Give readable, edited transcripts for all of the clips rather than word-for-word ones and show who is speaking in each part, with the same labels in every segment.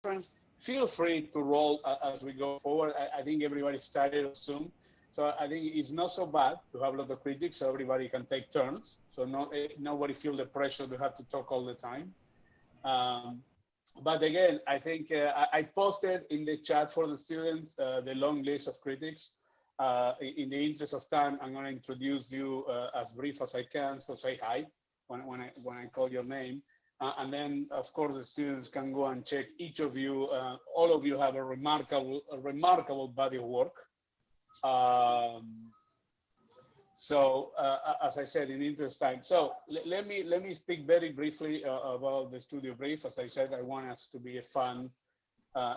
Speaker 1: conference. Feel free to roll as we go forward. I think everybody started on Zoom. So I think it's not so bad to have a lot of critics, so everybody can take turns. So nobody feel the pressure to have to talk all the time. Um, but again, I think I posted in the chat for the students the long list of critics. In the interest of time, I'm going to introduce you as brief as I can. So say hi when I call your name. And then, of course, the students can go and check each of you. All of you have a remarkable body of work. So as I said, in interest time. So let me speak very briefly about the studio brief. As I said, I want us to be a fun.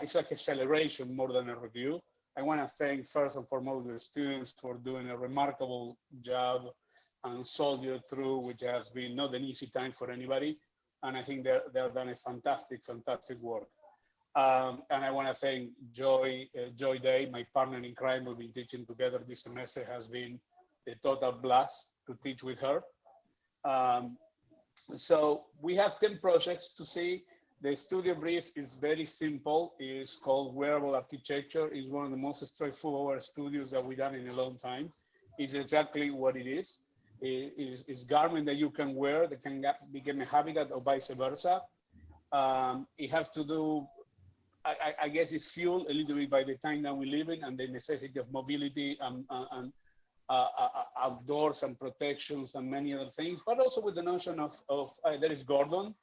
Speaker 1: It's like a celebration more than a review. I want to thank first and foremost the students for doing a remarkable job and soldier through, which has been not an easy time for anybody. And I think they've done a fantastic work. And I want to thank Joy Day, my partner in crime. We've been teaching together this semester. Has been a total blast to teach with her. So we have 10 projects to see. The studio brief is very simple. It's called Wearable Architecture. It's one of the most straightforward studios that we've done in a long time. It's exactly what it is. It's garment that you can wear that can become a habitat or vice versa. It has to do, I guess it's fueled a little bit by the time that we live in and the necessity of mobility and outdoors and protections and many other things, but also with the notion of there is Gordon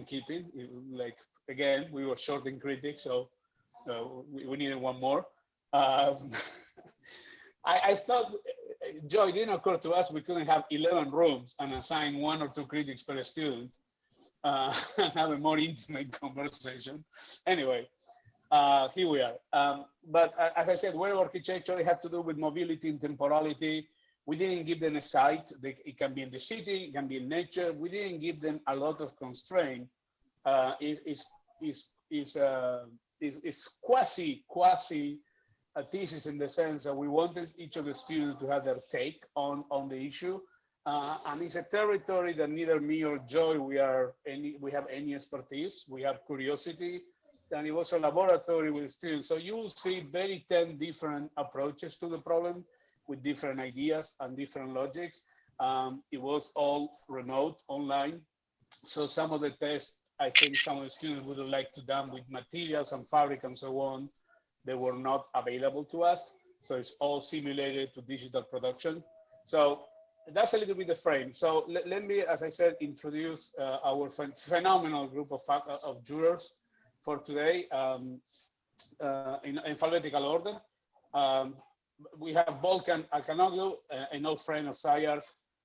Speaker 1: Keating. Like, again, we were short in critics, so we needed one more. I thought, Joy, it didn't occur to us we couldn't have 11 rooms and assign 1 or 2 critics per student and have a more intimate conversation. Anyway, here we are. But as I said, wearable architecture, it had to do with mobility and temporality. We didn't give them a site. It can be in the city, it can be in nature. We didn't give them a lot of constraint. It's quasi a thesis in the sense that we wanted each of the students to have their take on the issue. And it's a territory that neither me or Joy, we have any expertise. We have curiosity. And it was a laboratory with students. So you will see very 10 different approaches to the problem with different ideas and different logics. It was all remote, online. So some of the tests, I think some of the students would have liked to done with materials and fabric and so on. They were not available to us. So it's all simulated to digital production. So that's a little bit the frame. So let me, as I said, introduce our phenomenal group of jurors for today in alphabetical order. We have Volkan Akanoglu, an old friend of SCI-Arc,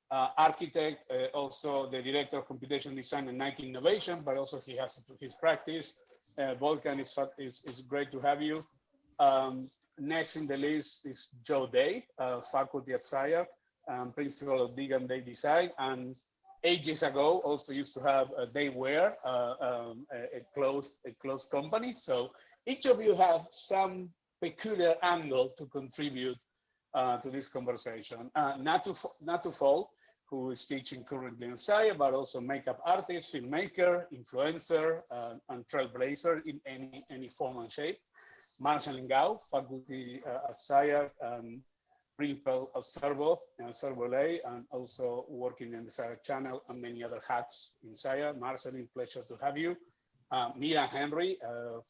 Speaker 1: architect, also the director of computation design and Nike Innovation, but also he has his practice. Volkan, is great to have you. Next in the list is Joe Day, faculty at SCI-Arc, principal of Dig and Day Design, and ages ago also used to have a Daywear, a closed company. So each of you have some peculiar angle to contribute to this conversation. Natu Fall, who is teaching currently in SCI-Arc, but also makeup artist, filmmaker, influencer, and trailblazer in any form and shape. Marshall Ngao, faculty at SCI-Arc, principal of Servo LA, and also working in the SCI-Arc channel and many other hats in SCI-Arc. Marceline, pleasure to have you. Mira Henry,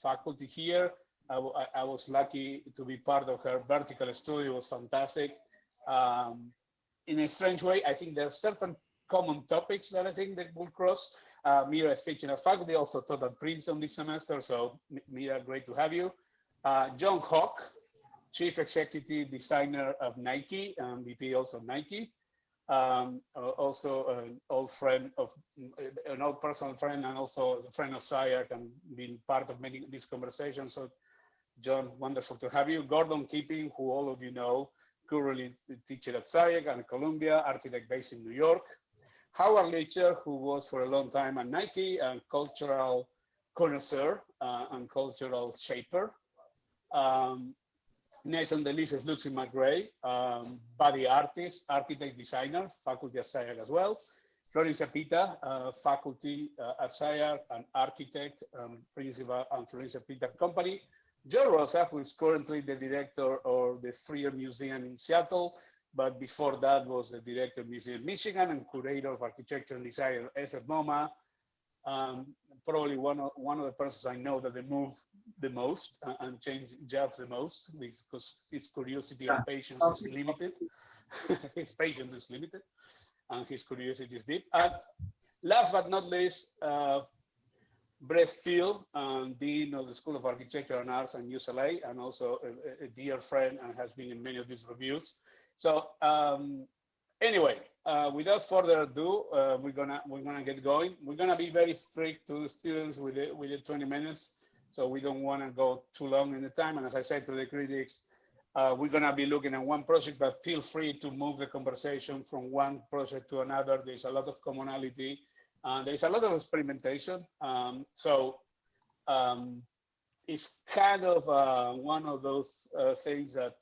Speaker 1: faculty here. I was lucky to be part of her vertical studio. It was fantastic. In a strange way, I think there are certain common topics that I think that will cross. Mira is teaching at faculty, also taught at Princeton this semester. So Mira, great to have you. John Hawk, Chief Executive Designer of Nike, VP also of Nike. Also an old friend of, an old personal friend, and also a friend of SCI-Arc, and been part of many of these conversations. So John, wonderful to have you. Gordon Keating, who all of you know, currently teacher at SCI-Arc and Columbia, architect based in New York. Howard Leacher, who was for a long time at Nike, and cultural connoisseur and cultural shaper. Next on the list is Lucy McRae, body artist, architect, designer, faculty at SCI-Arc as well. Florencia Pita, faculty at SCI-Arc, an architect, principal and Florencia Pita company. Joe Rosa, who is currently the director of the Freer Museum in Seattle, but before that was the director of Museum Michigan and curator of architecture and design at SFMOMA. Probably one of the persons I know that they move the most and change jobs the most because his curiosity and patience is limited. His patience is limited and his curiosity is deep. And last but not least, Brett Steele, Dean of the School of Architecture and Arts at UCLA, and also a dear friend and has been in many of these reviews. So anyway, without further ado, we're gonna get going. We're gonna be very strict to the students with the 20 minutes, so we don't want to go too long in the time. And as I said to the critics, we're gonna be looking at one project, but feel free to move the conversation from one project to another. There's a lot of commonality. There's a lot of experimentation. It's kind of one of those things that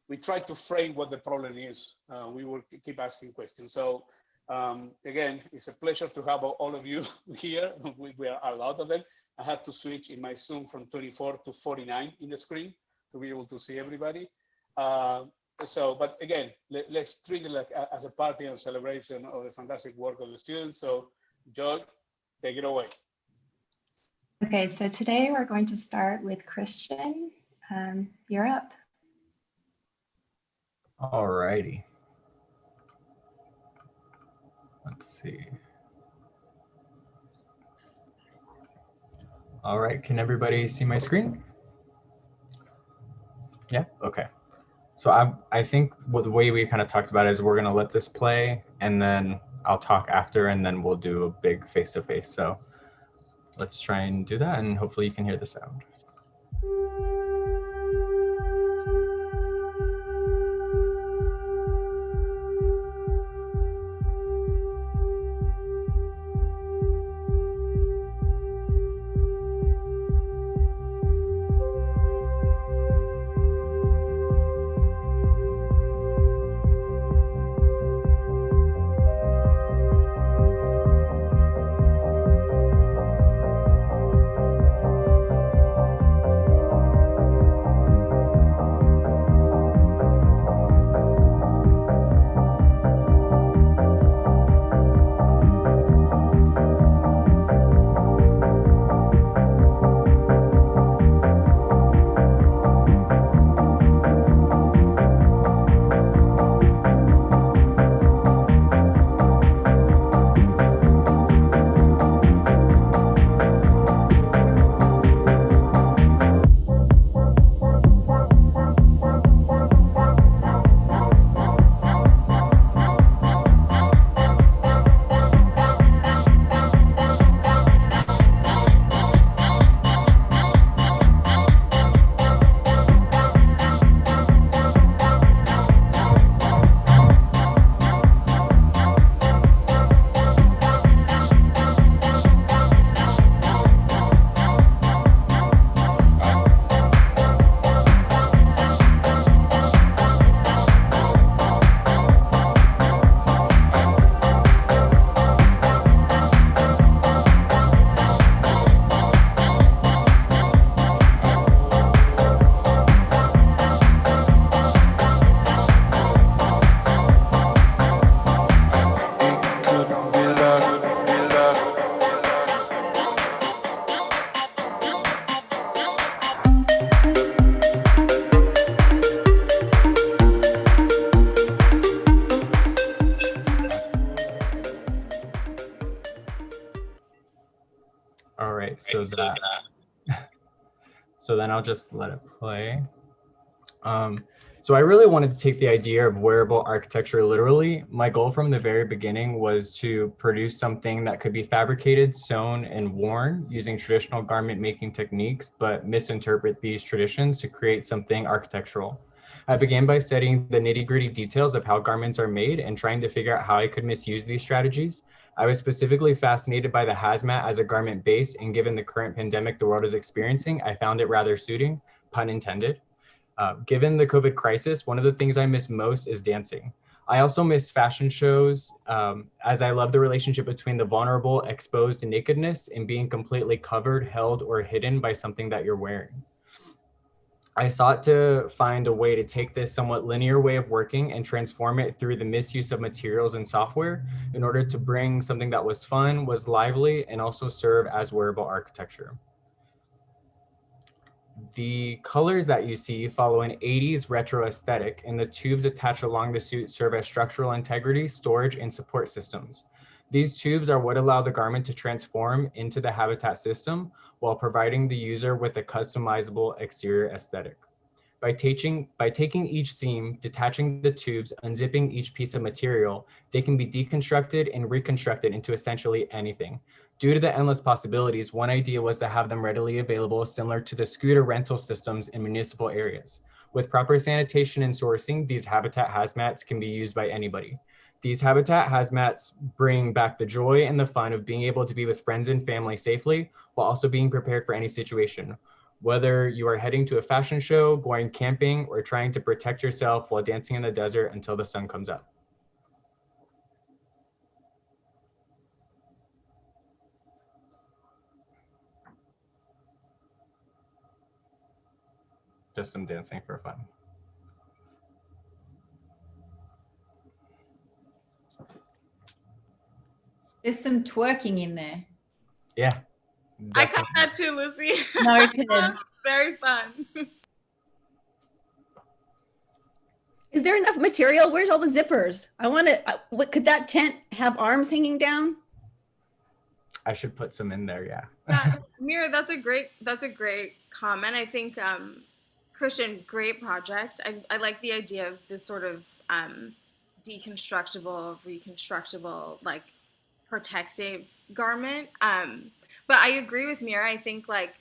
Speaker 1: we try to frame what the problem is. We will keep asking questions. So again, it's a pleasure to have all of you here. We are a lot of them. I had to switch in my Zoom from 24 to 49 in the screen to be able to see everybody. But again, let's treat it like as a party and celebration of the fantastic work of the students. So Joy, take it away.
Speaker 2: Okay, so today we're going to start with Christian. You're up.
Speaker 3: All righty. Let's see. All right, can everybody see my screen? Yeah, okay. So I think the way we kind of talked about it is we're gonna let this play and then I'll talk after and then we'll do a big face-to-face. So let's try and do that and hopefully you can hear the sound. So then I'll just let it play. So I really wanted to take the idea of wearable architecture literally. My goal from the very beginning was to produce something that could be fabricated, sewn, and worn using traditional garment making techniques, but misinterpret these traditions to create something architectural. I began by studying the nitty-gritty details of how garments are made and trying to figure out how I could misuse these strategies. I was specifically fascinated by the hazmat as a garment base, and given the current pandemic the world is experiencing, I found it rather suiting, pun intended. Given the COVID crisis, one of the things I miss most is dancing. I also miss fashion shows, as I love the relationship between the vulnerable, exposed nakedness and being completely covered, held, or hidden by something that you're wearing. I sought to find a way to take this somewhat linear way of working and transform it through the misuse of materials and software in order to bring something that was fun, was lively, and also serve as wearable architecture. The colors that you see follow an 80s retro aesthetic, and the tubes attached along the suit serve as structural integrity, storage, and support systems. These tubes are what allow the garment to transform into the habitat system while providing the user with a customizable exterior aesthetic. By taking each seam, detaching the tubes, unzipping each piece of material, they can be deconstructed and reconstructed into essentially anything. Due to the endless possibilities, one idea was to have them readily available, similar to the scooter rental systems in municipal areas. With proper sanitation and sourcing, these habitat hazmats can be used by anybody. These habitat hazmats bring back the joy and the fun of being able to be with friends and family safely, while also being prepared for any situation. Whether you are heading to a fashion show, going camping, or trying to protect yourself while dancing in the desert until the sun comes up. Just some dancing for fun.
Speaker 4: There's some twerking in there.
Speaker 3: Yeah.
Speaker 5: I got that too, Lucy.
Speaker 4: Noted.
Speaker 5: Very fun.
Speaker 6: Is there enough material? Where's all the zippers? I want to, what, could that tent have arms hanging down?
Speaker 3: I should put some in there, yeah.
Speaker 5: Mira, that's a great comment. I think, Christian, great project. I like the idea of this sort of deconstructible, reconstructible, like protective garment. But I agree with Mira. I think like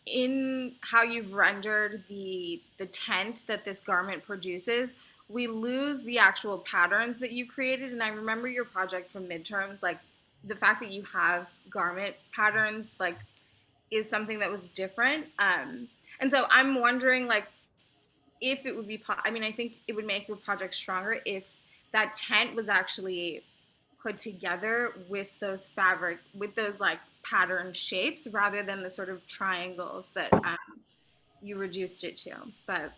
Speaker 5: in how you've rendered the tent that this garment produces, we lose the actual patterns that you created. And I remember your project from midterms, like the fact that you have garment patterns, like is something that was different. And so I'm wondering like if it would be, I mean, I think it would make your project stronger if that tent was actually put together with those like pattern shapes rather than the sort of triangles that you reduced it to. But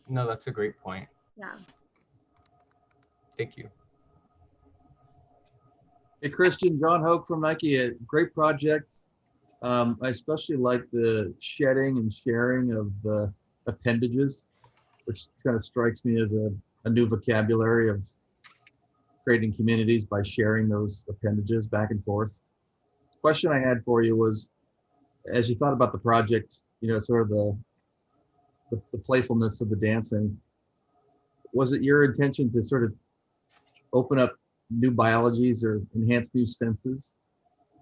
Speaker 3: no, that's a great point.
Speaker 5: Yeah.
Speaker 3: Thank you.
Speaker 7: Hey, Christian, John Hoke from Nike, a great project. I especially like the shedding and sharing of the appendages, which kind of strikes me as a new vocabulary of creating communities by sharing those appendages back and forth. Question I had for you was, as you thought about the project, you know, sort of the playfulness of the dancing, was it your intention to sort of open up new biologies or enhance new senses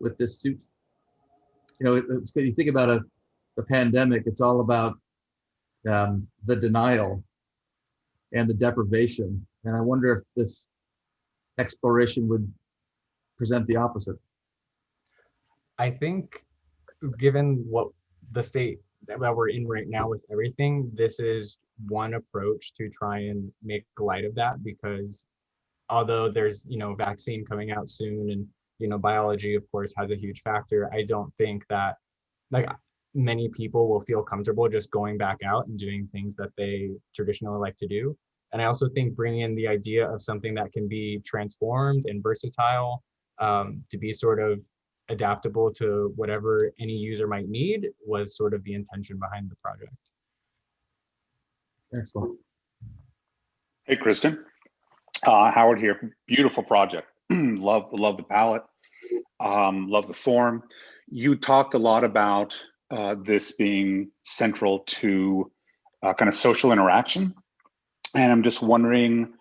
Speaker 7: with this suit? You know, if you think about the pandemic, it's all about the denial and the deprivation. And I wonder if this exploration would present the opposite.
Speaker 3: I think given what the state that we're in right now with everything, this is one approach to try and make light of that, because although there's, you know, vaccine coming out soon and, you know, biology of course has a huge factor, I don't think that like many people will feel comfortable just going back out and doing things that they traditionally like to do. And I also think bringing in the idea of something that can be transformed and versatile, to be sort of adaptable to whatever any user might need, was sort of the intention behind the project.
Speaker 7: Excellent.
Speaker 8: Hey, Kristen. Howard here. Beautiful project. love the palette. Love the form. You talked a lot about this being central to kind of social interaction. And I'm just wondering,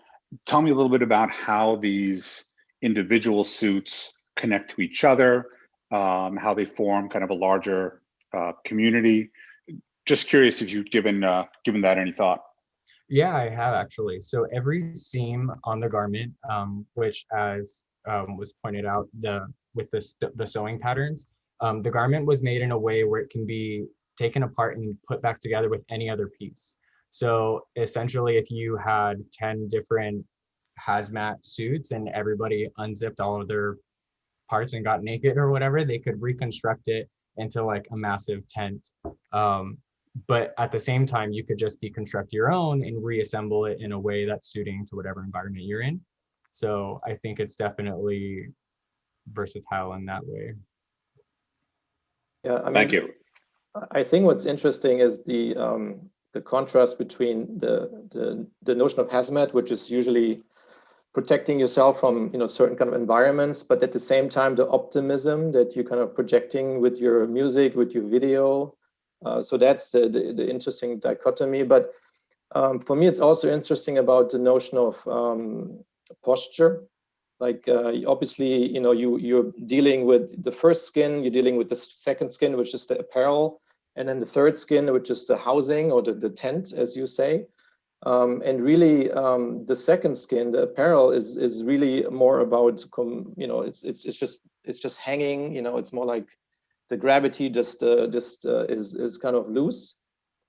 Speaker 8: tell me a little bit about how these individual suits connect to each other, how they form kind of a larger community. Just curious if you've given that any thought.
Speaker 3: Yeah, I have actually. So every seam on the garment, which as was pointed out, with the sewing patterns, the garment was made in a way where it can be taken apart and put back together with any other piece. So essentially, if you had 10 different hazmat suits and everybody unzipped all of their parts and got naked or whatever, they could reconstruct it into like a massive tent. But at the same time, you could just deconstruct your own and reassemble it in a way that's suiting to whatever environment you're in. So I think it's definitely versatile in that way.
Speaker 9: Yeah, I mean,
Speaker 8: Thank you.
Speaker 9: I think what's interesting is the contrast between the notion of hazmat, which is usually protecting yourself from certain kind of environments, but at the same time the optimism that you're kind of projecting with your music, with your video. So that's the interesting dichotomy. But for me, it's also interesting about the notion of posture. Like obviously, you're dealing with the first skin, you're dealing with the second skin, which is the apparel, and then the third skin, which is the housing or the tent, as you say. And really, the second skin, the apparel, is really more about it's just hanging. It's more like the gravity just is kind of loose.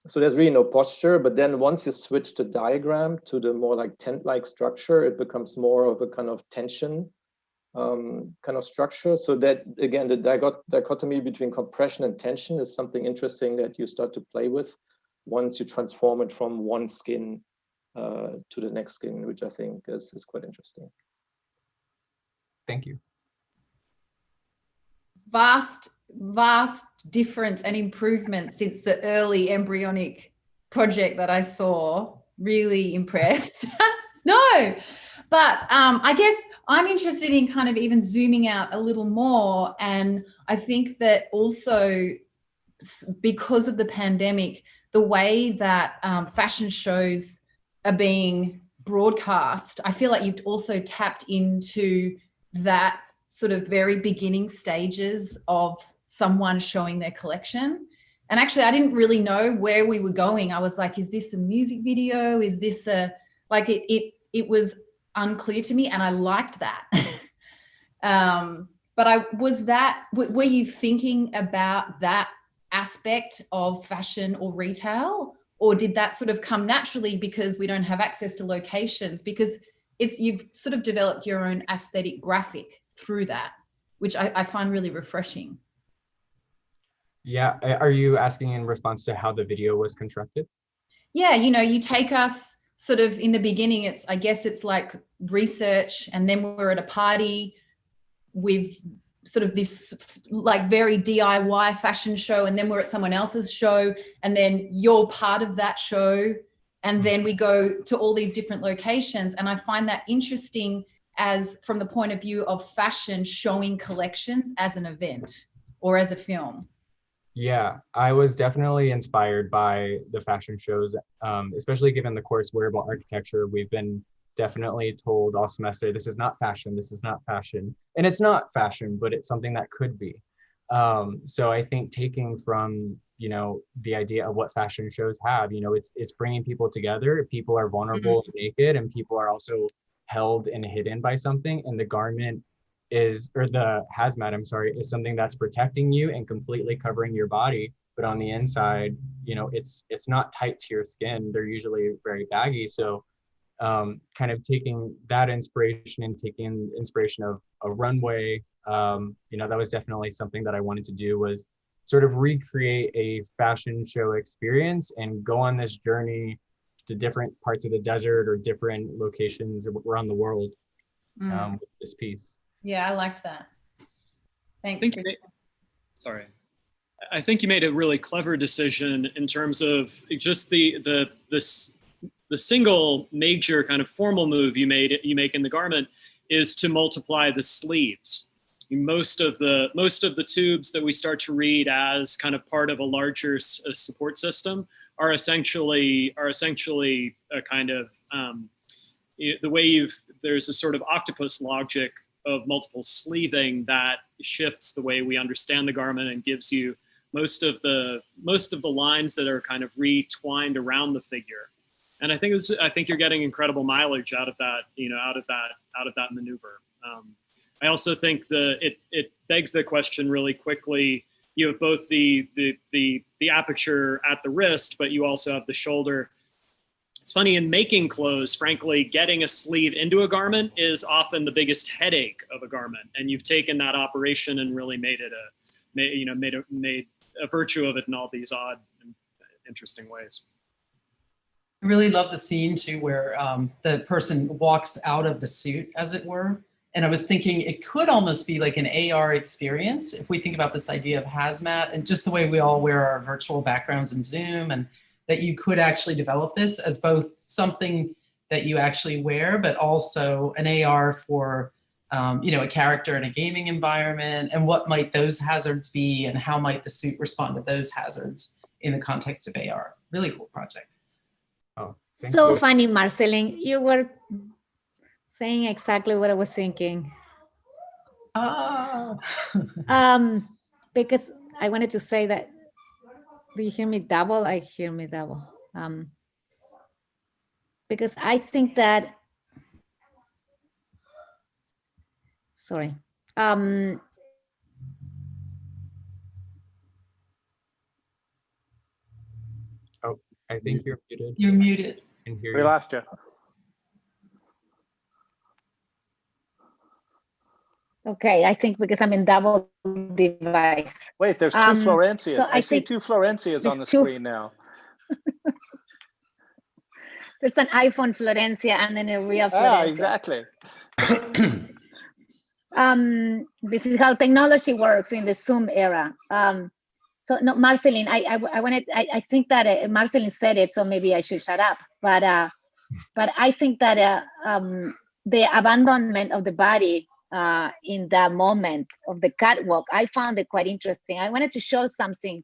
Speaker 9: So there's really no posture. But then once you switch the diagram to the more like tent-like structure, it becomes more of a kind of tension kind of structure. So that, again, the dichotomy between compression and tension is something interesting that you start to play with once you transform it from one skin to the next skin, which I think is quite interesting.
Speaker 3: Thank you.
Speaker 4: Vast difference and improvement since the early embryonic project that I saw. Really impressed. No, but I guess I'm interested in kind of even zooming out a little more. And I think that also because of the pandemic, the way that fashion shows are being broadcast, I feel like you've also tapped into that sort of very beginning stages of someone showing their collection. And actually, I didn't really know where we were going. I was like, is this a music video? Is this a, like, it was unclear to me, and I liked that. But were you thinking about that aspect of fashion or retail, or did that sort of come naturally because we don't have access to locations? Because you've sort of developed your own aesthetic graphic through that, which I find really refreshing.
Speaker 3: Yeah, are you asking in response to how the video was constructed?
Speaker 4: Yeah, you take us sort of in the beginning, I guess it's like research, and then we're at a party with sort of this like very DIY fashion show, and then we're at someone else's show, and then you're part of that show, and then we go to all these different locations. And I find that interesting as from the point of view of fashion showing collections as an event or as a film.
Speaker 3: Yeah, I was definitely inspired by the fashion shows, especially given the course Wearable Architecture. We've been definitely told all semester, this is not fashion, this is not fashion. And it's not fashion, but it's something that could be. So I think taking from, the idea of what fashion shows have, it's bringing people together. People are vulnerable and naked, and people are also held and hidden by something. And the garment the hazmat, is something that's protecting you and completely covering your body. But on the inside, it's not tight to your skin. They're usually very baggy. So kind of taking that inspiration and taking inspiration of a runway, that was definitely something that I wanted to do, was sort of recreate a fashion show experience and go on this journey to different parts of the desert or different locations around the world with this piece.
Speaker 4: Yeah, I liked that. Thanks.
Speaker 10: I think you made a really clever decision in terms of just the single major kind of formal move you make in the garment is to multiply the sleeves. Most of the tubes that we start to read as kind of part of a larger support system are essentially a kind of the way there's a sort of octopus logic of multiple sleeving that shifts the way we understand the garment and gives you most of the lines that are kind of retwined around the figure. And I think you're getting incredible mileage out of that, out of that maneuver. I also think it begs the question really quickly. You have both the aperture at the wrist, but you also have the shoulder. It's funny, in making clothes, frankly, getting a sleeve into a garment is often the biggest headache of a garment. And you've taken that operation and really made it made a virtue of it in all these odd and interesting ways.
Speaker 11: I really love the scene too, where the person walks out of the suit, as it were. And I was thinking it could almost be like an AR experience if we think about this idea of hazmat and just the way we all wear our virtual backgrounds in Zoom, and that you could actually develop this as both something that you actually wear, but also an AR for a character in a gaming environment, and what might those hazards be, and how might the suit respond to those hazards in the context of AR. Really cool project.
Speaker 3: Oh,
Speaker 12: so funny, Marceline. You were saying exactly what I was thinking. Because I wanted to say that, do you hear me double? I hear me double. Because I think that, sorry.
Speaker 3: Oh, I think you're muted.
Speaker 11: You're muted.
Speaker 13: We lost you.
Speaker 12: Okay, I think because I'm in double device.
Speaker 13: Wait, there's two Florencias.
Speaker 12: So
Speaker 13: I see two Florencias on the screen now.
Speaker 12: There's an iPhone Florencia and then a real Florencia.
Speaker 13: Exactly.
Speaker 12: This is how technology works in the Zoom era. So no, Marceline, I think that Marceline said it, so maybe I should shut up. But I think that the abandonment of the body in that moment of the catwalk, I found it quite interesting. I wanted to show something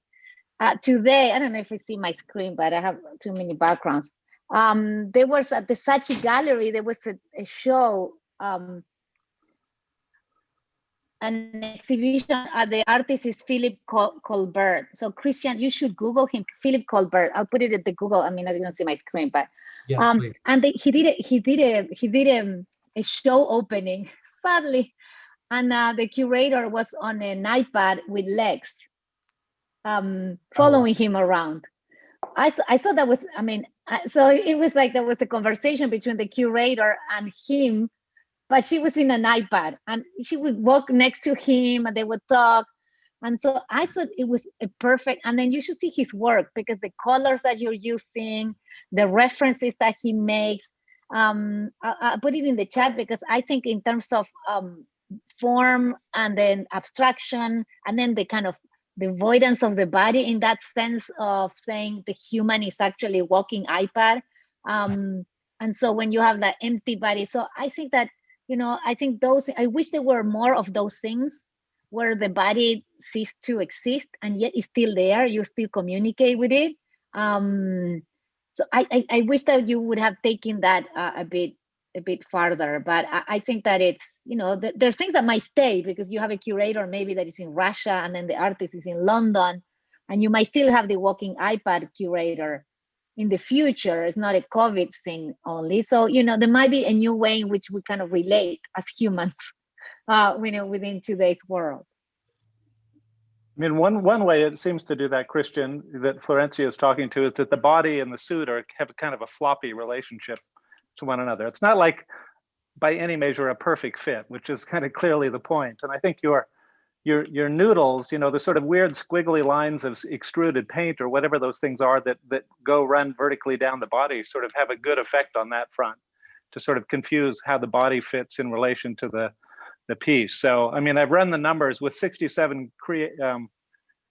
Speaker 12: today. I don't know if you see my screen, but I have too many backgrounds. There was at the Saatchi Gallery, there was a show, an exhibition. The artist is Philip Colbert. So Christian, you should Google him, Philip Colbert. I'll put it at the Google. I mean, I didn't see my screen, but
Speaker 3: yes,
Speaker 12: and he did a show opening, sadly, and the curator was on an iPad with legs, following him around. I thought that was, I mean, so it was like there was a conversation between the curator and him, but she was in an iPad and she would walk next to him and they would talk. And so I thought it was a perfect, and then you should see his work because the colors that you're using, the references that he makes, I'll put it in the chat because I think in terms of form and then abstraction and then the kind of the avoidance of the body in that sense of saying the human is actually a walking iPad. And so when you have that empty body, so I think that, I think I wish there were more of those things where the body ceased to exist and yet it's still there, you still communicate with it. So I wish that you would have taken that a bit farther, but I think that it's, there's things that might stay because you have a curator maybe that is in Russia and then the artist is in London, and you might still have the walking iPad curator in the future. It's not a COVID thing only. So, there might be a new way in which we kind of relate as humans, within today's world.
Speaker 13: I mean, one way it seems to do that, Christian, that Florencia is talking to, is that the body and the suit have kind of a floppy relationship to one another. It's not like by any measure a perfect fit, which is kind of clearly the point. And I think your noodles, the sort of weird squiggly lines of extruded paint or whatever those things are that run vertically down the body sort of have a good effect on that front to sort of confuse how the body fits in relation to the piece. So, I mean, I've run the numbers with 67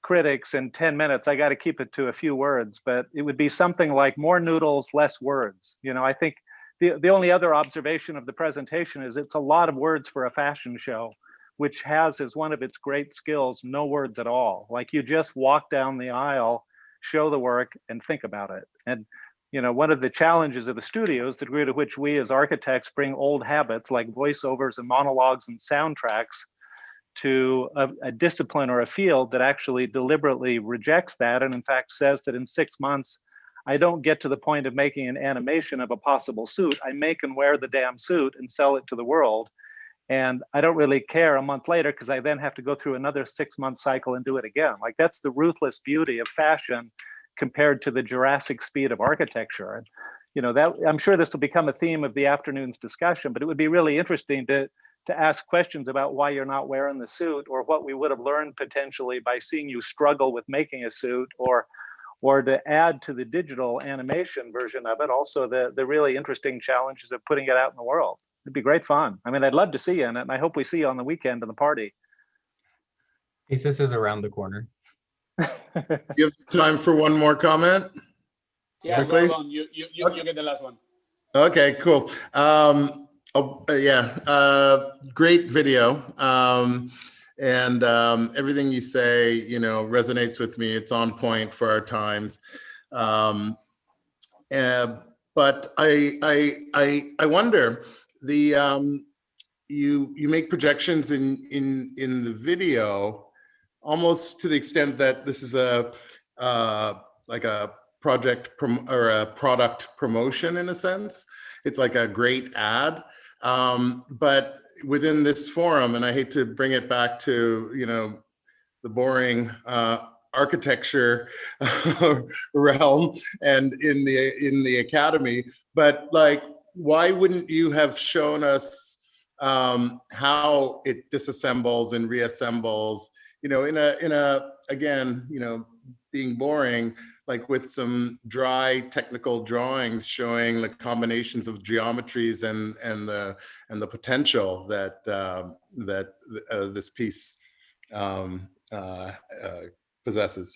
Speaker 13: critics in 10 minutes. I got to keep it to a few words, but it would be something like more noodles, less words. I think the only other observation of the presentation is it's a lot of words for a fashion show, which has as one of its great skills, no words at all. Like you just walk down the aisle, show the work and think about it. And one of the challenges of the studio is the degree to which we as architects bring old habits like voiceovers and monologues and soundtracks to a discipline or a field that actually deliberately rejects that. And in fact says that in 6 months, I don't get to the point of making an animation of a possible suit. I make and wear the damn suit and sell it to the world. And I don't really care a month later because I then have to go through another 6-month cycle and do it again. Like that's the ruthless beauty of fashion compared to the Jurassic speed of architecture. And, that I'm sure this will become a theme of the afternoon's discussion, but it would be really interesting to ask questions about why you're not wearing the suit, or what we would have learned potentially by seeing you struggle with making a suit, or to add to the digital animation version of it, also the really interesting challenges of putting it out in the world. It'd be great fun. I mean, I'd love to see you in it, and I hope we see you on the weekend in the party.
Speaker 3: Thesis is around the corner.
Speaker 14: You have time for one more comment?
Speaker 1: Yeah,
Speaker 14: Quickly?
Speaker 1: go on. You get the last one.
Speaker 14: Okay, cool. Great video. And everything you say, resonates with me. It's on point for our times. But I wonder, you make projections in the video, almost to the extent that this is like a project or a product promotion in a sense. It's like a great ad, but within this forum, and I hate to bring it back to the boring architecture realm and in the academy, but like, why wouldn't you have shown us how it disassembles and reassembles? In a again, being boring, like with some dry technical drawings showing the combinations of geometries and the potential that this piece possesses.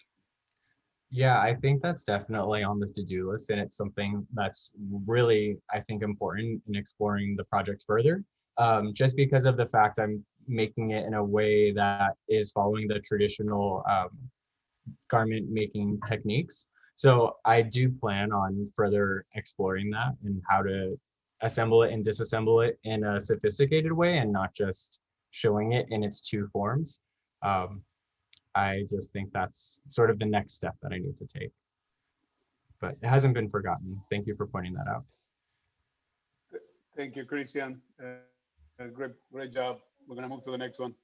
Speaker 3: Yeah, I think that's definitely on the to-do list, and it's something that's really, I think, important in exploring the project further. Just because of the fact I'm making it in a way that is following the traditional garment making techniques. So I do plan on further exploring that and how to assemble it and disassemble it in a sophisticated way and not just showing it in its two forms. I just think that's sort of the next step that I need to take. But it hasn't been forgotten. Thank you for pointing that out.
Speaker 1: Thank you, Christian. Great job. We're gonna move to the next one.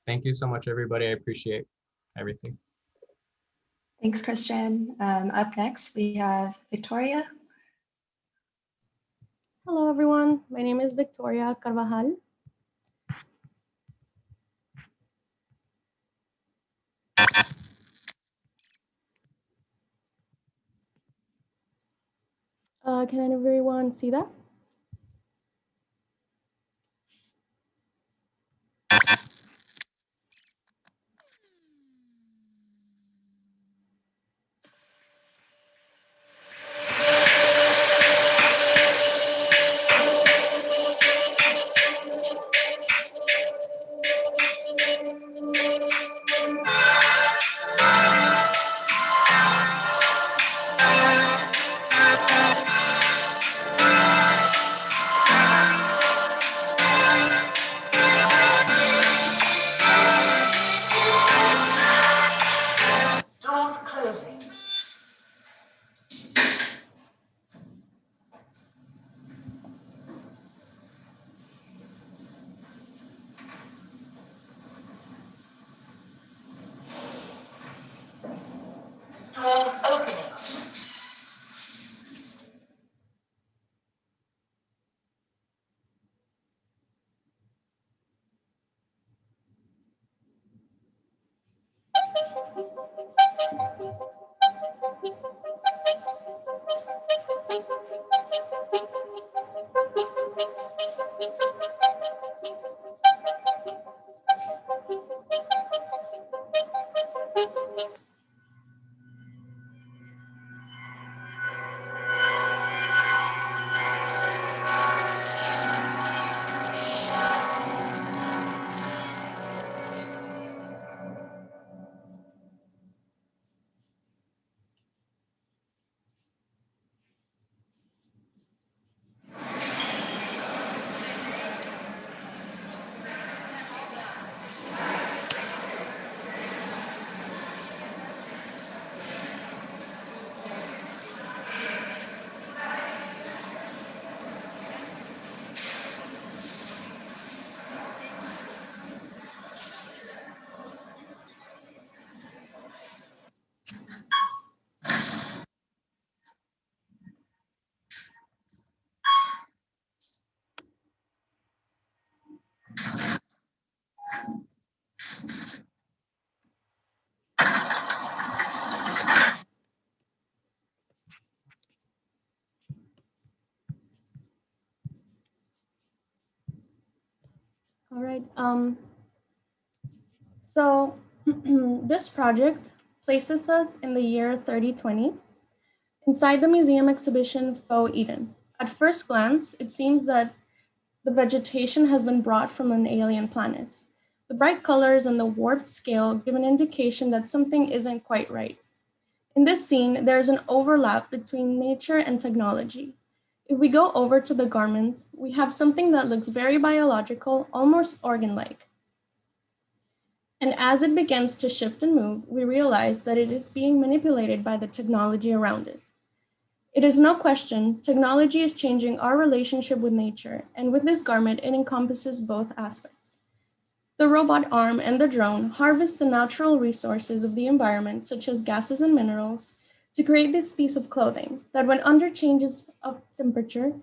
Speaker 3: Thank you so much, everybody. I appreciate everything.
Speaker 2: Thanks, Christian. Up next, we have Victoria.
Speaker 15: Hello, everyone. My name is Victoria Carvajal. Can everyone see that? So this project places us in the year 3020 inside the museum exhibition Faux Eden. At first glance, it seems that the vegetation has been brought from an alien planet. The bright colors and the warped scale give an indication that something isn't quite right. In this scene, there is an overlap between nature and technology. If we go over to the garment, we have something that looks very biological, almost organ-like. And as it begins to shift and move, we realize that it is being manipulated by the technology around it. It is no question, technology is changing our relationship with nature, and with this garment, it encompasses both aspects. The robot arm and the drone harvest the natural resources of the environment, such as gases and minerals, to create this piece of clothing that when under changes of temperature,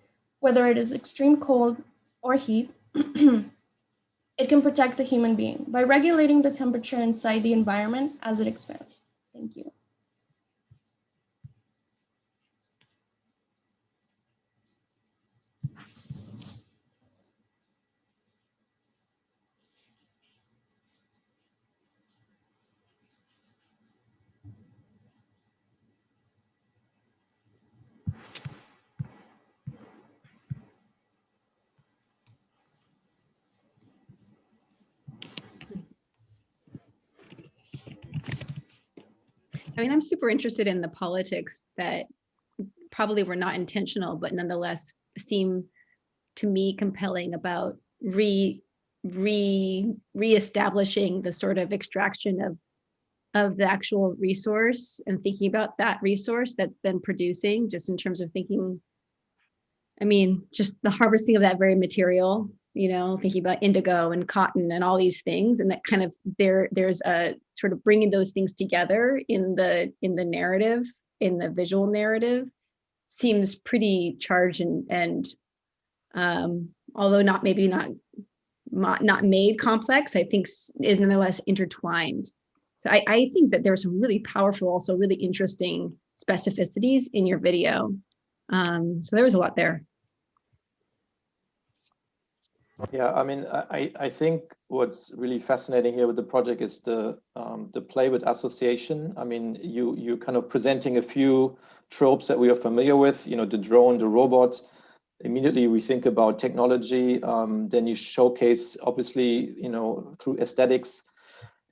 Speaker 15: whether it is extreme cold or heat, it can protect the human being by regulating the temperature inside the environment as it expands. Thank you.
Speaker 16: I mean, I'm super interested in the politics that probably were not intentional, but nonetheless seem to me compelling about reestablishing the sort of extraction of the actual resource and thinking about that resource that's been producing, just in terms of thinking, I mean, just the harvesting of that very material, you know, thinking about indigo and cotton and all these things, and that kind of there's a sort of bringing those things together in the narrative, in the visual narrative, seems pretty charged and although not made complex, I think is nonetheless intertwined. So I think that there's some really powerful, also really interesting specificities in your video. So there was a lot there.
Speaker 9: Yeah, I mean, I think what's really fascinating here with the project is the play with association. I mean, you kind of presenting a few tropes that we are familiar with, you know, the drone, the robot. Immediately we think about technology. Then you showcase, obviously, you know, through aesthetics,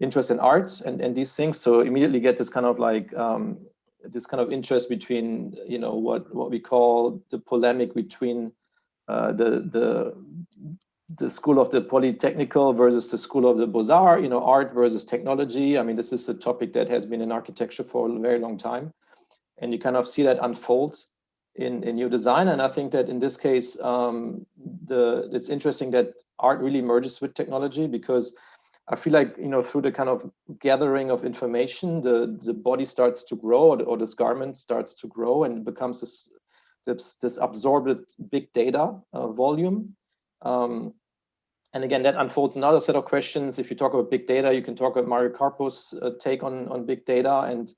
Speaker 9: interest in arts and these things. So immediately get this kind of like this kind of interest between, you know, what we call the polemic between the school of the polytechnical versus the school of the Beaux-Arts, you know, art versus technology. I mean, this is a topic that has been in architecture for a very long time. And you kind of see that unfold in your design. And I think that in this case, it's interesting that art really merges with technology, because I feel like, you know, through the kind of gathering of information, the body starts to grow, or this garment starts to grow, and becomes this absorbed big data volume. And again, that unfolds another set of questions. If you talk about big data, you can talk about Mario Carpo's take on big data and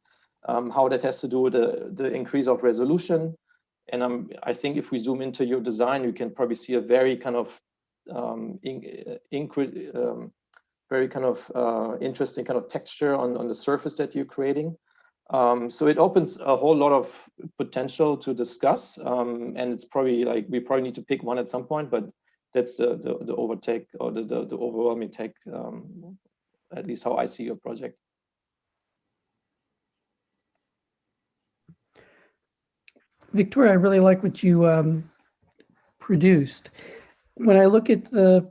Speaker 9: how that has to do with the increase of resolution. And I think if we zoom into your design, you can probably see a very kind of very kind of interesting kind of texture on the surface that you're creating. So it opens a whole lot of potential to discuss, and it's probably like we probably need to pick one at some point, but that's the overtake, or the overwhelming take, at least how I see your project.
Speaker 17: Victoria, I really like what you produced. When I look at the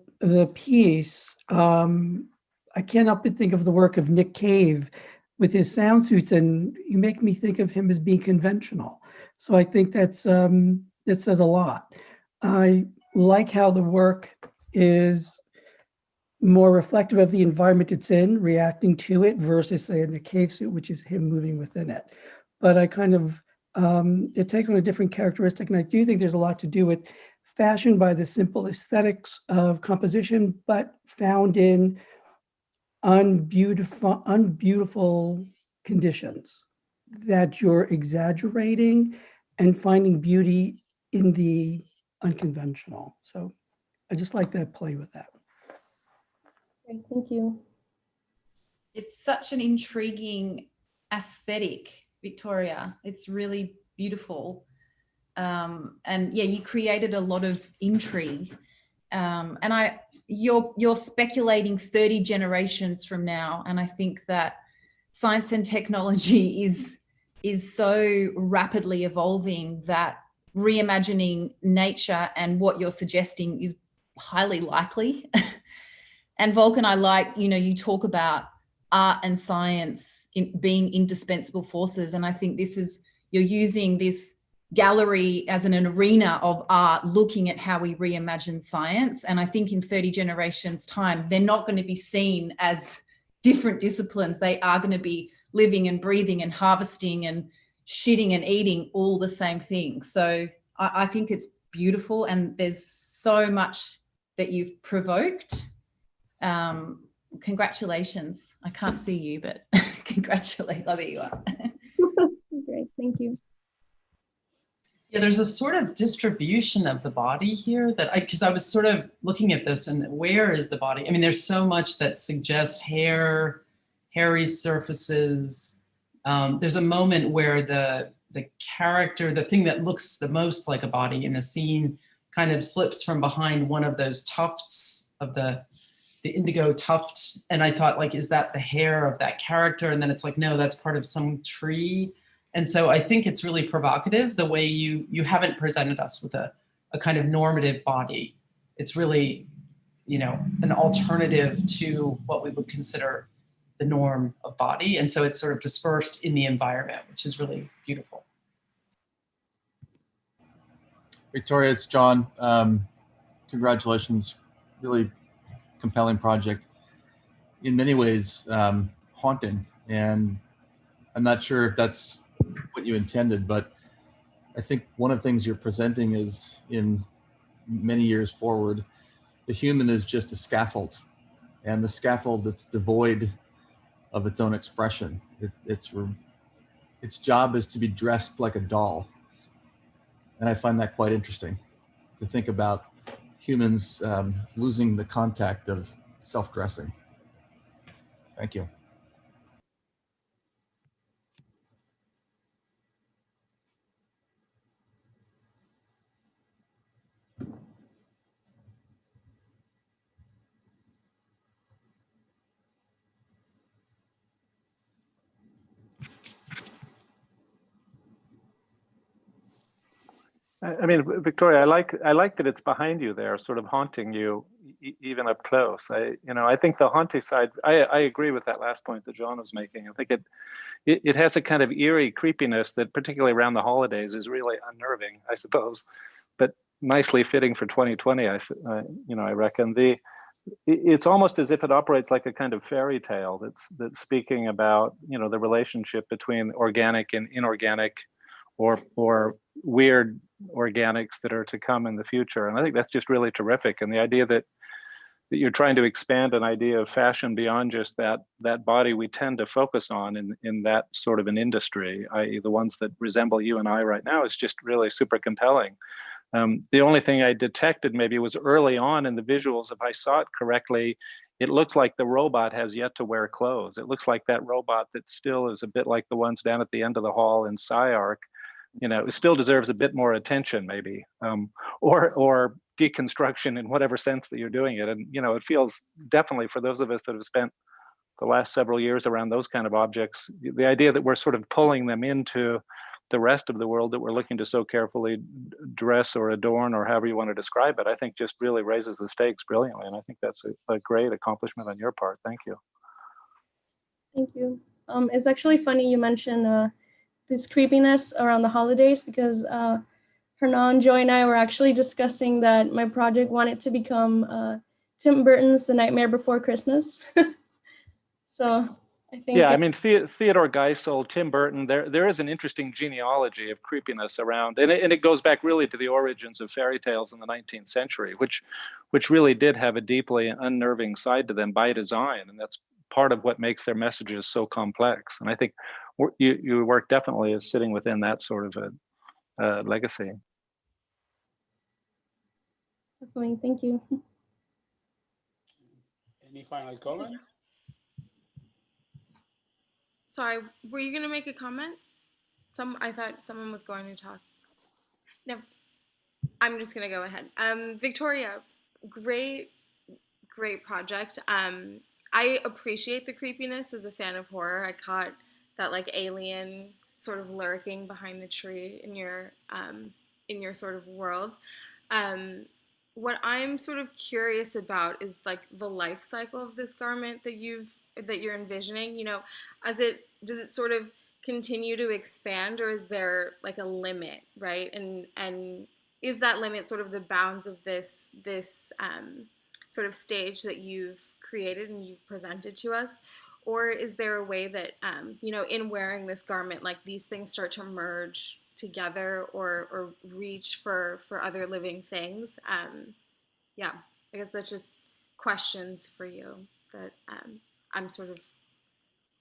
Speaker 17: piece, I can't help but think of the work of Nick Cave with his sound suits, and you make me think of him as being conventional. So I think that says a lot. I like how the work is more reflective of the environment it's in, reacting to it, versus say in the Cave suit, which is him moving within it. But I kind of, it takes on a different characteristic, and I do think there's a lot to do with fashioned by the simple aesthetics of composition, but found in unbeautiful conditions that you're exaggerating and finding beauty in the unconventional. So I just like that play with that.
Speaker 15: Great, thank you.
Speaker 4: It's such an intriguing aesthetic, Victoria. It's really beautiful. And yeah, you created a lot of intrigue. And you're speculating 30 generations from now. And I think that science and technology is so rapidly evolving that reimagining nature and what you're suggesting is highly likely. And Vulcan, I like, you talk about art and science being indispensable forces. And I think you're using this gallery as an arena of art, looking at how we reimagine science. And I think in 30 generations time, they're not going to be seen as different disciplines. They are going to be living and breathing and harvesting and shitting and eating all the same thing. So I think it's beautiful, and there's so much that you've provoked. Congratulations. I can't see you, but congratulations. Oh, there you are.
Speaker 15: Great, thank you.
Speaker 11: Yeah, there's a sort of distribution of the body here because I was sort of looking at this and where is the body? I mean, there's so much that suggests hair, hairy surfaces. There's a moment where the character, the thing that looks the most like a body in the scene, kind of slips from behind one of those tufts of the indigo tuft. And I thought, like, is that the hair of that character? And then it's like, no, that's part of some tree. And so I think it's really provocative the way you haven't presented us with a kind of normative body. It's really, an alternative to what we would consider the norm of body. And so it's sort of dispersed in the environment, which is really beautiful.
Speaker 7: Victoria, it's John. Congratulations. Really compelling project. In many ways, haunting. And I'm not sure if that's what you intended, but I think one of the things you're presenting is, in many years forward, the human is just a scaffold, and the scaffold that's devoid of its own expression. Its job is to be dressed like a doll. And I find that quite interesting, to think about humans losing the contact of self-dressing. Thank you.
Speaker 13: I mean, Victoria, I like that it's behind you there, sort of haunting you even up close. I think the haunting side, I agree with that last point that John was making. I think it has a kind of eerie creepiness that, particularly around the holidays, is really unnerving, I suppose, but nicely fitting for 2020. I reckon it's almost as if it operates like a kind of fairy tale that's speaking about, the relationship between organic and inorganic, or weird organics that are to come in the future. And I think that's just really terrific. And the idea that you're trying to expand an idea of fashion beyond just that body we tend to focus on in that sort of an industry, i.e. the ones that resemble you and I right now, is just really super compelling. The only thing I detected maybe was early on in the visuals, if I saw it correctly, it looks like the robot has yet to wear clothes. It looks like that robot that still is a bit like the ones down at the end of the hall in SCI-Arc, it still deserves a bit more attention, maybe, or deconstruction in whatever sense that you're doing it. And, it feels definitely, for those of us that have spent the last several years around those kind of objects, the idea that we're sort of pulling them into the rest of the world that we're looking to so carefully dress or adorn, or however you want to describe it, I think just really raises the stakes brilliantly. And I think that's a great accomplishment on your part. Thank you.
Speaker 15: Thank you. It's actually funny you mentioned this creepiness around the holidays, because Hernan, Joy, and I were actually discussing that my project wanted to become Tim Burton's The Nightmare Before Christmas. So I think.
Speaker 13: Yeah, I mean, Theodore Geisel, Tim Burton, there is an interesting genealogy of creepiness around, and it goes back really to the origins of fairy tales in the 19th century, which really did have a deeply unnerving side to them by design, and that's part of what makes their messages so complex. And I think your work definitely is sitting within that sort of a legacy.
Speaker 15: Definitely, thank you.
Speaker 1: Any final comment?
Speaker 5: Sorry, were you going to make a comment? I thought someone was going to talk. No, I'm just going to go ahead. Victoria, great project. I appreciate the creepiness as a fan of horror. I caught that like alien sort of lurking behind the tree in your sort of world. What I'm sort of curious about is like the life cycle of this garment that you're envisioning. You know, does it sort of continue to expand, or is there like a limit, right? And is that limit sort of the bounds of this sort of stage that you've created and you've presented to us? Or is there a way that, you know, in wearing this garment, like these things start to merge together or reach for other living things? Yeah, I guess that's just questions for you that I'm sort of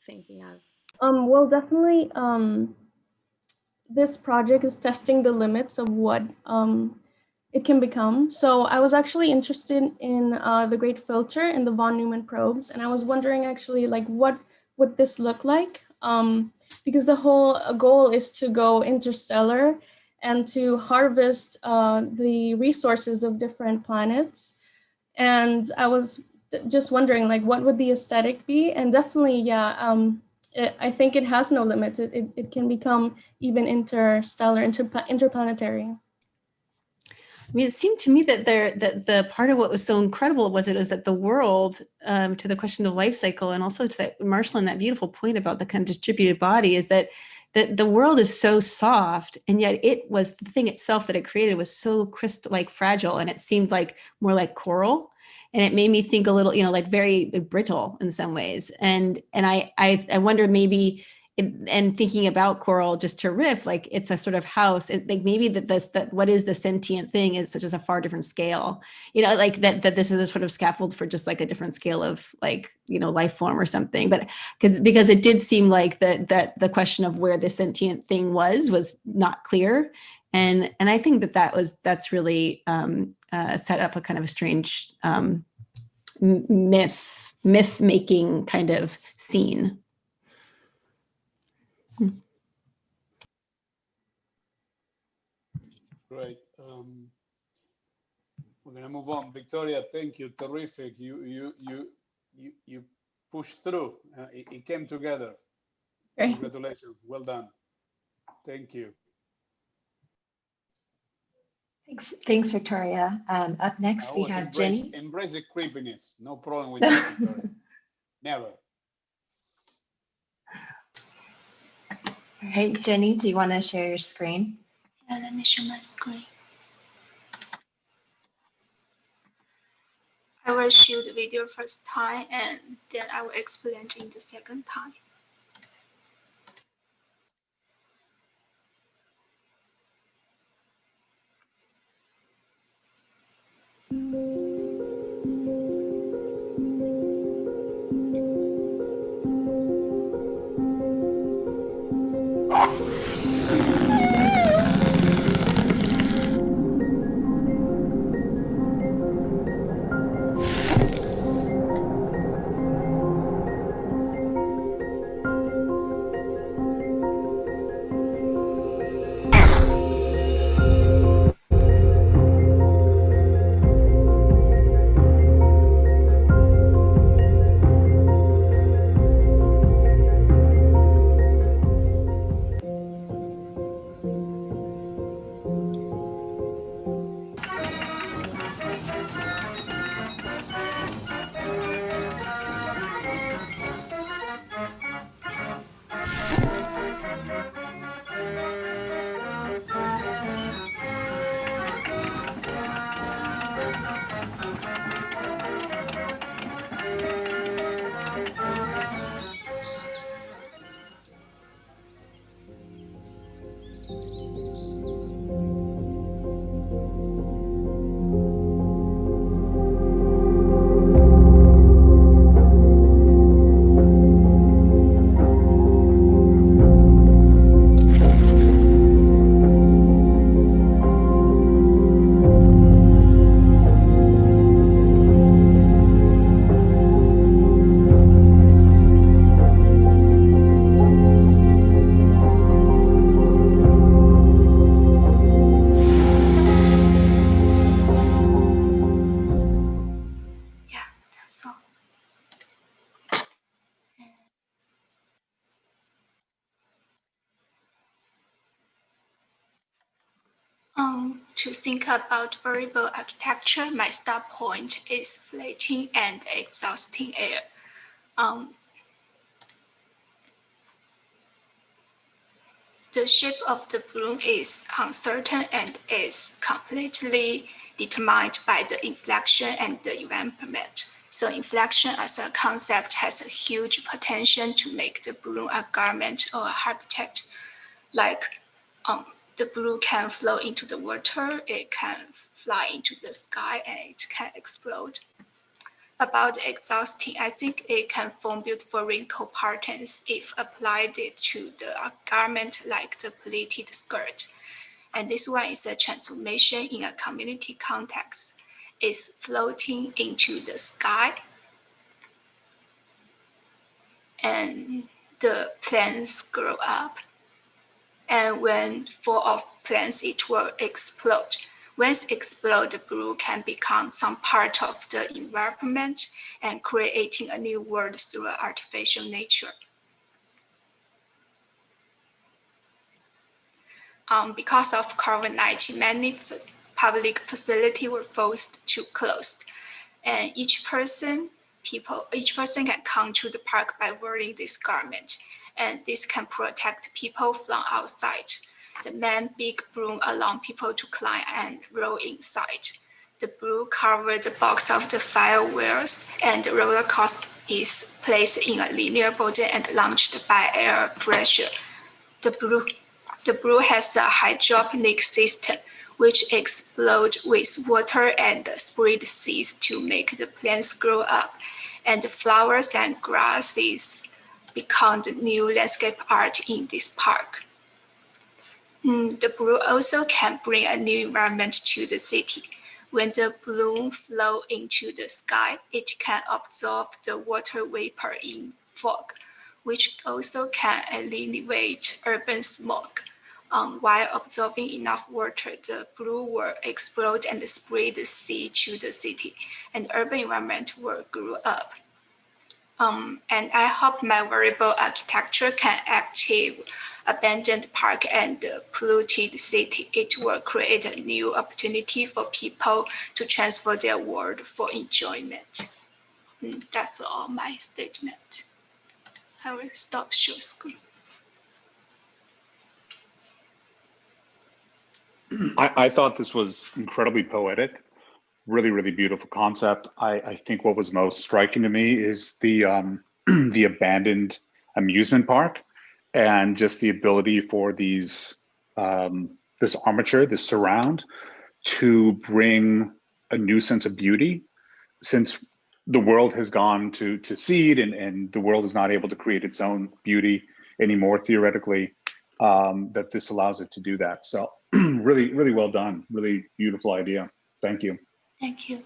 Speaker 5: thinking of.
Speaker 15: Well, definitely, this project is testing the limits of what it can become. So I was actually interested in the Great Filter and the von Neumann probes, and I was wondering actually like what would this look like? Because the whole goal is to go interstellar and to harvest the resources of different planets. And I was just wondering like what would the aesthetic be? And definitely, yeah, I think it has no limits. It can become even interstellar, interplanetary.
Speaker 16: I mean, it seemed to me that the part of what was so incredible was that the world, to the question of life cycle, and also to that, Marshall, that beautiful point about the kind of distributed body, is that the world is so soft, and yet it was the thing itself that it created was so like fragile, and it seemed like more like coral, and it made me think a little, you know, like very brittle in some ways, and I wonder maybe. And thinking about coral, just to riff, like it's a sort of house, and like maybe that what is the sentient thing is such as a far different scale, you know, like that this is a sort of scaffold for just like a different scale of like, you know, life form or something. But because it did seem like that the question of where the sentient thing was not clear, and I think that's really set up a kind of a strange myth making kind of scene.
Speaker 1: Great. We're gonna move on. Victoria, thank you. Terrific. You pushed through. It came together.
Speaker 15: Great.
Speaker 1: Congratulations. Well done. Thank you.
Speaker 2: Thanks, Victoria. Up next, we have Jenny.
Speaker 1: Embrace the creepiness. No problem with that, Victoria. Never.
Speaker 2: All right, Jenny, do you want to share your screen?
Speaker 18: Yeah, let me share my screen. I will shoot the video first time and then I will explain in the second time. To think about variable architecture, my start point is floating and exhausting air. The shape of the balloon is uncertain and is completely determined by the inflection and the environment. So inflection as a concept has a huge potential to make the balloon a garment or a habitat. Like the balloon can flow into the water, it can fly into the sky, and it can explode. About exhausting, I think it can form beautiful wrinkle patterns if applied to the garment like the pleated skirt. And this one is a transformation in a community context. It's floating into the sky. And the plants grow up. And when full of plants, it will explode. Once explode, the balloon can become some part of the environment and creating a new world through artificial nature. Because of COVID-19, many public facilities were forced to close, and each person can come to the park by wearing this garment, and this can protect people from outside. The main big broom allows people to climb and roll inside. The broom covers the box of the fire wheels, and the roller coaster is placed in a linear body and launched by air pressure. The broom has a hydroponic system, which explodes with water and spread seeds to make the plants grow up, and the flowers and grasses become the new landscape art in this park. The balloon also can bring a new environment to the city. When the balloon flows into the sky, it can absorb the water vapor in fog, which also can alleviate urban smog. While absorbing enough water, the balloon will explode and spread the seed to the city, and the urban environment will grow up. And I hope my variable architecture can active abandoned park and polluted city. It will create a new opportunity for people to transfer their world for enjoyment. That's all my statement. I will stop share screen.
Speaker 8: I thought this was incredibly poetic, really, really beautiful concept. I think what was most striking to me is the the abandoned amusement park, and just the ability for these this armature, this surround, to bring a new sense of beauty, since the world has gone to seed, and the world is not able to create its own beauty anymore, theoretically, that this allows it to do that. So really, really well done. Really beautiful idea. Thank you.
Speaker 18: Thank you.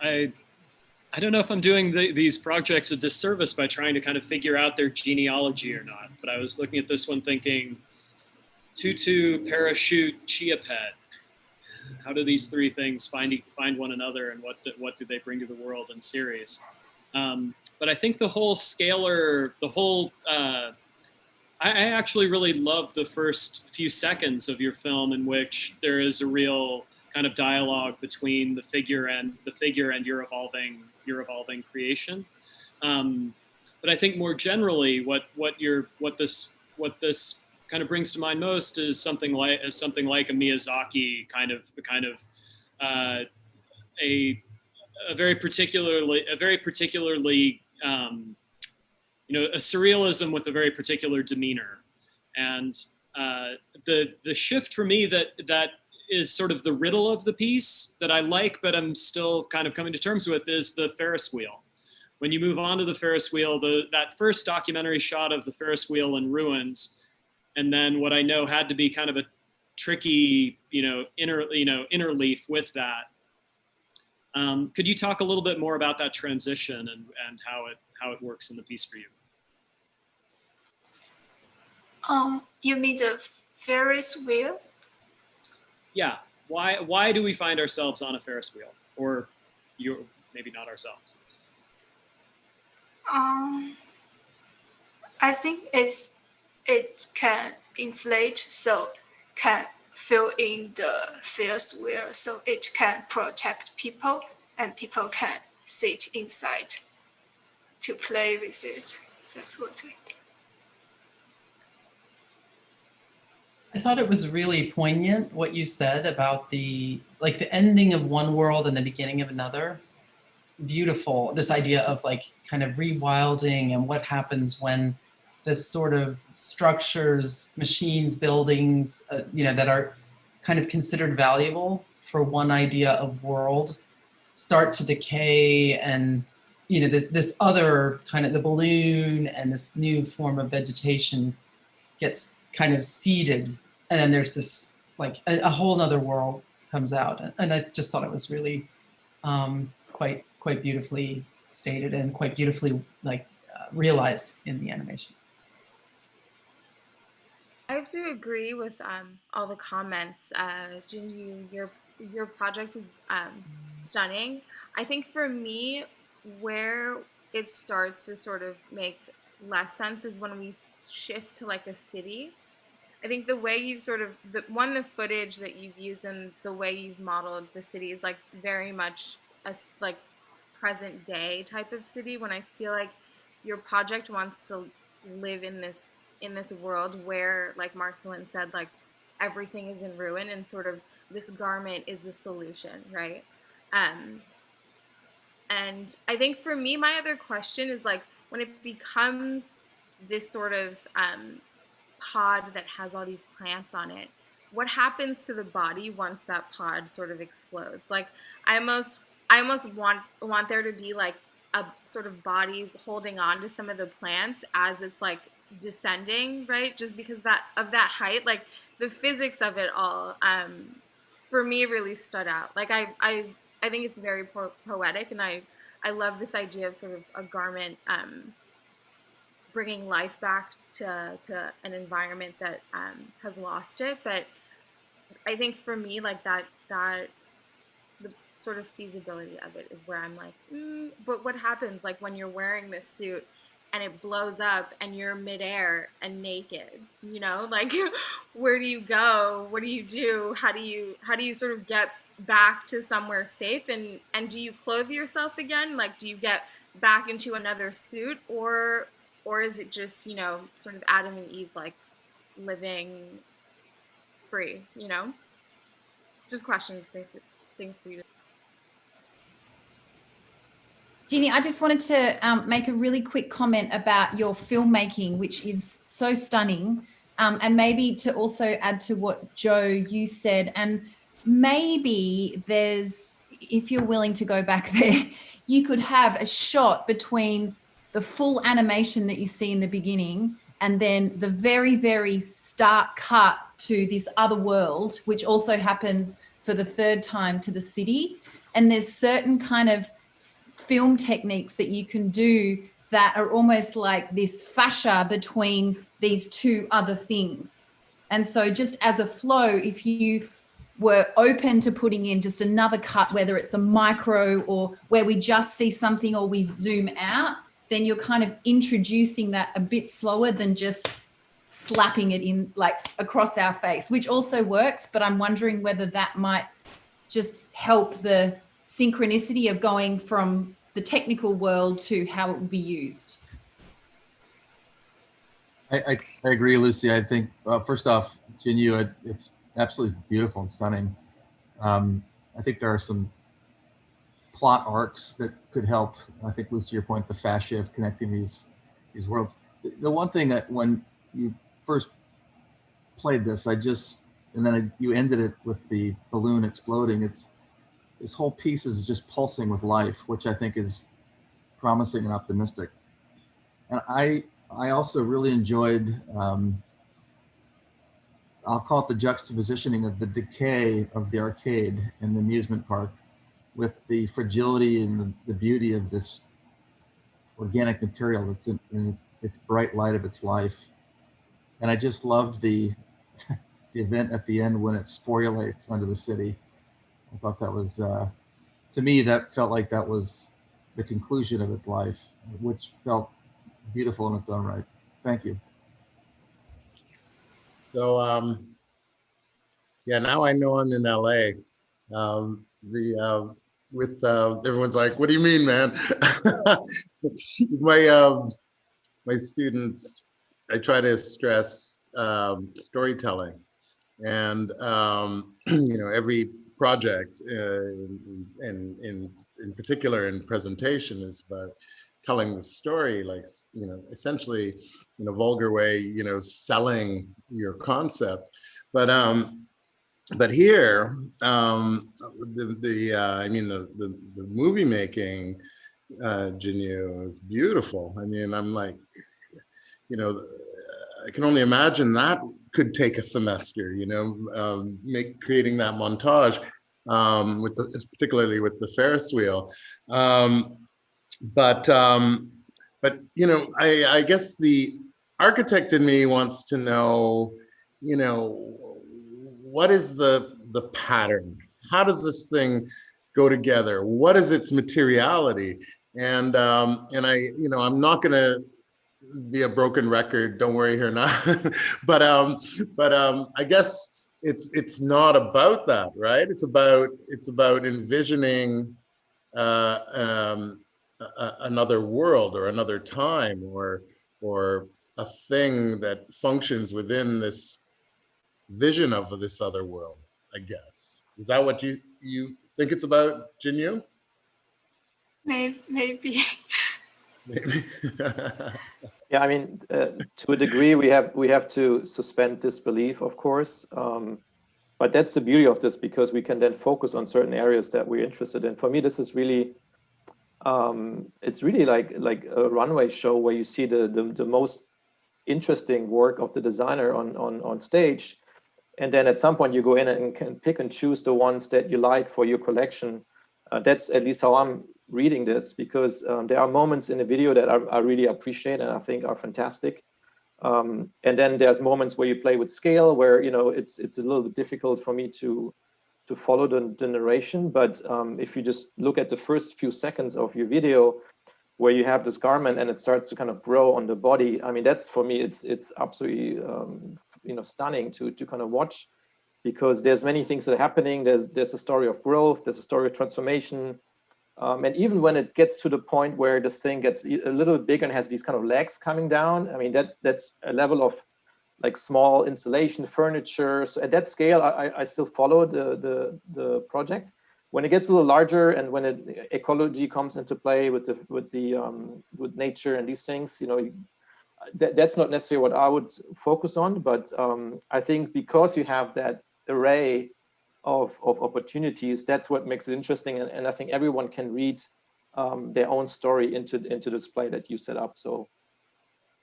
Speaker 10: I don't know if I'm doing these projects a disservice by trying to kind of figure out their genealogy or not, but I was looking at this one thinking, tutu, parachute, chia pet. How do these three things find one another, and what do they bring to the world in series? But I think the whole scalar, I actually really love the first few seconds of your film in which there is a real kind of dialogue between the figure and your evolving creation. But I think more generally, what this kind of brings to mind most is something like a Miyazaki a very particularly a surrealism with a very particular demeanor. And the shift for me that is sort of the riddle of the piece that I like, but I'm still kind of coming to terms with, is the Ferris wheel. When you move on to the Ferris wheel, that first documentary shot of the Ferris wheel in ruins, and then what I know had to be kind of a tricky, interleaf with that. Could you talk a little bit more about that transition and how it works in the piece for you?
Speaker 18: You mean the Ferris wheel?
Speaker 10: Yeah. Why do we find ourselves on a Ferris wheel? Or maybe not ourselves?
Speaker 18: I think it can inflate, so can fill in the Ferris wheel, so it can protect people, and people can sit inside to play with it. That's what
Speaker 11: I thought it was really poignant what you said about the ending of one world and the beginning of another. Beautiful. This idea of like kind of rewilding and what happens when this sort of structures, machines, buildings, that are kind of considered valuable for one idea of world start to decay, and this other kind of, the balloon and this new form of vegetation gets kind of seeded, and then there's this like a whole nother world comes out. And I just thought it was really quite beautifully stated and quite beautifully realized in the animation.
Speaker 5: I have to agree with all the comments. Jinyu, your project is stunning. I think for me, where it starts to sort of make less sense is when we shift to like a city. I think the way you've sort of, the footage that you've used and the way you've modeled the city is like very much a like present day type of city, when I feel like your project wants to live in this world where, like Marcelin said, like everything is in ruin and sort of this garment is the solution, right? And I think for me, my other question is like, when it becomes this sort of pod that has all these plants on it, what happens to the body once that pod sort of explodes? Like I almost want there to be like a sort of body holding on to some of the plants as it's like descending, right? Just because of that height, like the physics of it all, for me really stood out. Like I think it's very poetic, and I love this idea of sort of a garment bringing life back to an environment that has lost it. But I think for me, like that the sort of feasibility of it is where I'm like, but what happens like when you're wearing this suit and it blows up and you're midair and naked, like where do you go? What do you do? How do you sort of get back to somewhere safe? And do you clothe yourself again? Like, do you get back into another suit, or is it just, sort of Adam and Eve, like living free, Just questions, things for you.
Speaker 4: Ginny, I just wanted to make a really quick comment about your filmmaking, which is so stunning, and maybe to also add to what Joe, you said, and maybe there's, if you're willing to go back there, you could have a shot between the full animation that you see in the beginning and then the very, very stark cut to this other world, which also happens for the third time to the city. And there's certain kind of film techniques that you can do that are almost like this fascia between these two other things. And so just as a flow, if you were open to putting in just another cut, whether it's a micro or where we just see something or we zoom out, then you're kind of introducing that a bit slower than just slapping it in like across our face, which also works. But I'm wondering whether that might just help the synchronicity of going from the technical world to how it will be used.
Speaker 7: I agree, Lucy. I think, first off, Jinyu, it's absolutely beautiful and stunning. I think there are some plot arcs that could help. I think, Lucy, your point, the fascia of connecting these worlds. The one thing that when you first played this, and then you ended it with the balloon exploding, this whole piece is just pulsing with life, which I think is promising and optimistic. And I also really enjoyed, I'll call it the juxtapositioning of the decay of the arcade and the amusement park with the fragility and the beauty of this organic material that's in its bright light of its life. And I just loved the the event at the end when it sporulates under the city. I thought that was, to me, that felt like that was the conclusion of its life, which felt beautiful in its own right. Thank you.
Speaker 14: So yeah, now I know I'm in LA. With everyone's like, what do you mean, man? My students, I try to stress storytelling, and you know, every project, in particular in presentation, is about telling the story, like, you know, essentially in a vulgar way, you know, selling your concept. But here, I mean, the movie making, Jinyu, is beautiful. I mean, I'm like, you know, I can only imagine that could take a semester, you know, creating that montage, particularly with the Ferris wheel. But you know, I guess the architect in me wants to know, you know, what is the pattern? How does this thing go together? What is its materiality? And I, you know, I'm not gonna be a broken record. Don't worry here now. but I guess it's not about that, right? It's about envisioning another world or another time or a thing that functions within this vision of this other world, I guess. Is that what you think it's about, Jinyu?
Speaker 18: Maybe.
Speaker 14: Maybe.
Speaker 9: Yeah, I mean, to a degree, we have to suspend disbelief, of course. But that's the beauty of this, because we can then focus on certain areas that we're interested in. For me, this is really, it's really like a runway show where you see the most interesting work of the designer on stage. And then at some point you go in and can pick and choose the ones that you like for your collection. That's at least how I'm reading this, because there are moments in the video that I really appreciate and I think are fantastic. And then there's moments where you play with scale, where, you know, it's a little bit difficult for me to follow the narration. But if you just look at the first few seconds of your video, where you have this garment and it starts to kind of grow on the body, I mean, that's, for me, it's absolutely you know, stunning to kind of watch, because there's many things that are happening. There's a story of growth, there's a story of transformation. And even when it gets to the point where this thing gets a little bigger and has these kind of legs coming down, I mean, that's a level of like small installation, furniture. So at that scale, I still follow the project. When it gets a little larger and when ecology comes into play with nature and these things, you know, that's not necessarily what I would focus on. But I think because you have that array of opportunities, that's what makes it interesting. And I think everyone can read their own story into the display that you set up. So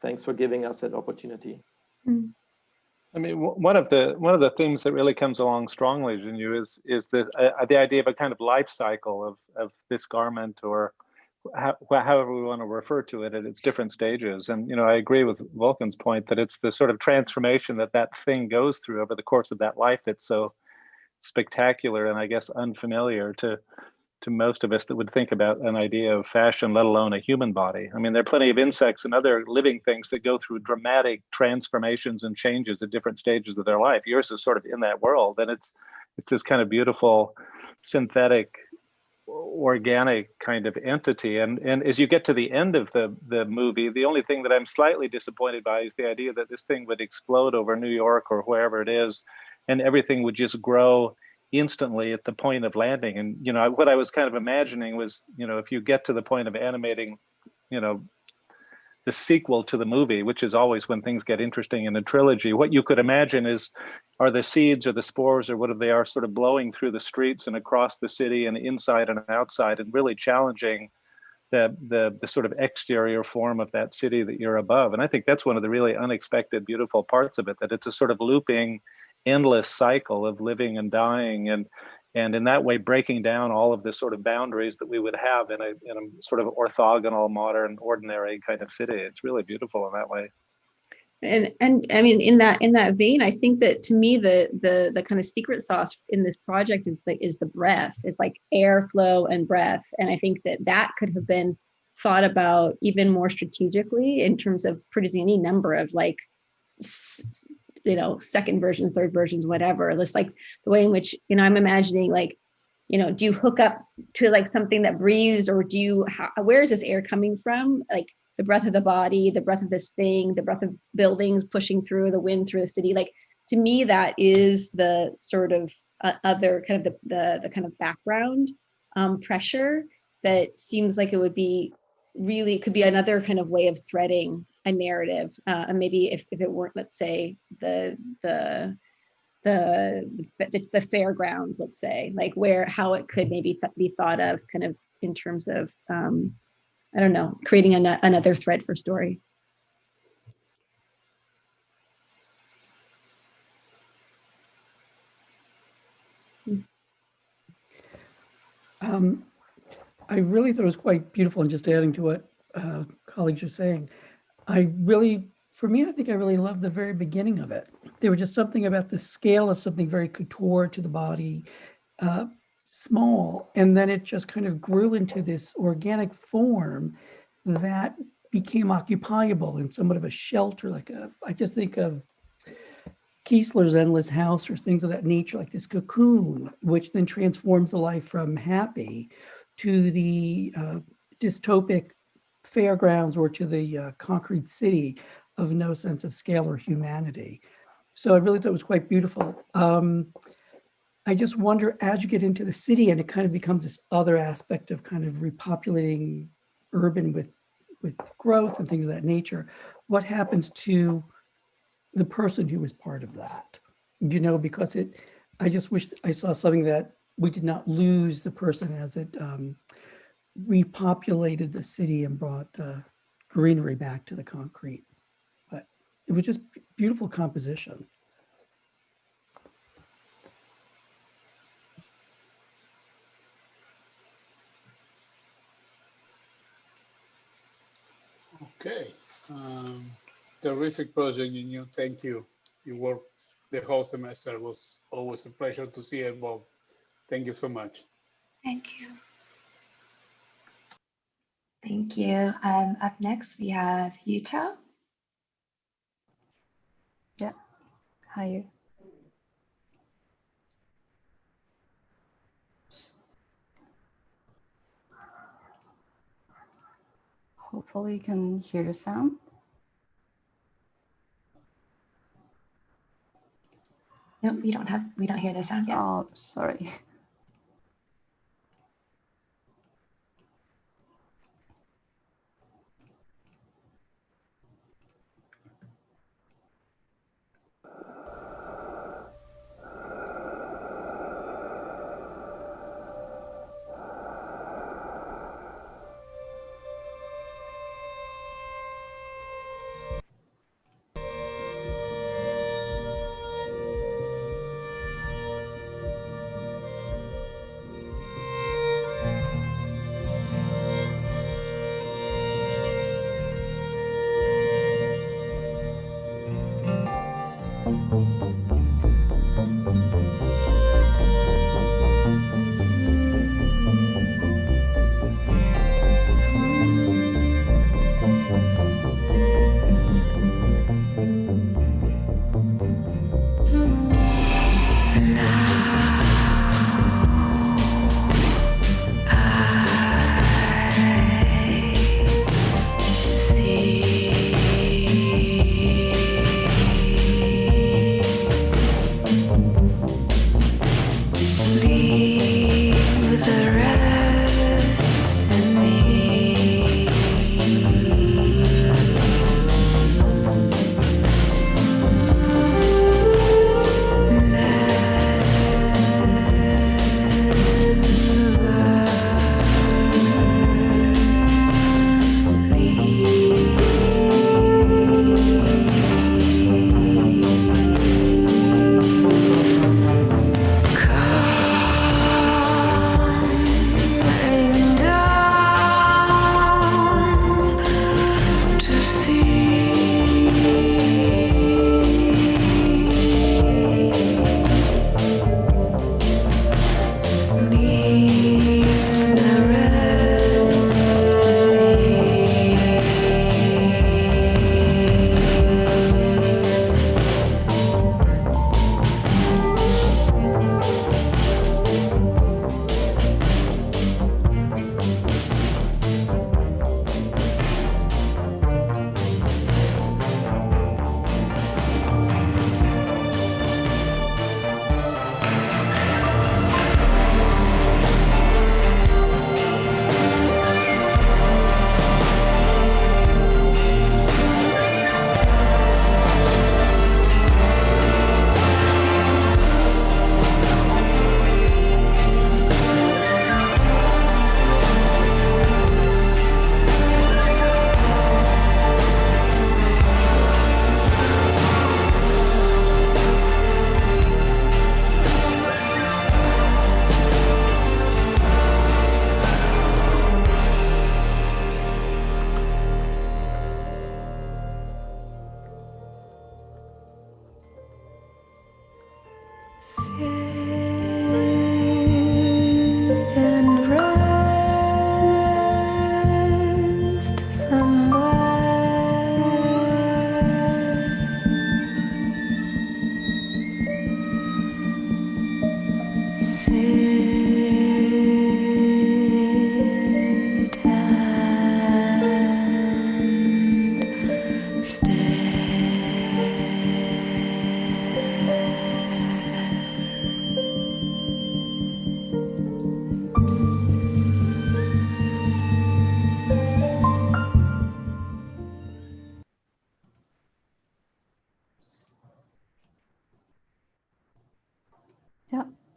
Speaker 9: thanks for giving us that opportunity.
Speaker 13: I mean, one of the themes that really comes along strongly in you is the idea of a kind of life cycle of this garment, or however we want to refer to it at its different stages. And, you know, I agree with Vulcan's point that it's the sort of transformation that thing goes through over the course of that life that's so spectacular and, I guess, unfamiliar to most of us that would think about an idea of fashion, let alone a human body. I mean, there are plenty of insects and other living things that go through dramatic transformations and changes at different stages of their life. Yours is sort of in that world, and it's this kind of beautiful, synthetic, organic kind of entity. And as you get to the end of the movie, the only thing that I'm slightly disappointed by is the idea that this thing would explode over New York or wherever it is, and everything would just grow instantly at the point of landing. And, you know, what I was kind of imagining was, you know, if you get to the point of animating, you know, the sequel to the movie, which is always when things get interesting in a trilogy, what you could imagine are the seeds or the spores or whatever they are sort of blowing through the streets and across the city and inside and outside, and really challenging the sort of exterior form of that city that you're above. And I think that's one of the really unexpected, beautiful parts of it, that it's a sort of looping, endless cycle of living and dying, and in that way breaking down all of the sort of boundaries that we would have in a sort of orthogonal, modern, ordinary kind of city. It's really beautiful in that way.
Speaker 16: And I mean, in that vein, I think that to me, the kind of secret sauce in this project is the breath. It's like airflow and breath. And I think that could have been thought about even more strategically in terms of producing any number of like, you know, second versions, third versions, whatever. It's like the way in which, you know, I'm imagining like, you know, do you hook up to like something that breathes, or do you, where is this air coming from? Like the breath of the body, the breath of this thing, the breath of buildings pushing through, the wind through the city. Like to me, that is the sort of other kind of the kind of background pressure that seems like it would be really, could be another kind of way of threading a narrative. And maybe if it weren't, let's say, the fairgrounds, let's say, like how it could maybe be thought of kind of in terms of, I don't know, creating another thread for story.
Speaker 17: I really thought it was quite beautiful, and just adding to what colleagues are saying, for me, I think I really loved the very beginning of it. There was just something about the scale of something very couture to the body, small, and then it just kind of grew into this organic form that became occupiable in somewhat of a shelter, like I just think of Kiesler's Endless House or things of that nature, like this cocoon, which then transforms the life from happy to the dystopic fairgrounds or to the concrete city of no sense of scale or humanity. So I really thought it was quite beautiful. I just wonder, as you get into the city and it kind of becomes this other aspect of kind of repopulating urban with growth and things of that nature, what happens to the person who was part of that? You know, because I just wish I saw something that we did not lose the person as it repopulated the city and brought greenery back to the concrete. But it was just beautiful composition.
Speaker 1: Okay. Terrific project, Yihan. Thank you. You worked the whole semester. It was always a pleasure to see you involved. Thank you so much.
Speaker 18: Thank you.
Speaker 2: Thank you. Up next, we have Yuto.
Speaker 19: Yeah. Hi. Hopefully you can hear the sound.
Speaker 2: Nope, we don't hear the sound yet.
Speaker 19: Oh, sorry.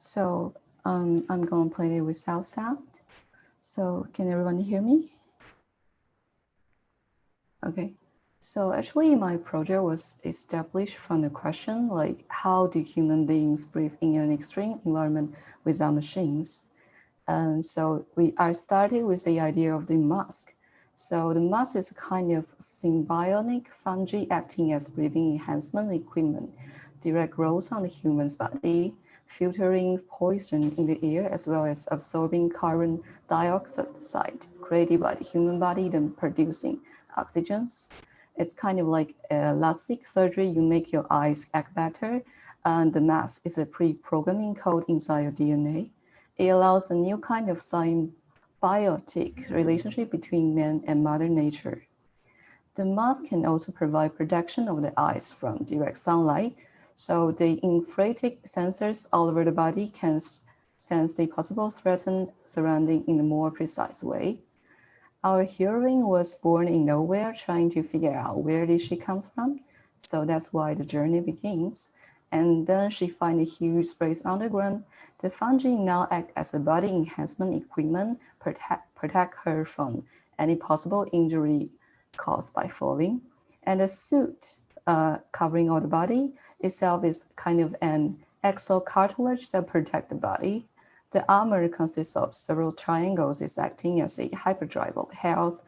Speaker 19: So I'm going to play it without sound. So can everyone hear me? Okay. So actually my project was established from the question like how do human beings breathe in an extreme environment without machines? And so I started with the idea of the mask. So the mask is a kind of symbiotic fungi acting as breathing enhancement equipment, direct growth on the human's body, filtering poison in the air, as well as absorbing carbon dioxide created by the human body, then producing oxygens. It's kind of like elastic surgery. You make your eyes act better. And the mask is a pre-programming code inside your DNA. It allows a new kind of symbiotic relationship between man and Mother Nature. The mask can also provide protection of the eyes from direct sunlight. So the infrared sensors all over the body can sense the possible threatened surrounding in a more precise way. Our heroine was born in nowhere, trying to figure out where did she come from. So that's why the journey begins. And then she finds a huge space underground. The fungi now act as a body enhancement equipment, protect her from any possible injury caused by falling. And the suit covering all the body itself is kind of an exocartilage that protects the body. The armor consists of several triangles, is acting as a hyperdrive of health.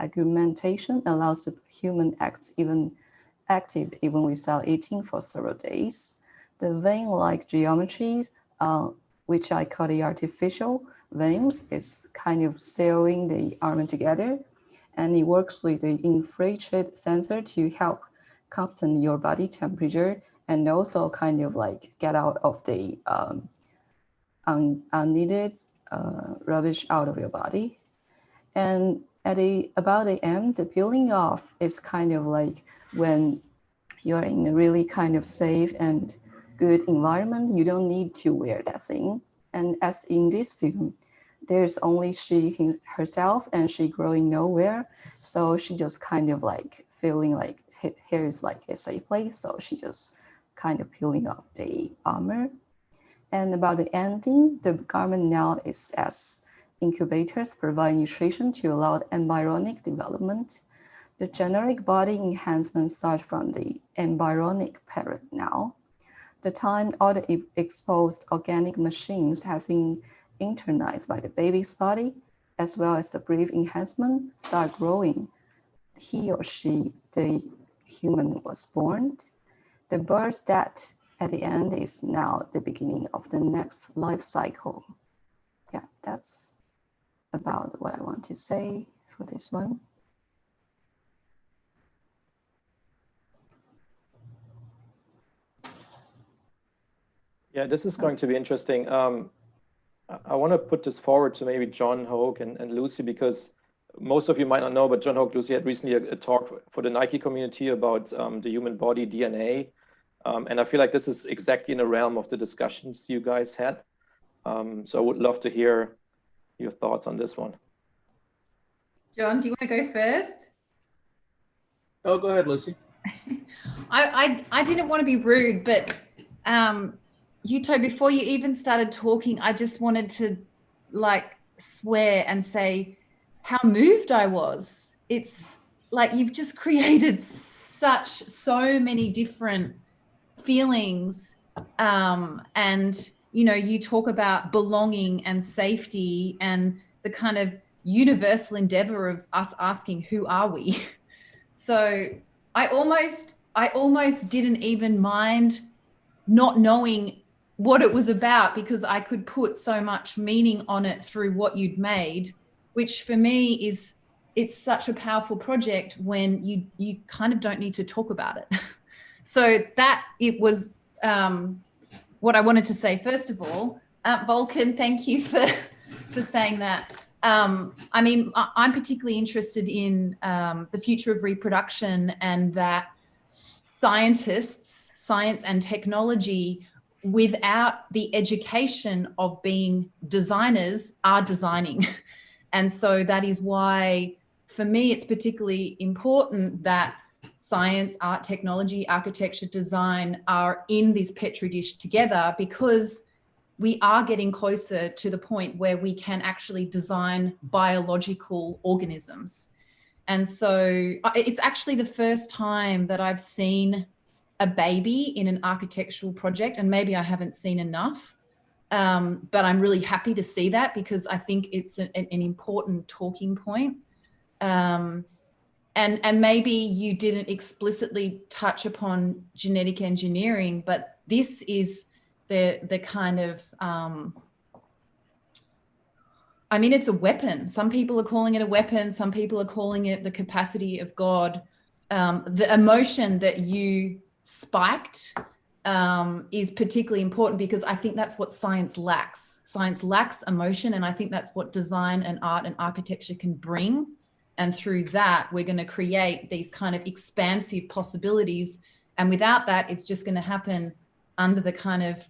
Speaker 19: Augmentation allows the human active even without eating for several days. The vein-like geometries, which I call the artificial veins, is kind of sewing the armor together, and it works with the infrared sensor to help constant your body temperature and also kind of like get out of the unneeded rubbish out of your body. And at about the end, the peeling off is kind of like when you're in a really kind of safe and good environment, you don't need to wear that thing. And as in this film, there's only she herself and she growing nowhere. So she just kind of like feeling like here is like a safe place. So she just kind of peeling off the armor. And about the ending, the garment now is as incubators provide nutrition to allow embryonic development. The generic body enhancement starts from the embryonic period now. The time all the exposed organic machines have been internalized by the baby's body, as well as the breath enhancement start growing. He or she, the human, was born. The birth death at the end is now the beginning of the next life cycle. Yeah, that's about what I want to say for this one.
Speaker 9: Yeah, this is going to be interesting. I want to put this forward to maybe John Hogue and Lucy, because most of you might not know, but John Hogue, Lucy had recently a talk for the Nike community about the human body DNA. And I feel like this is exactly in the realm of the discussions you guys had. So I would love to hear your thoughts on this one.
Speaker 4: John, do you want to go first?
Speaker 7: Oh, go ahead, Lucy.
Speaker 4: I didn't want to be rude, but Yuto, before you even started talking, I just wanted to like swear and say how moved I was. It's like you've just created so many different feelings, and you know, you talk about belonging and safety and the kind of universal endeavor of us asking, who are we? So I almost didn't even mind not knowing what it was about, because I could put so much meaning on it through what you'd made, which for me is, it's such a powerful project when you kind of don't need to talk about it. So that it was what I wanted to say. First of all, Vulcan, thank you for saying that. I mean, I'm particularly interested in the future of reproduction, and that science and technology without the education of being designers are designing. And so that is why, for me, it's particularly important that science, art, technology, architecture, design are in this Petri dish together, because we are getting closer to the point where we can actually design biological organisms. And so it's actually the first time that I've seen a baby in an architectural project, and maybe I haven't seen enough, but I'm really happy to see that because I think it's an important talking point. And maybe you didn't explicitly touch upon genetic engineering, but this is the kind of, I mean, it's a weapon. Some people are calling it a weapon. Some people are calling it the capacity of God. The emotion that you spiked is particularly important because I think that's what science lacks. Science lacks emotion, and I think that's what design and art and architecture can bring. And through that, we're going to create these kind of expansive possibilities. And without that, it's just going to happen under the kind of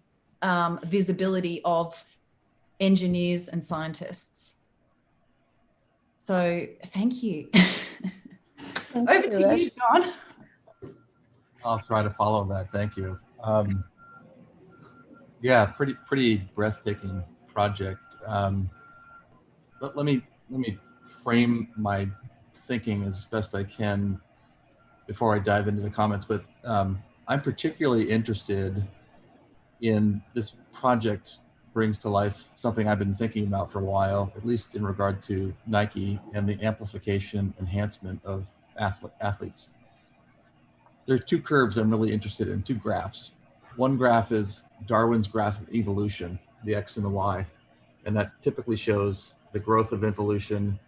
Speaker 4: visibility of engineers and scientists. So thank you. Over to you, John.
Speaker 7: I'll try to follow that. Thank you. Yeah, pretty breathtaking project. Let me frame my thinking as best I can before I dive into the comments. But I'm particularly interested in this project brings to life something I've been thinking about for a while, at least in regard to Nike and the amplification enhancement of athletes. There are two curves I'm really interested in, two graphs. One graph is Darwin's graph of evolution, the X and the Y, and that typically shows the growth of evolution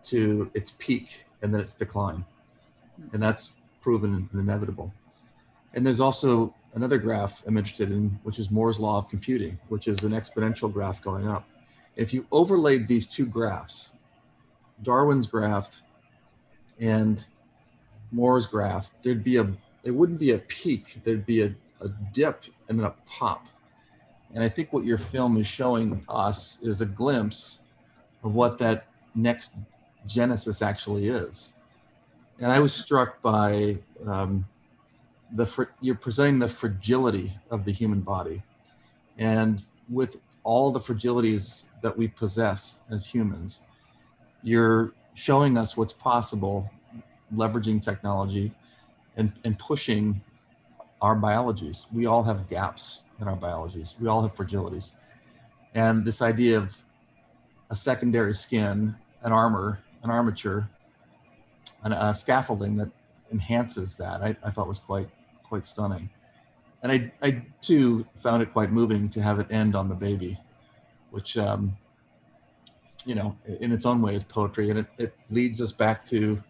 Speaker 7: to its peak and then its decline. And that's proven inevitable. And there's also another graph I'm interested in, which is Moore's law of computing, which is an exponential graph going up. If you overlaid these two graphs, Darwin's graph and Moore's graph, it wouldn't be a peak, there'd be a dip and then a pop. And I think what your film is showing us is a glimpse of what that next genesis actually is. And I was struck by you're presenting the fragility of the human body. And with all the fragilities that we possess as humans, you're showing us what's possible, leveraging technology and pushing our biologies. We all have gaps in our biologies. We all have fragilities. And this idea of a secondary skin, an armor, an armature, and a scaffolding that enhances that, I thought was quite stunning. And I too found it quite moving to have it end on the baby, which, you know, in its own way is poetry. And it leads us back to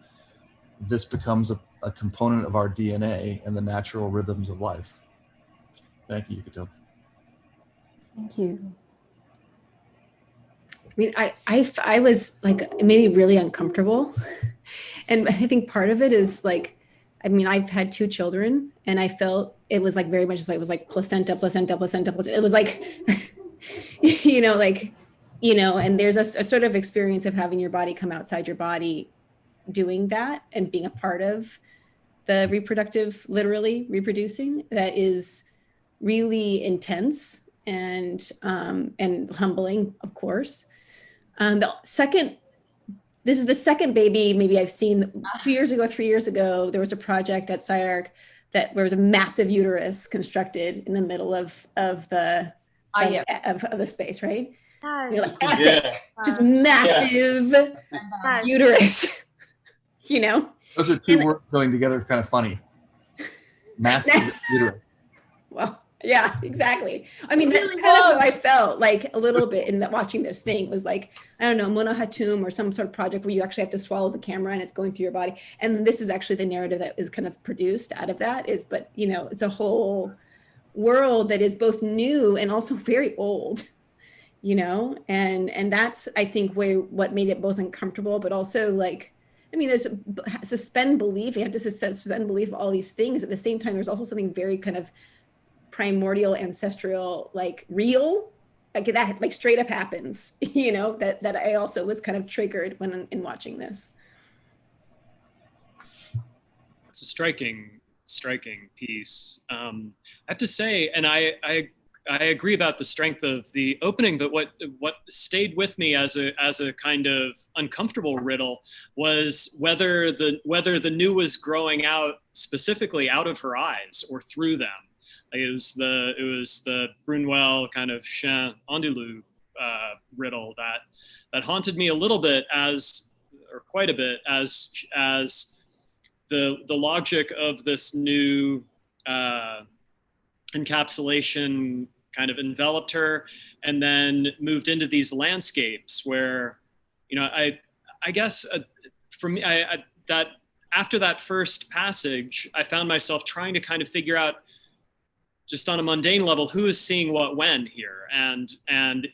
Speaker 7: this becomes a component of our DNA and the natural rhythms of life. Thank you, Yuto.
Speaker 19: Thank you.
Speaker 16: I mean, I was like, it made me really uncomfortable. And I think part of it is like, I mean, I've had 2 children and I felt it was like very much like, it was like placenta. It was like, and there's a sort of experience of having your body come outside your body doing that and being a part of the literally reproducing, that is really intense and humbling, of course. This is the second baby maybe I've seen. 3 years ago, there was a project at SCI-Arc that there was a massive uterus constructed in the middle of the space, right?
Speaker 5: Yes.
Speaker 16: You're like, epic, just massive uterus, you know?
Speaker 7: Those are two words going together, kind of funny. Massive uterus.
Speaker 16: Well, yeah, exactly. I mean, that's kind of how I felt like a little bit in that watching this thing was like, I don't know, Mona Hatoum or some sort of project where you actually have to swallow the camera and it's going through your body. And this is actually the narrative that is kind of produced out of that but you know, it's a whole world that is both new and also very old, you know? And that's, I think, what made it both uncomfortable, but also like, I mean, there's suspend belief. You have to suspend belief of all these things. At the same time, there's also something very kind of primordial, ancestral, like real, like that, like straight up happens, you know, that I also was kind of triggered when in watching this.
Speaker 10: It's a striking piece. I have to say, and I agree about the strength of the opening, but what stayed with me as a kind of uncomfortable riddle was whether the new was growing out specifically out of her eyes or through them. Like it was the Brunel kind of chien andalou riddle that haunted me a little bit or quite a bit as the logic of this new encapsulation kind of enveloped her and then moved into these landscapes where, I guess for me, that after that first passage, I found myself trying to kind of figure out just on a mundane level, who is seeing what when here? And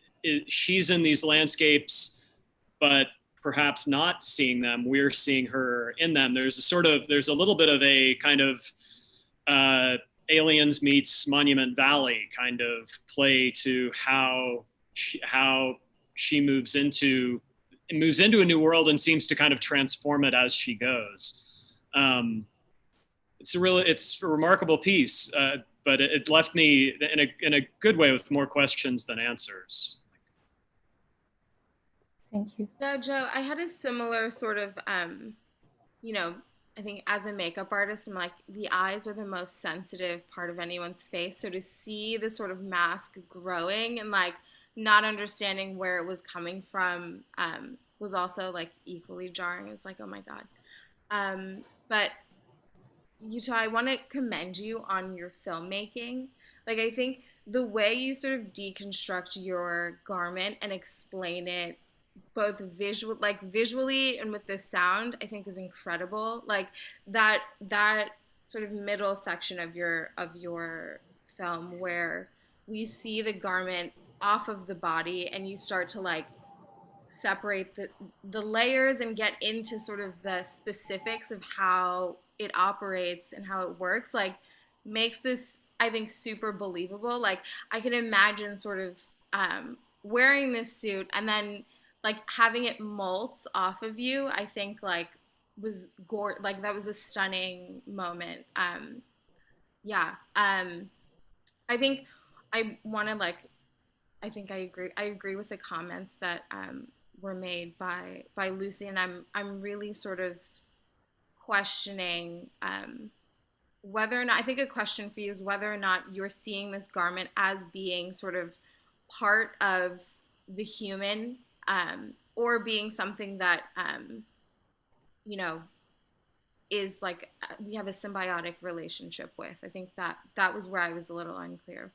Speaker 10: she's in these landscapes, but perhaps not seeing them. We're seeing her in them. There's a little bit of a kind of Aliens meets Monument Valley kind of play to how she moves into a new world and seems to kind of transform it as she goes. It's a remarkable piece, but it left me in a good way with more questions than answers.
Speaker 19: Thank you.
Speaker 5: No, Joe, I had a similar sort of, I think as a makeup artist, I'm like, the eyes are the most sensitive part of anyone's face. So to see the sort of mask growing and like not understanding where it was coming from was also like equally jarring. It's like, oh my God. But Yuto, I want to commend you on your filmmaking. Like, I think the way you sort of deconstruct your garment and explain it both visually and with the sound, I think is incredible. Like that sort of middle section of your film where we see the garment off of the body and you start to like separate the layers and get into sort of the specifics of how it operates and how it works, like makes this, I think, super believable. Like I can imagine sort of wearing this suit and then like having it molt off of you, I think like was like that was a stunning moment. I think I want to like, I think I agree with the comments that were made by Lucy, and I'm really sort of questioning whether or not, I think a question for you is whether or not you're seeing this garment as being sort of part of the human, or being something that, is like we have a symbiotic relationship with. I think that was where I was a little unclear.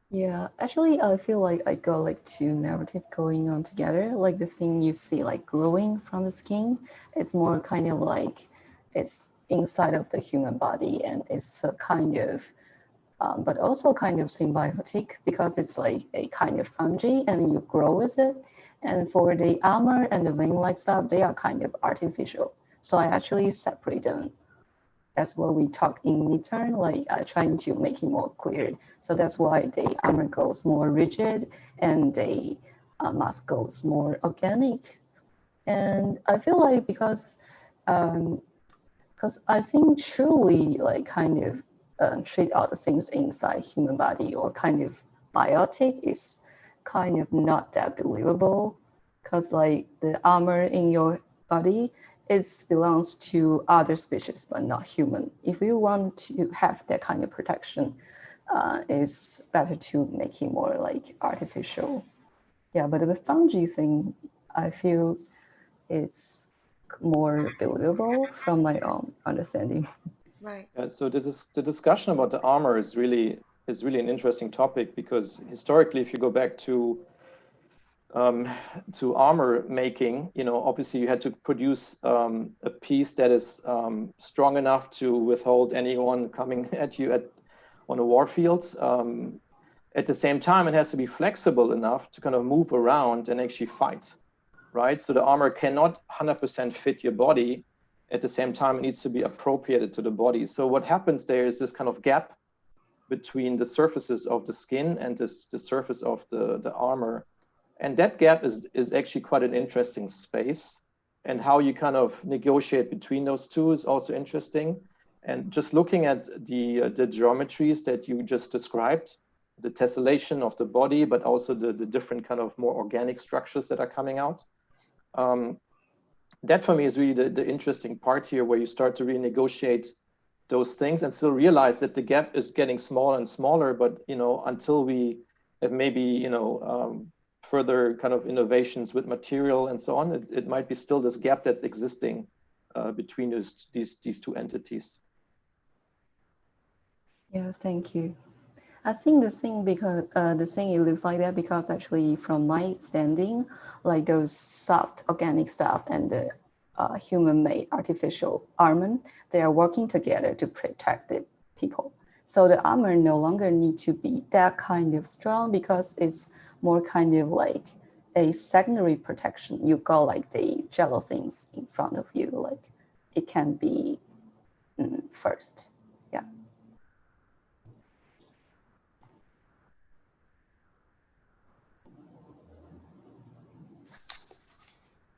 Speaker 19: Yeah, actually, I feel like I got like two narratives going on together. Like the thing you see like growing from the skin, it's more kind of like it's inside of the human body, and it's a kind of, but also kind of symbiotic because it's like a kind of fungi and you grow with it. And for the armor and the wing-like stuff, they are kind of artificial. So I actually separate them. That's what we talk in midterm, like trying to make it more clear. So that's why the armor goes more rigid and the mask goes more organic. And I feel like because I think truly like kind of treat all the things inside human body or kind of biotic is kind of not that believable, because like the armor in your body, it belongs to other species but not human. If you want to have that kind of protection, it's better to make it more like artificial. Yeah, but the fungi thing, I feel it's more believable from my own understanding.
Speaker 5: Right.
Speaker 9: So the discussion about the armor is really an interesting topic, because historically, if you go back to armor making, obviously you had to produce a piece that is strong enough to withhold anyone coming at you on a war field. At the same time, it has to be flexible enough to kind of move around and actually fight, right? So the armor cannot 100% fit your body. At the same time, it needs to be appropriated to the body. So what happens there is this kind of gap between the surfaces of the skin and the surface of the armor. And that gap is actually quite an interesting space. And how you kind of negotiate between those two is also interesting. And just looking at the geometries that you just described, the tessellation of the body, but also the different kind of more organic structures that are coming out. That for me is really the interesting part here, where you start to renegotiate those things and still realize that the gap is getting smaller and smaller, but until we have maybe further kind of innovations with material and so on, it might be still this gap that's existing between these two entities.
Speaker 19: Yeah, thank you. I think the thing it looks like that because actually from my standing, like those soft organic stuff and the human-made artificial armor, they are working together to protect the people. So the armor no longer need to be that kind of strong because it's more kind of like a secondary protection. You got like the jello things in front of you, like it can be first. Yeah.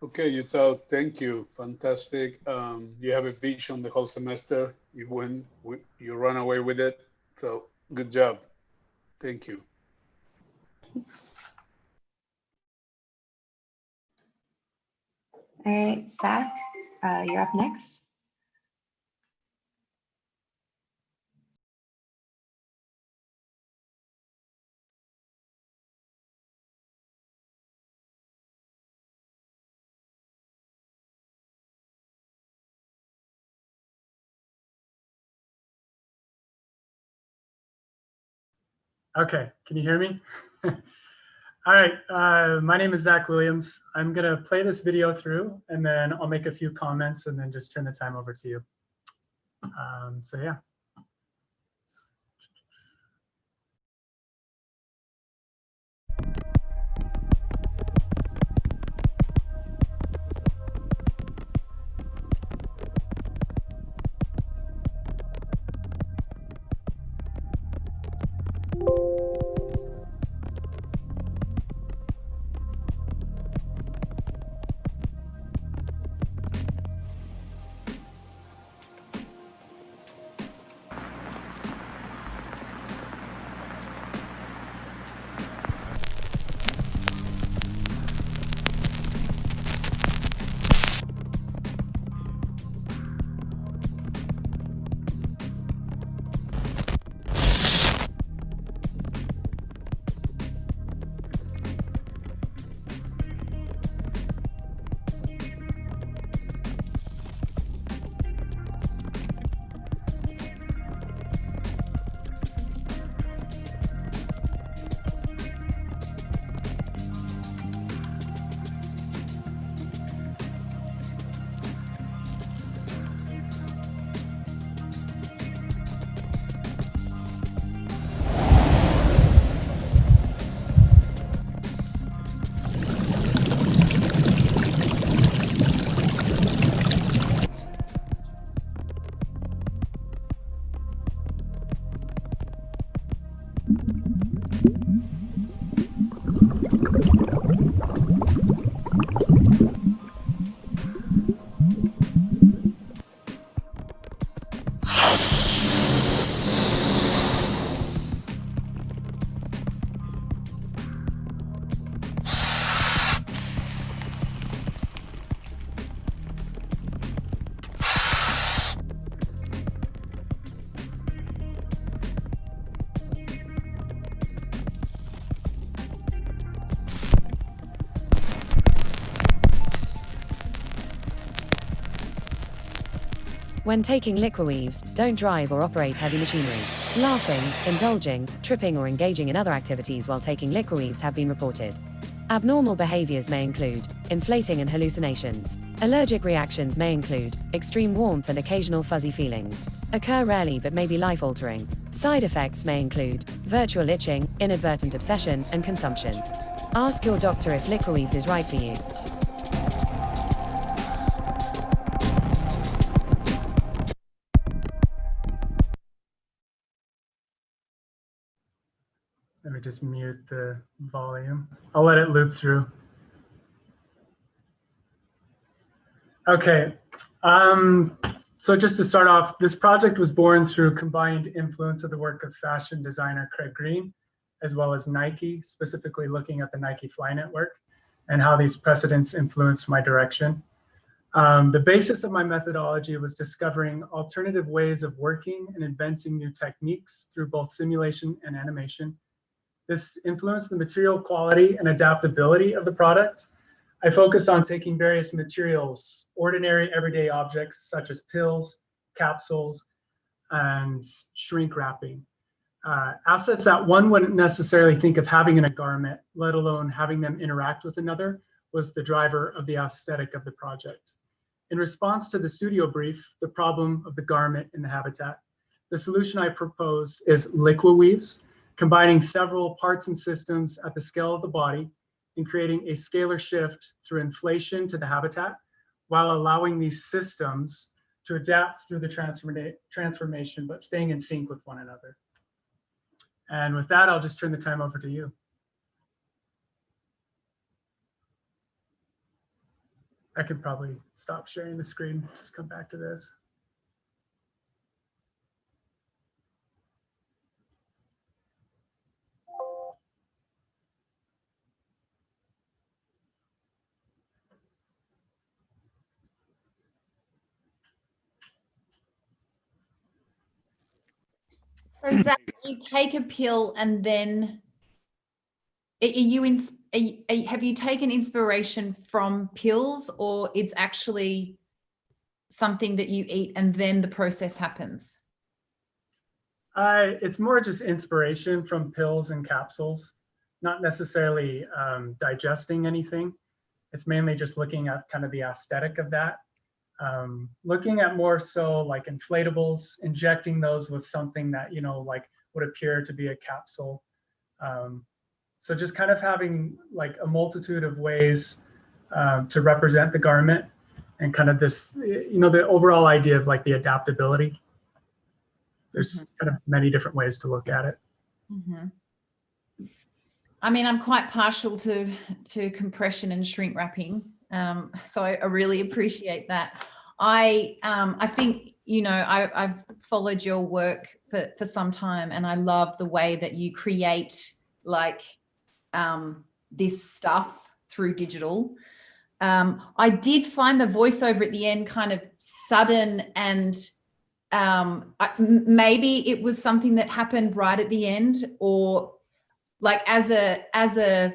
Speaker 1: Okay, Yuto, thank you. Fantastic. You have a vision the whole semester. You run away with it. So good job. Thank you.
Speaker 2: All right, Zach, you're up next.
Speaker 20: Okay, can you hear me? All right, my name is Zach Williams. I'm gonna play this video through and then I'll make a few comments and then just turn the time over to you. So yeah.
Speaker 21: When taking liquiweaves, don't drive or operate heavy machinery. Laughing, indulging, tripping or engaging in other activities while taking liquiweaves have been reported. Abnormal behaviors may include inflating and hallucinations. Allergic reactions may include extreme warmth and occasional fuzzy feelings. Occur rarely but may be life-altering. Side effects may include virtual itching, inadvertent obsession, and consumption. Ask your doctor if liquiweaves is right for you.
Speaker 20: Let me just mute the volume. I'll let it loop through. Okay, so just to start off, this project was born through combined influence of the work of fashion designer Craig Green as well as Nike, specifically looking at the Nike Fly Network and how these precedents influence my direction. The basis of my methodology was discovering alternative ways of working and inventing new techniques through both simulation and animation. This influenced the material quality and adaptability of the product. I focus on taking various materials, ordinary everyday objects such as pills, capsules, and shrink wrapping. Assets that one wouldn't necessarily think of having in a garment, let alone having them interact with another, was the driver of the aesthetic of the project. In response to the studio brief, the problem of the garment in the habitat, the solution I propose is LiquiWeaves, combining several parts and systems at the scale of the body and creating a scalar shift through inflation to the habitat, while allowing these systems to adapt through the transformation, but staying in sync with one another. And with that, I'll just turn the time over to you. I can probably stop sharing the screen, just come back to this.
Speaker 4: So Zach, you take a pill and then have you taken inspiration from pills, or it's actually something that you eat and then the process happens?
Speaker 20: It's more just inspiration from pills and capsules, not necessarily digesting anything. It's mainly just looking at kind of the aesthetic of that. Looking at more so like inflatables, injecting those with something that, you know, like would appear to be a capsule. So just kind of having like a multitude of ways to represent the garment, and kind of this, you know, the overall idea of like the adaptability. There's kind of many different ways to look at it.
Speaker 4: I mean, I'm quite partial to compression and shrink wrapping. So I really appreciate that. I think, you know, I've followed your work for some time, and I love the way that you create like this stuff through digital. I did find the voiceover at the end kind of sudden, and maybe it was something that happened right at the end, or like as a,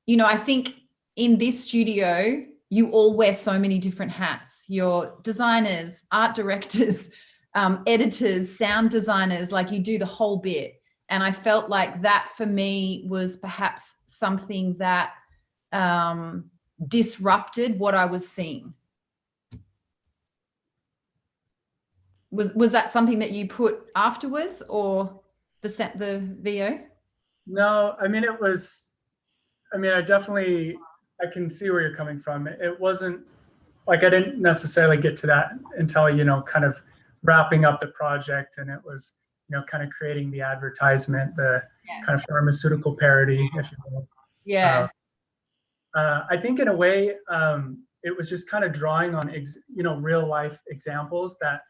Speaker 4: you know, I think in this studio, you all wear so many different hats. You're designers, art directors, editors, sound designers, like you do the whole bit. And I felt like that for me was perhaps something that disrupted what I was seeing. Was that something that you put afterwards, or the VO?
Speaker 20: No, I mean, it was, I mean, I can see where you're coming from. It wasn't like, I didn't necessarily get to that until, you know, kind of wrapping up the project, and it was, you know, kind of creating the advertisement, the kind of pharmaceutical parody, if you will.
Speaker 4: Yeah.
Speaker 20: I think in a way, it was just kind of drawing on, you know, real life examples that,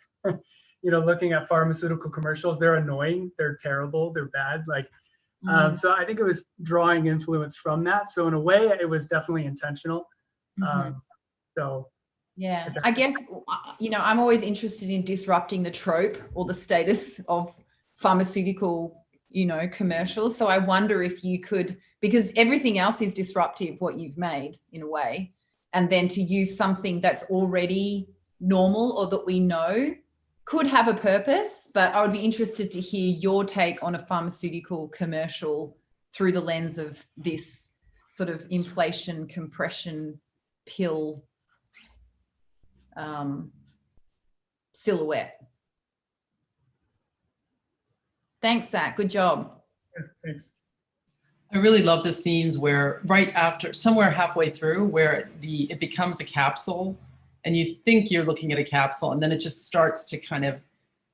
Speaker 20: you know, looking at pharmaceutical commercials, they're annoying, they're terrible, they're bad. Like, so I think it was drawing influence from that. So in a way, it was definitely intentional. So
Speaker 4: yeah, I guess, you know, I'm always interested in disrupting the trope or the status of pharmaceutical, you know, commercials. So I wonder if you could, because everything else is disruptive, what you've made in a way, and then to use something that's already normal or that we know could have a purpose. But I would be interested to hear your take on a pharmaceutical commercial through the lens of this sort of inflation compression pill silhouette. Thanks, Zach. Good job.
Speaker 20: Thanks.
Speaker 11: I really love the scenes where right after, somewhere halfway through, where it becomes a capsule, and you think you're looking at a capsule, and then it just starts to kind of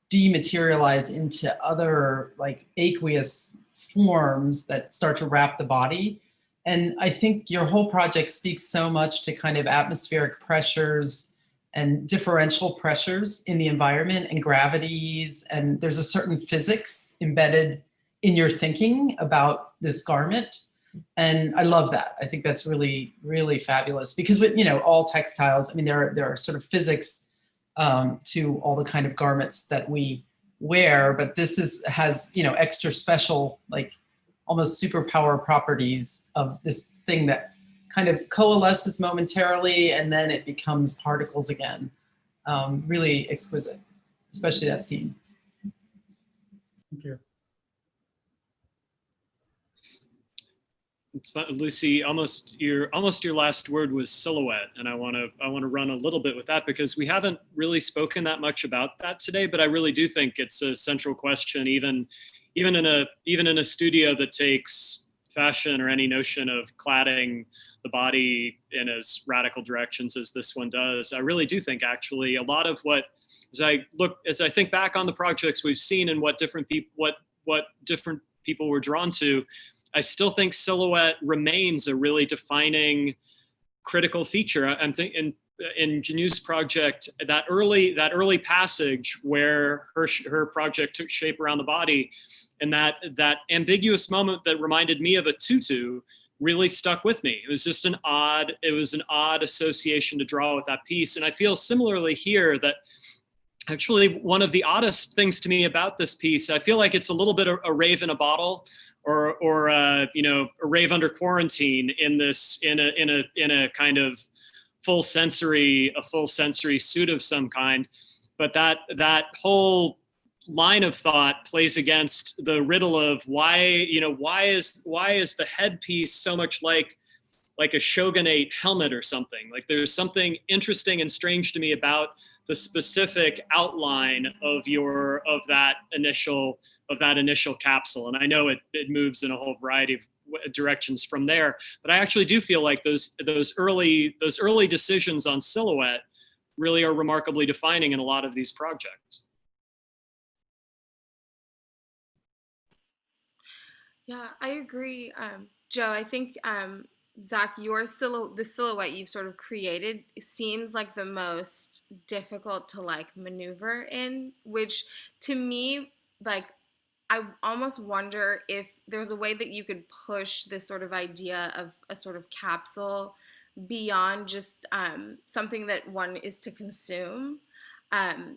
Speaker 11: dematerialize into other like aqueous forms that start to wrap the body. And I think your whole project speaks so much to kind of atmospheric pressures and differential pressures in the environment and gravities. And there's a certain physics embedded in your thinking about this garment. And I love that. I think that's really, really fabulous, because with, you know, all textiles, I mean, there are sort of physics to all the kind of garments that we wear, but this has, you know, extra special, like almost superpower properties of this thing that kind of coalesces momentarily and then it becomes particles again. Really exquisite, especially that scene.
Speaker 20: Thank you.
Speaker 10: It's fun, Lucy. Almost your last word was silhouette, and I want to run a little bit with that, because we haven't really spoken that much about that today. But I really do think it's a central question, even in a studio that takes fashion or any notion of cladding the body in as radical directions as this one does. I really do think actually a lot of what, as I think back on the projects we've seen and what different people were drawn to, I still think silhouette remains a really defining critical feature. I'm thinking in Janu's project, that early passage where her project took shape around the body, and that ambiguous moment that reminded me of a tutu really stuck with me. It was just an odd association to draw with that piece. And I feel similarly here that actually one of the oddest things to me about this piece, I feel like it's a little bit of a rave in a bottle, or you know, a rave under quarantine in a kind of full sensory suit of some kind. But that whole line of thought plays against the riddle of why is the headpiece so much like a shogunate helmet or something. Like there's something interesting and strange to me about the specific outline of that initial capsule. And I know it moves in a whole variety of directions from there, but I actually do feel like those early decisions on silhouette really are remarkably defining in a lot of these projects.
Speaker 5: Yeah, I agree, Joe. I think Zach, the silhouette you've sort of created seems like the most difficult to like maneuver in, which to me, like, I almost wonder if there's a way that you could push this sort of idea of a sort of capsule beyond just something that one is to consume.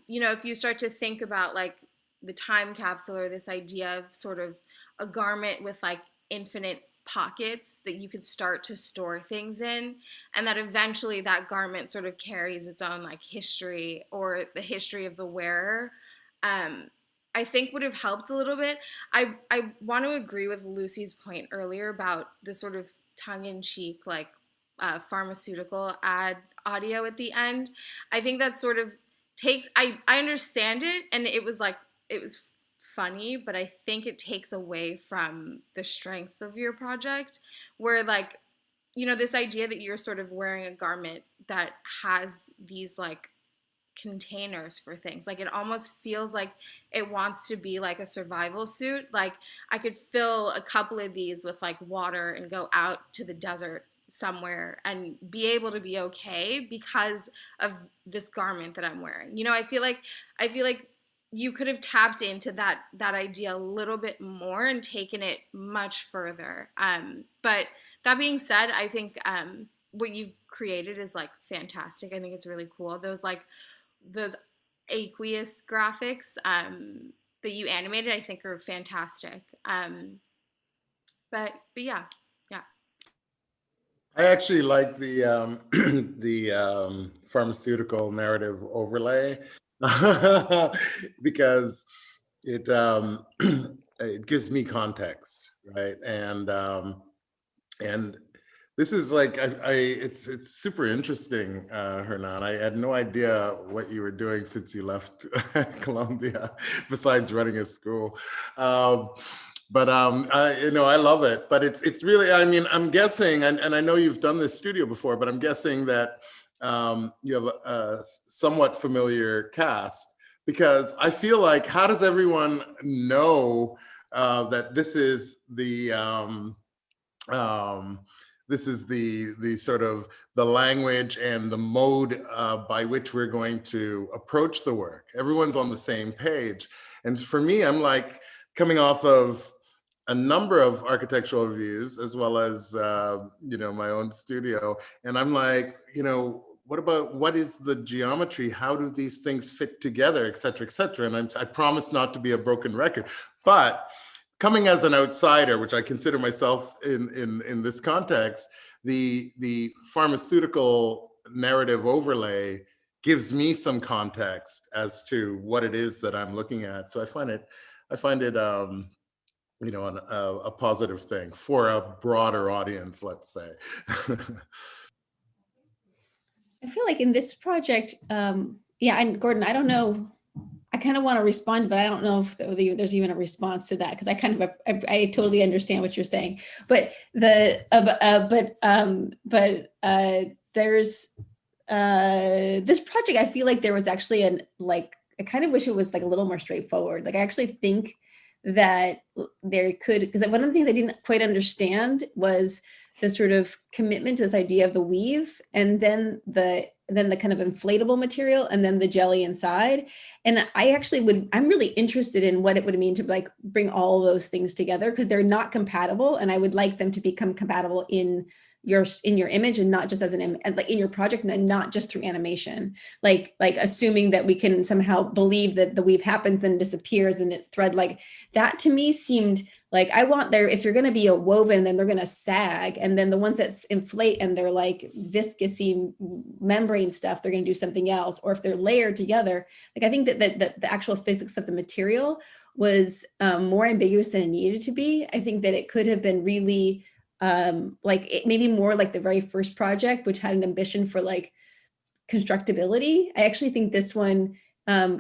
Speaker 5: You know, if you start to think about like the time capsule, or this idea of sort of a garment with like infinite pockets that you could start to store things in, and that eventually that garment sort of carries its own like history, or the history of the wearer, I think would have helped a little bit. I want to agree with Lucy's point earlier about the sort of tongue-in-cheek like pharmaceutical ad audio at the end. I think that sort of I understand it, and it was funny, but I think it takes away from the strength of your project, where like, you know, this idea that you're sort of wearing a garment that has these like containers for things, like it almost feels like it wants to be like a survival suit. Like I could fill a couple of these with like water and go out to the desert somewhere and be able to be okay because of this garment that I'm wearing. You know, I feel like you could have tapped into that idea a little bit more and taken it much further. But that being said, I think what you've created is like fantastic. I think it's really cool. Those aqueous graphics that you animated, I think are fantastic. But yeah.
Speaker 14: I actually like the the pharmaceutical narrative overlay because it it gives me context, right? And this is like it's super interesting, Hernan. I had no idea what you were doing since you left Colombia, besides running a school. But you know, I love it. But it's really, I mean, I'm guessing, and I know you've done this studio before, but I'm guessing that you have a somewhat familiar cast, because I feel like, how does everyone know that this is the sort of the language and the mode by which we're going to approach the work? Everyone's on the same page. And for me, I'm like coming off of a number of architectural reviews as well as my own studio, and I'm like, what is the geometry? How do these things fit together, et cetera, et cetera? And I promise not to be a broken record, but coming as an outsider, which I consider myself in this context, the pharmaceutical narrative overlay gives me some context as to what it is that I'm looking at. So I find it a positive thing for a broader audience, let's say.
Speaker 16: I feel like in this project, yeah, and Gordon, I don't know, I kind of want to respond, but I don't know if there's even a response to that, because I totally understand what you're saying. But there's this project, I feel like there was actually I kind of wish it was like a little more straightforward. Like I actually think that there could, because one of the things I didn't quite understand was the sort of commitment to this idea of the weave, and then the kind of inflatable material, and then the jelly inside. And I'm really interested in what it would mean to like bring all those things together, because they're not compatible, and I would like them to become compatible in your image, and not just in your project, and not just through animation. Like assuming that we can somehow believe that the weave happens, then disappears, and it's thread. Like that to me seemed like, I want if you're going to be a woven, then they're going to sag, and then the ones that inflate and they're like viscousy membrane stuff, they're going to do something else. Or if they're layered together, like I think that the actual physics of the material was more ambiguous than it needed to be. I think that it could have been really maybe more like the very first project, which had an ambition for like constructibility. I actually think this one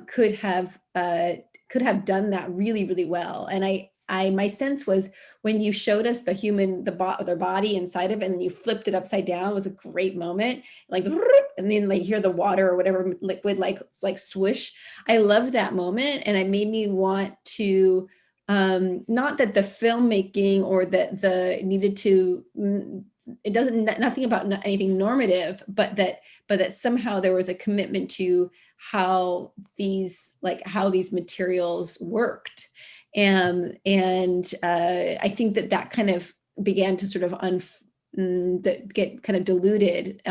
Speaker 16: could have done that really, really well. And my sense was when you showed us their body inside of it, and you flipped it upside down, it was a great moment. Like, and then like hear the water or whatever liquid like swoosh. I love that moment, and it made me want to. Not that the filmmaking or that it doesn't, nothing about anything normative, but that somehow there was a commitment to how these materials worked. And I think that kind of began to sort of get kind of diluted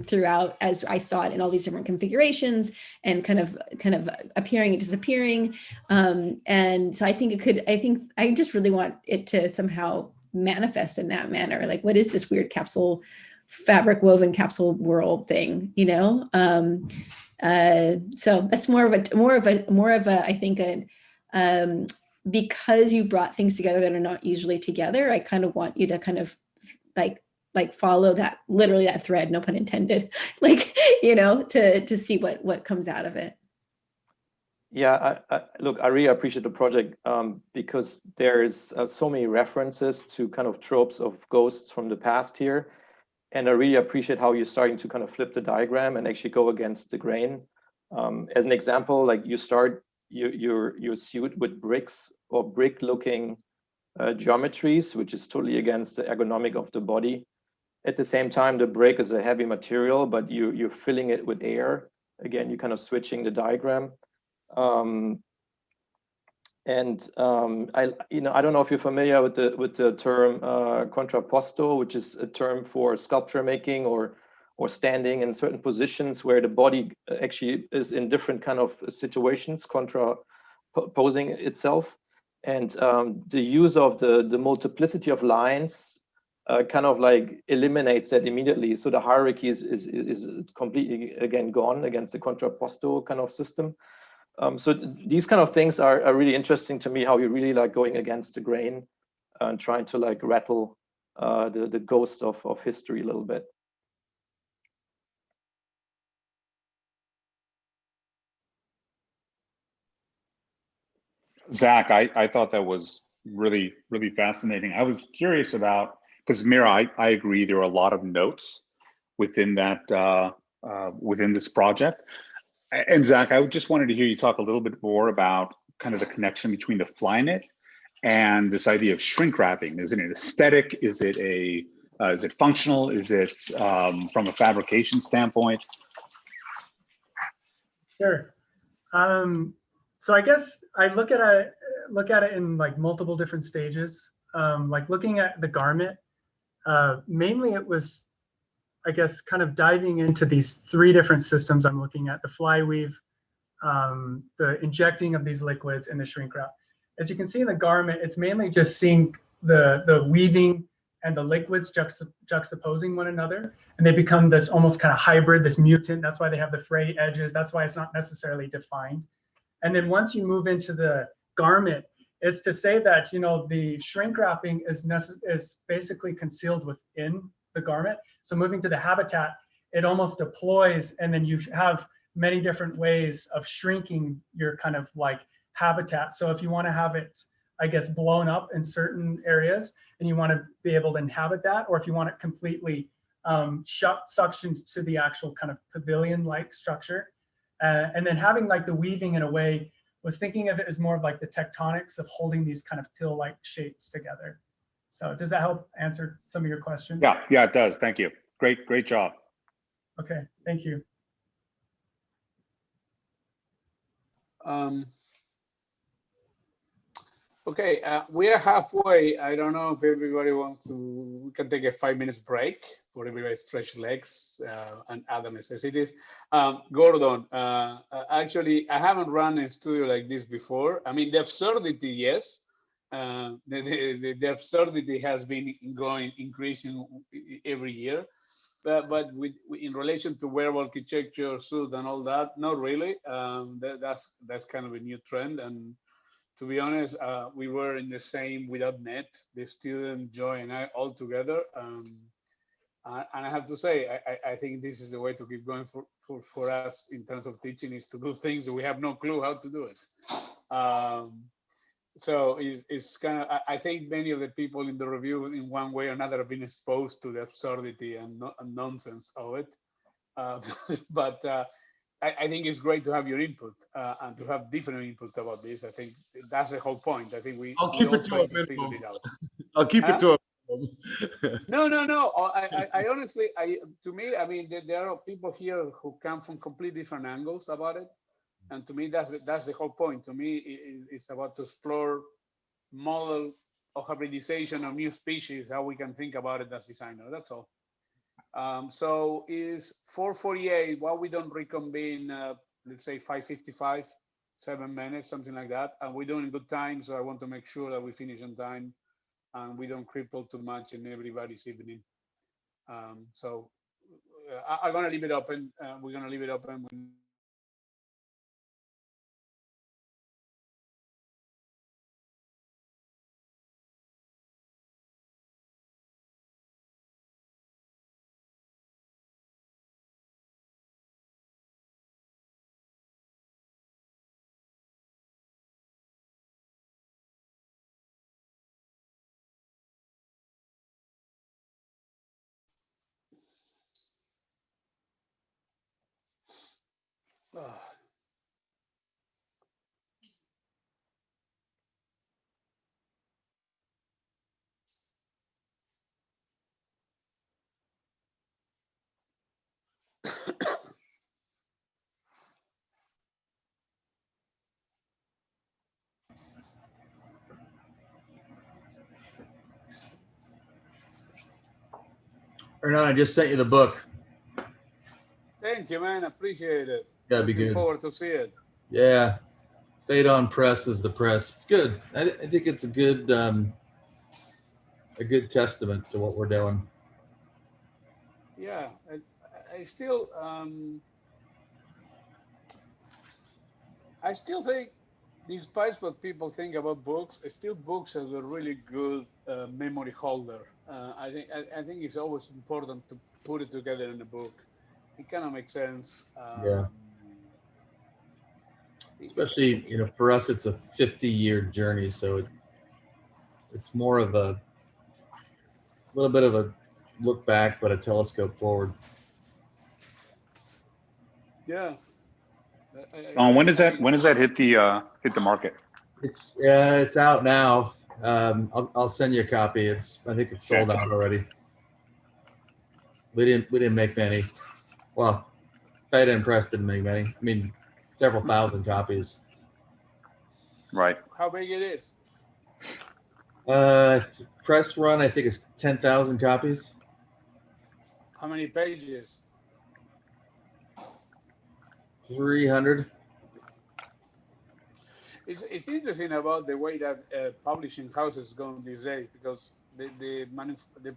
Speaker 16: throughout, as I saw it in all these different configurations, and kind of appearing and disappearing. And so I just really want it to somehow manifest in that manner. Like, what is this weird fabric woven capsule world thing, so that's more of a I think because you brought things together that are not usually together, I kind of want you to kind of like follow that, literally that thread, no pun intended, to see what comes out of it.
Speaker 9: Yeah, look, I really appreciate the project because there's so many references to kind of tropes of ghosts from the past here. And I really appreciate how you're starting to kind of flip the diagram and actually go against the grain. As an example, like you start your suit with bricks or brick-looking geometries, which is totally against the ergonomic of the body. At the same time, the brick is a heavy material, but you're filling it with air. Again, you're kind of switching the diagram. I don't know if you're familiar with the term contrapposto, which is a term for sculpture making or standing in certain positions where the body actually is in different kind of situations, contraposing itself. And the use of the multiplicity of lines kind of like eliminates that immediately. So the hierarchy is completely, again, gone against the contrapposto kind of system. So these kind of things are really interesting to me, how you're really like going against the grain and trying to like rattle the ghost of history a little bit.
Speaker 8: Zach, I thought that was really, really fascinating. I was curious about, because Mira, I agree, there are a lot of notes within that, within this project. And Zach, I just wanted to hear you talk a little bit more about kind of the connection between the Flyknit and this idea of shrink wrapping. Is it an aesthetic? Is it functional? Is it from a fabrication standpoint?
Speaker 20: Sure. So I guess I look at it in like multiple different stages. like looking at the garment, mainly it was, I guess, kind of diving into these 3 different systems I'm looking at: the fly weave, the injecting of these liquids, and the shrink wrap. As you can see in the garment, it's mainly just seeing the weaving and the liquids juxtaposing one another, and they become this almost kind of hybrid, this mutant. That's why they have the frayed edges. That's why it's not necessarily defined. And then once you move into the garment, it's to say that, you know, the shrink wrapping is basically concealed within the garment. So moving to the habitat, it almost deploys, and then you have many different ways of shrinking your kind of like habitat. So if you want to have it, I guess, blown up in certain areas and you want to be able to inhabit that, or if you want it completely suctioned to the actual kind of pavilion-like structure. And then having like the weaving in a way, was thinking of it as more of like the tectonics of holding these kind of pill-like shapes together. So does that help answer some of your questions?
Speaker 8: Yeah, it does. Thank you. Great job.
Speaker 20: Okay, thank you.
Speaker 1: Okay, we are halfway. I don't know if everybody wants to, we can take a 5-minute break for everybody's fresh legs and other necessities. Gordon, actually, I haven't run a studio like this before. I mean, the absurdity, yes. The absurdity has been increasing every year. But in relation to wearable architecture, suit, and all that, not really. That's kind of a new trend. And to be honest, we were in the same without net, the student, Joy, and I all together. And I have to say, I think this is the way to keep going for us in terms of teaching, is to do things that we have no clue how to do it. So it's kind of, I think many of the people in the review in one way or another have been exposed to the absurdity and nonsense of it. But I think it's great to have your input and to have different inputs about this. I think that's the whole point. I think
Speaker 14: I'll keep it to a minimum. I'll keep it to a minimum.
Speaker 1: No. I honestly, to me, I mean, there are people here who come from completely different angles about it. And to me, that's the whole point. To me, it's about to explore model of hybridization of new species, how we can think about it as designers. That's all. So is 4:48, why we don't reconvene, let's say 5:55, 7 minutes, something like that. And we're doing good time, so I want to make sure that we finish on time and we don't cripple too much in everybody's evening. So I'm gonna leave it open. We're gonna leave it open.
Speaker 7: Hernan, I just sent you the book.
Speaker 1: Thank you, man. Appreciate it.
Speaker 7: That'd be
Speaker 1: Looking
Speaker 7: good.
Speaker 1: forward to see it.
Speaker 7: Yeah. Fade on Press is the press. It's good. I think it's a good testament to what we're doing.
Speaker 1: Yeah, I still think, despite what people think about books, still books are a really good memory holder. I think it's always important to put it together in a book. It kind of makes sense.
Speaker 7: Yeah. Especially, you know, for us, it's a 50-year journey, so it's more of a little bit of a look back, but a telescope forward.
Speaker 1: Yeah.
Speaker 8: When does that hit the market?
Speaker 7: It's out now. I'll send you a copy. I think it's sold out already. We didn't make many. Well, Fade and Press didn't make many. I mean, several thousand copies.
Speaker 8: Right.
Speaker 1: How big it is?
Speaker 7: Press run, I think, is 10,000 copies.
Speaker 1: How many pages?
Speaker 7: 300.
Speaker 1: It's interesting about the way that publishing houses go these days, because the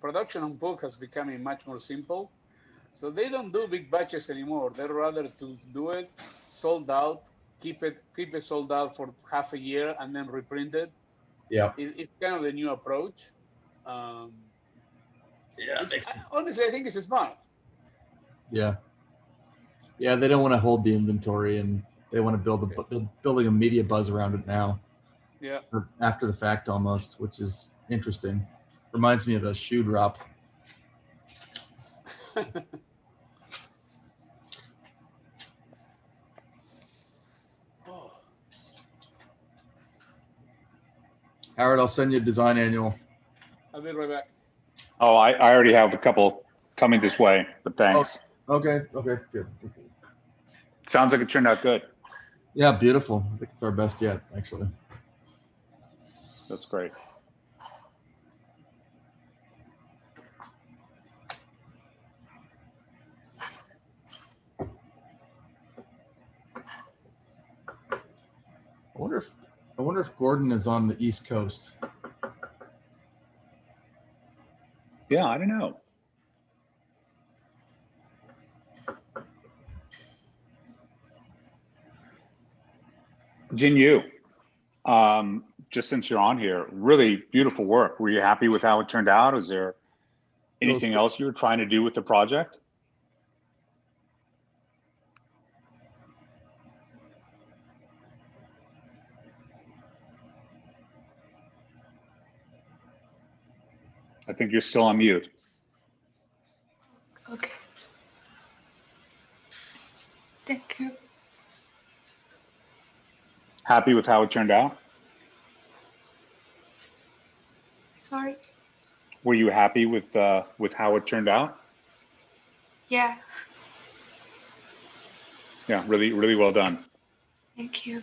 Speaker 1: production on book has become much more simple. So they don't do big batches anymore. They'd rather to do it sold out, keep it sold out for half a year, and then reprint it.
Speaker 7: Yeah.
Speaker 1: It's kind of the new approach.
Speaker 7: Yeah.
Speaker 1: Honestly, I think it's smart.
Speaker 7: Yeah. Yeah, they don't want to hold the inventory, and they want to building a media buzz around it now.
Speaker 1: Yeah.
Speaker 7: Or after the fact almost, which is interesting. Reminds me of a shoe drop. Howard, I'll send you a design annual.
Speaker 1: I'll be right back.
Speaker 8: Oh, I already have a couple coming this way, but thanks.
Speaker 7: Okay, good.
Speaker 8: Sounds like it turned out good.
Speaker 7: Yeah, beautiful. I think it's our best yet, actually.
Speaker 8: That's great.
Speaker 7: I wonder if Gordon is on the East Coast.
Speaker 8: Yeah, I don't know. Jin Yu, just since you're on here, really beautiful work. Were you happy with how it turned out? Is there anything else you were trying to do with the project? I think you're still on mute.
Speaker 18: Okay. Thank you.
Speaker 8: Happy with how it turned out?
Speaker 18: Sorry.
Speaker 8: Were you happy with how it turned out?
Speaker 18: Yeah.
Speaker 8: Yeah, really, really well done.
Speaker 18: Thank you.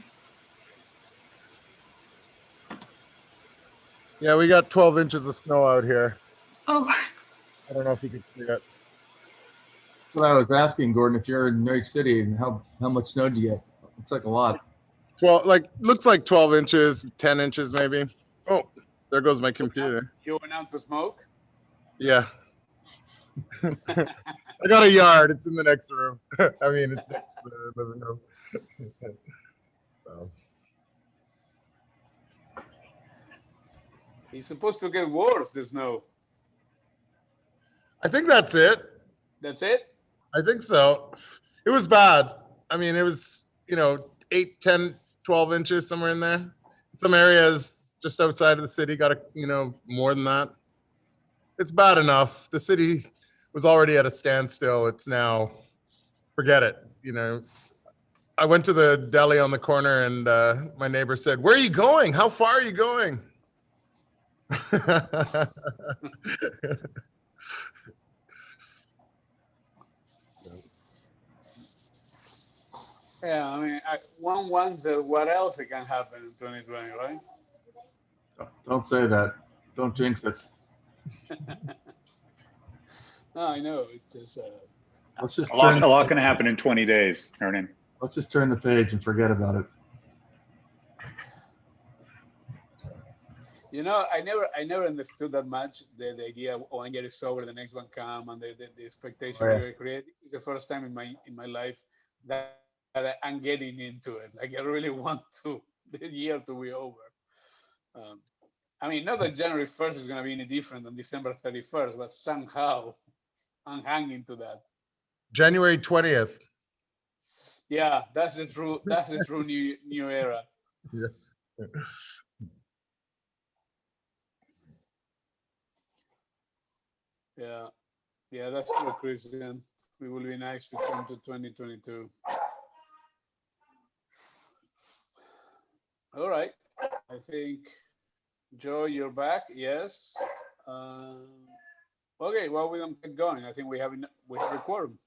Speaker 14: Yeah, we got 12 inches of snow out here.
Speaker 18: Oh.
Speaker 14: I don't know if you can see it.
Speaker 7: Well, I was asking Gordon, if you're in New York City, how much snow do you get? It's like a lot.
Speaker 14: Well, looks like 12 inches, 10 inches maybe. Oh, there goes my computer.
Speaker 1: You went out to smoke?
Speaker 14: Yeah. I got a yard. It's in the next room. I mean, it's next to the living room. So.
Speaker 1: It's supposed to get worse, the snow.
Speaker 14: I think that's it.
Speaker 1: That's it?
Speaker 14: I think so. It was bad. I mean, it was, 8, 10, 12 inches, somewhere in there. Some areas just outside of the city got more than that. It's bad enough. The city was already at a standstill. It's now, forget it. I went to the deli on the corner, and my neighbor said, "Where are you going? How far are you going?"
Speaker 1: Yeah, I mean, one wonders what else can happen in 2020, right?
Speaker 7: Don't say that. Don't jinx it.
Speaker 1: No, I know. It's just.
Speaker 7: Let's just
Speaker 8: a lot can happen in 20 days, Hernan.
Speaker 7: Let's just turn the page and forget about it.
Speaker 1: I never understood that much the idea one year is over, the next one come, and the expectation we create. It's the first time in my life that I'm getting into it. Like I really want the year to be over. I mean, not that January 1st is going to be any different than December 31st, but somehow I'm hanging to that.
Speaker 14: January 20th.
Speaker 1: Yeah, that's the true new era.
Speaker 14: Yeah.
Speaker 1: Yeah, that's true, Christian. We will be nice to come to 2022. All right, I think Joe, you're back. Yes. Okay, well, we don't get going. I think we have a quorum.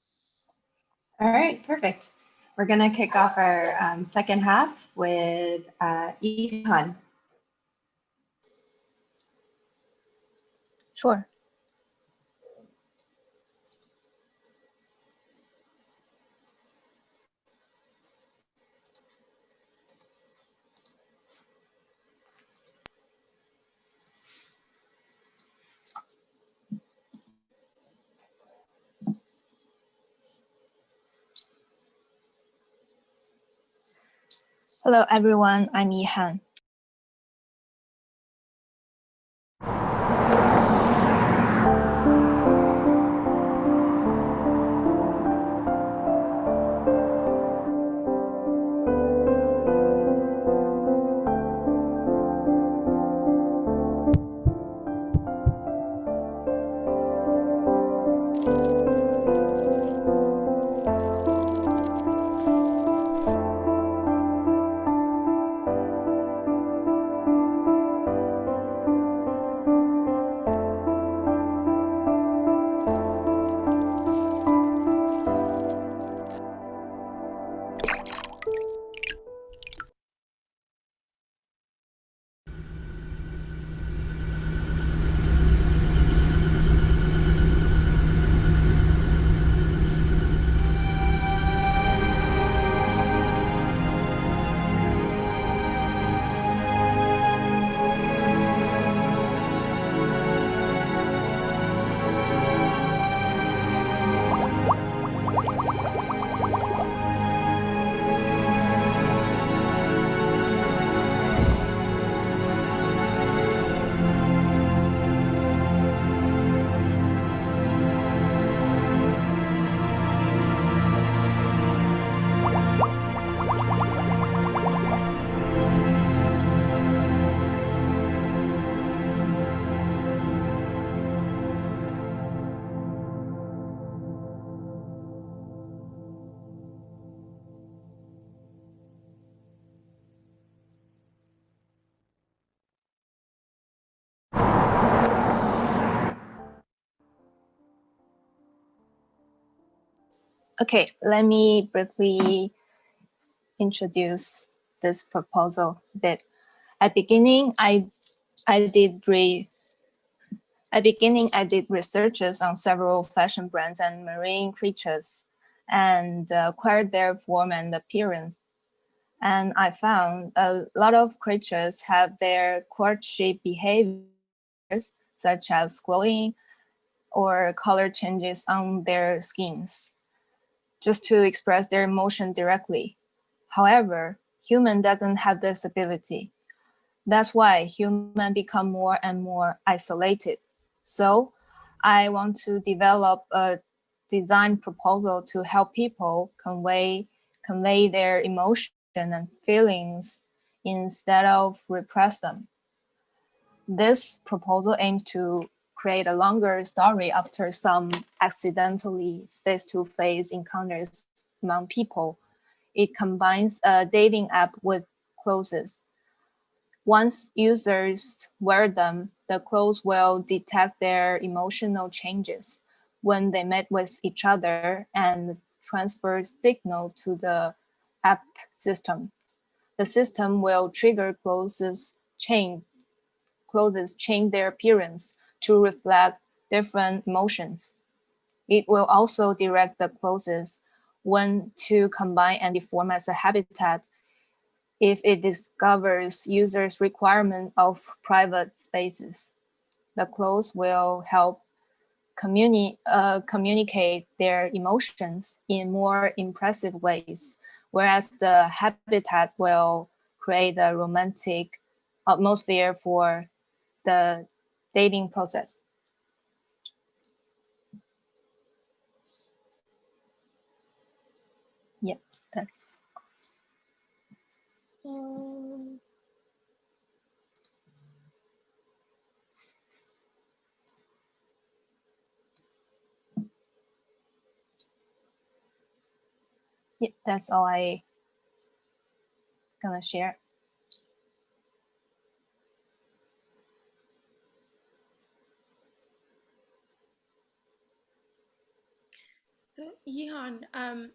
Speaker 2: All right, perfect. We're going to kick off our second half with Yihan.
Speaker 6: Sure. Hello, everyone. I'm Yihan. Okay, let me briefly introduce this proposal a bit. At beginning, I did researches on several fashion brands and marine creatures and acquired their form and appearance. And I found a lot of creatures have their courtship behaviors, such as glowing or color changes on their skins, just to express their emotion directly. However, human doesn't have this ability. That's why humans become more and more isolated. So I want to develop a design proposal to help people convey their emotion and feelings instead of repress them. This proposal aims to create a longer story after some accidentally face-to-face encounters among people. It combines a dating app with clothes. Once users wear them, the clothes will detect their emotional changes when they met with each other and transfer signal to the app system. The system will trigger clothes change their appearance to reflect different emotions. It will also direct the clothes when to combine and deform as a habitat if it discovers users' requirement of private spaces. The clothes will help communicate their emotions in more impressive ways, whereas the habitat will create a romantic atmosphere for the dating process. Yeah, that's. Yeah, that's all I gonna share.
Speaker 5: So Yihan,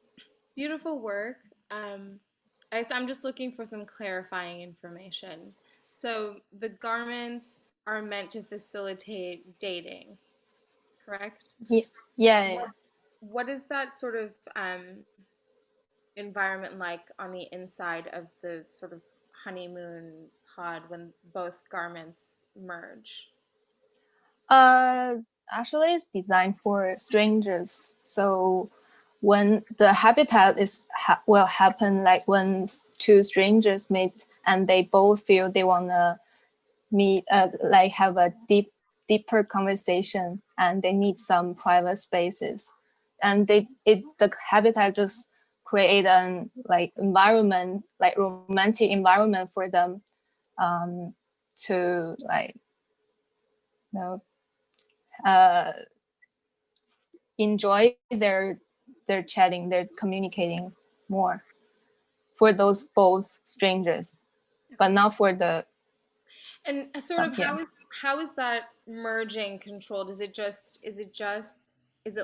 Speaker 5: beautiful work. So I'm just looking for some clarifying information. So the garments are meant to facilitate dating, correct?
Speaker 6: Yeah.
Speaker 5: What is that sort of environment like on the inside of the sort of honeymoon pod when both garments merge?
Speaker 6: Actually, it's designed for strangers. So when the habitat will happen like when two strangers meet and they both feel they wanna meet, like have a deeper conversation, and they need some private spaces, and the habitat just create an like environment, like romantic environment for them, to like, you know, enjoy their chatting, their communicating more for those both strangers, but not for the.
Speaker 5: And sort of how is that merging controlled? Is it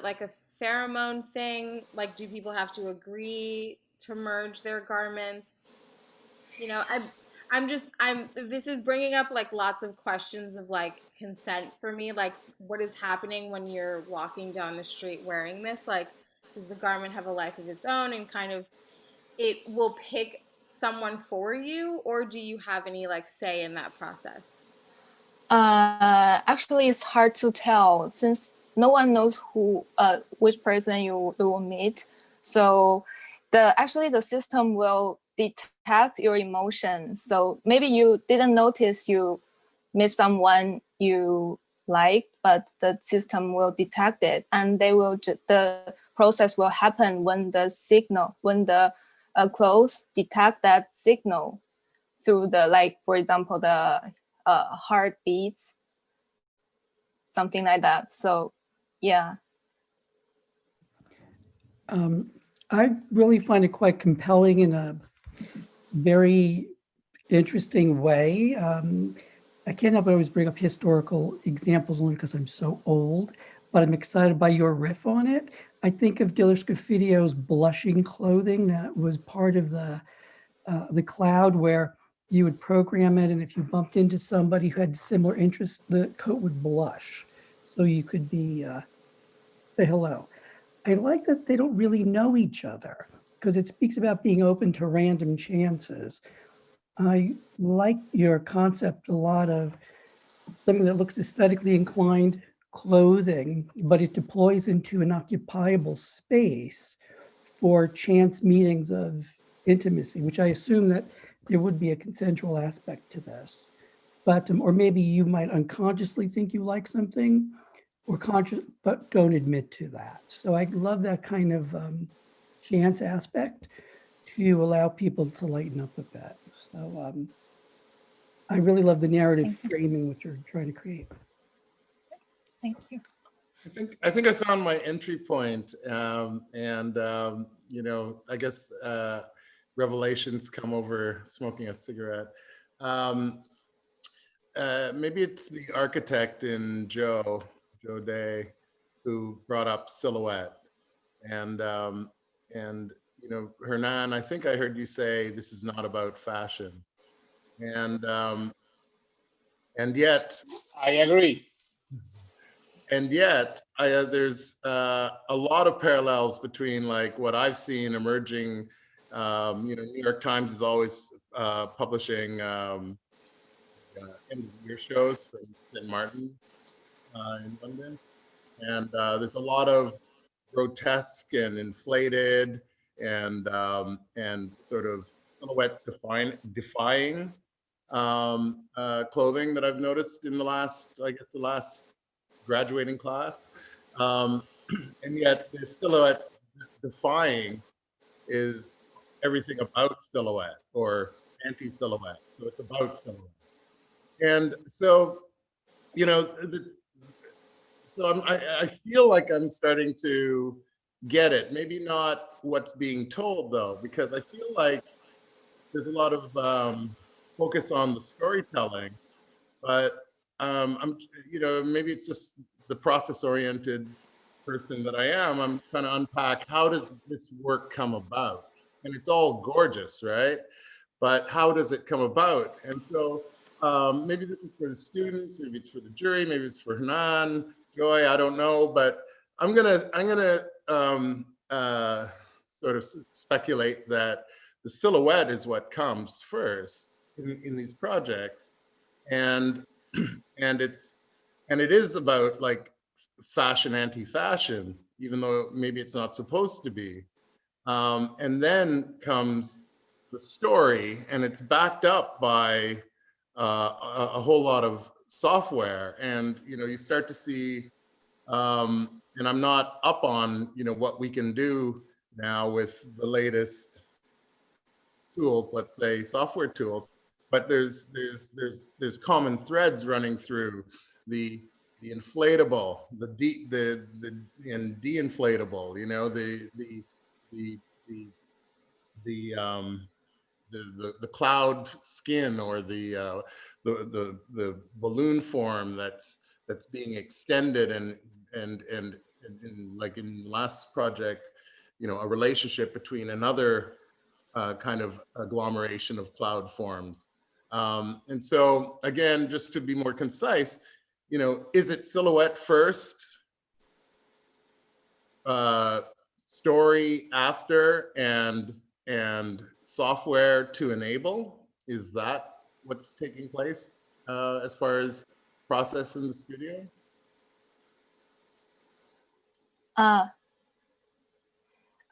Speaker 5: like a pheromone thing? Like, do people have to agree to merge their garments? You know, this is bringing up like lots of questions of like consent for me. Like, what is happening when you're walking down the street wearing this? Like, does the garment have a life of its own and kind of it will pick someone for you, or do you have any like say in that process?
Speaker 6: Actually, it's hard to tell since no one knows which person you will meet. So the system will detect your emotion. So maybe you didn't notice you met someone you like, but the system will detect it, and the process will happen when the clothes detect that signal through the, like, for example, the heartbeats, something like that. So yeah.
Speaker 17: I really find it quite compelling in a very interesting way. I can't help but always bring up historical examples only because I'm so old, but I'm excited by your riff on it. I think of Diller Scafidio's blushing clothing that was part of the cloud, where you would program it, and if you bumped into somebody who had similar interests, the coat would blush, so you could say hello. I like that they don't really know each other because it speaks about being open to random chances. I like your concept a lot of something that looks aesthetically inclined clothing, but it deploys into an occupiable space for chance meetings of intimacy, which I assume that there would be a consensual aspect to this. But, or maybe you might unconsciously think you like something, or conscious, but don't admit to that. So I love that kind of chance aspect to allow people to lighten up a bit. So I really love the narrative framing which you're trying to create.
Speaker 6: Thank you.
Speaker 14: I think I found my entry point, you know, I guess revelations come over smoking a cigarette. Maybe it's the architect in Joe Day who brought up silhouette, and you know, Hernan, I think I heard you say this is not about fashion, and yet
Speaker 1: I agree.
Speaker 14: And yet, there's a lot of parallels between like what I've seen emerging. You know, New York Times is always publishing end of year shows from St. Martin in London, and there's a lot of grotesque and inflated and sort of silhouette defying clothing that I've noticed in the last graduating class, and yet the silhouette defying is everything about silhouette or anti-silhouette. So it's about silhouette, and so you know, I feel like I'm starting to get it. Maybe not what's being told though, because I feel like there's a lot of focus on the storytelling, but you know, maybe it's just the process-oriented person that I am. I'm trying to unpack, how does this work come about? And it's all gorgeous, right? But how does it come about? And so maybe this is for the students, maybe it's for the jury, maybe it's for Hanan, Joy, I don't know, but I'm gonna sort of speculate that the silhouette is what comes first in these projects, and it is about like fashion, anti-fashion, even though maybe it's not supposed to be. And then comes the story, and it's backed up by a whole lot of software, and you start to see. And I'm not up on what we can do now with the latest tools, let's say software tools, but there's common threads running through the inflatable, the de-inflatable, the cloud skin, or the balloon form that's being extended, and like in the last project, a relationship between another kind of agglomeration of cloud forms. And so again, just to be more concise, is it silhouette first, story after, and software to enable? Is that what's taking place as far as process in the studio?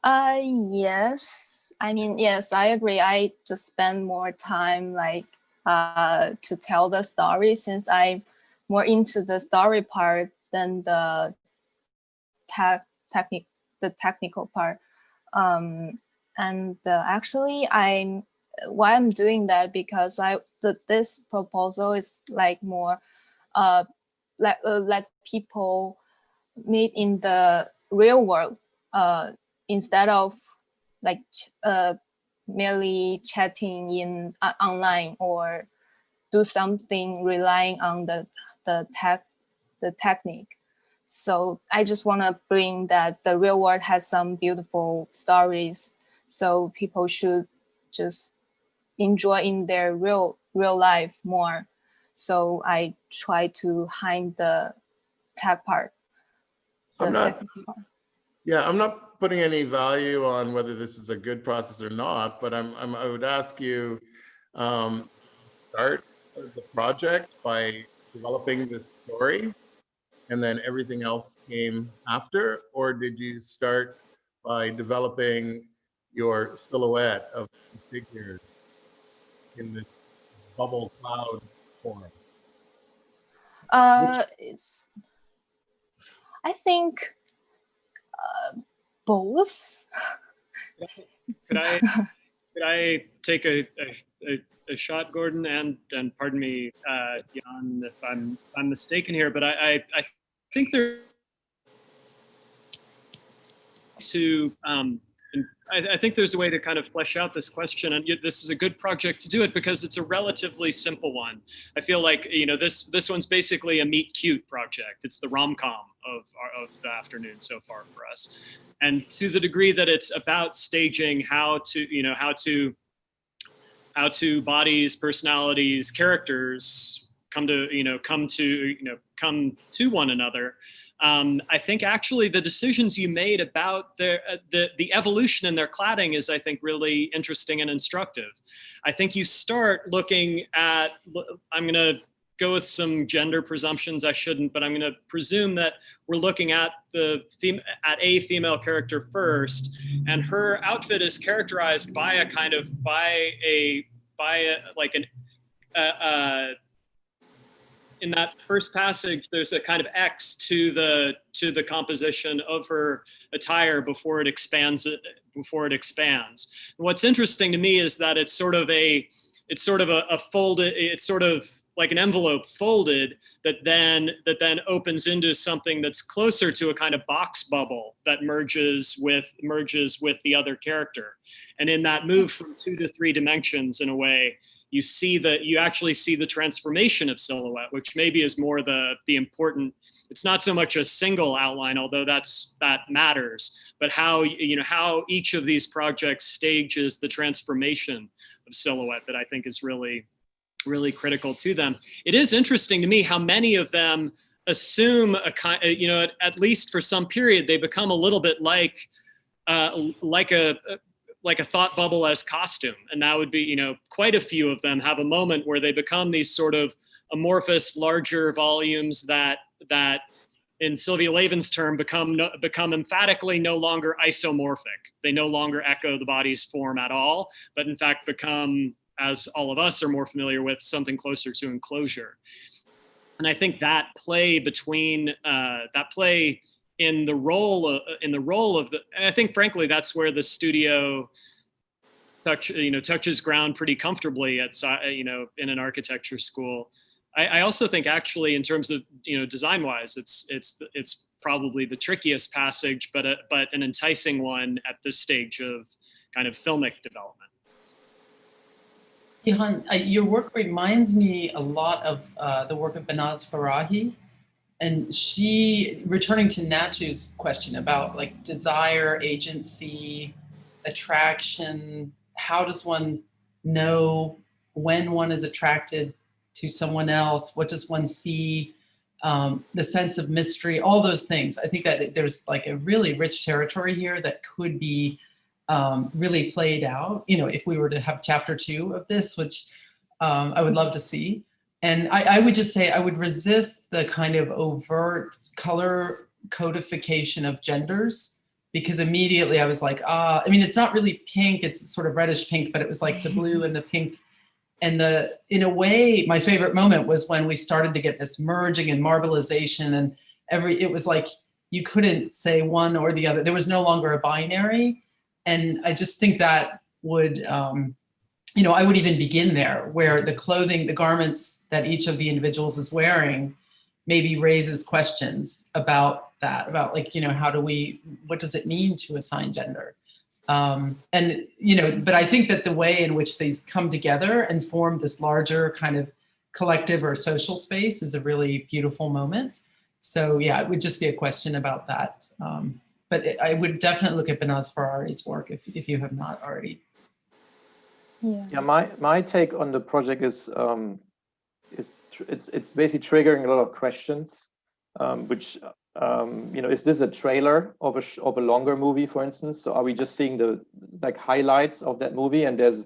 Speaker 6: Yes. I mean, yes, I agree. I just spend more time like to tell the story, since I'm more into the story part than the technical part. Actually, why I'm doing that, because this proposal is like more like people meet in the real world, instead of like merely chatting in online, or do something relying on the technique. So I just want to bring that the real world has some beautiful stories, so people should just enjoy in their real life more. So I try to hide the tech part.
Speaker 14: I'm not putting any value on whether this is a good process or not, but I would ask you, start the project by developing this story, and then everything else came after, or did you start by developing your silhouette of the figures in this bubble cloud form?
Speaker 6: I think both.
Speaker 10: Could I take a shot, Gordon, and pardon me, Yihan, if I'm mistaken here, but I think there I think there's a way to kind of flesh out this question, and this is a good project to do it because it's a relatively simple one. I feel like this one's basically a meet cute project. It's the rom-com of the afternoon so far for us, and to the degree that it's about staging how to bodies, personalities, characters come to one another. I think actually the decisions you made about the evolution in their cladding is, I think, really interesting and instructive. I think you start looking at, I'm going to go with some gender presumptions I shouldn't, but I'm going to presume that we're looking at a female character first, and her outfit is characterized by in that first passage, there's a kind of X to the composition of her attire before it expands. What's interesting to me is that it's sort of like an envelope folded that then opens into something that's closer to a kind of box bubble that merges with the other character. And in that move from 2 to 3 dimensions, in a way, you actually see the transformation of silhouette, which maybe is more the important. It's not so much a single outline, although that matters, but how each of these projects stages the transformation of silhouette that I think is really really critical to them. It is interesting to me how many of them assume a kind, at least for some period, they become a little bit like a thought bubble as costume. And that would be, quite a few of them have a moment where they become these sort of amorphous, larger volumes that in Sylvia Lavin's term, become emphatically no longer isomorphic. They no longer echo the body's form at all, but in fact become, as all of us are more familiar with, something closer to enclosure. And I think that play between in the role of the, and I think frankly that's where the studio touches ground pretty comfortably at in an architecture school. I also think actually in terms of design wise, it's probably the trickiest passage, but an enticing one at this stage of kind of filmic development.
Speaker 11: Yihan, your work reminds me a lot of the work of Behnaz Farahi. And she, returning to Natu's question about like desire, agency, attraction, how does one know when one is attracted to someone else? What does one see? The sense of mystery, all those things. I think that there's like a really rich territory here that could be really played out, if we were to have chapter 2 of this, which I would love to see. And I would just say I would resist the kind of overt color codification of genders, because immediately I was like, it's not really pink, it's sort of reddish pink, but it was like the blue and the pink. And in a way, my favorite moment was when we started to get this merging and marbleization, and it was like you couldn't say one or the other. There was no longer a binary. And I just think that would, I would even begin there, where the clothing, the garments that each of the individuals is wearing maybe raises questions about that, about like, what does it mean to assign gender? But I think that the way in which these come together and form this larger kind of collective or social space is a really beautiful moment. So yeah, it would just be a question about that. But I would definitely look at Behnaz Farahi's work if you have not already.
Speaker 9: Yeah, my take on the project is it's basically triggering a lot of questions, which is this a trailer of a longer movie, for instance? So are we just seeing the highlights of that movie, and there's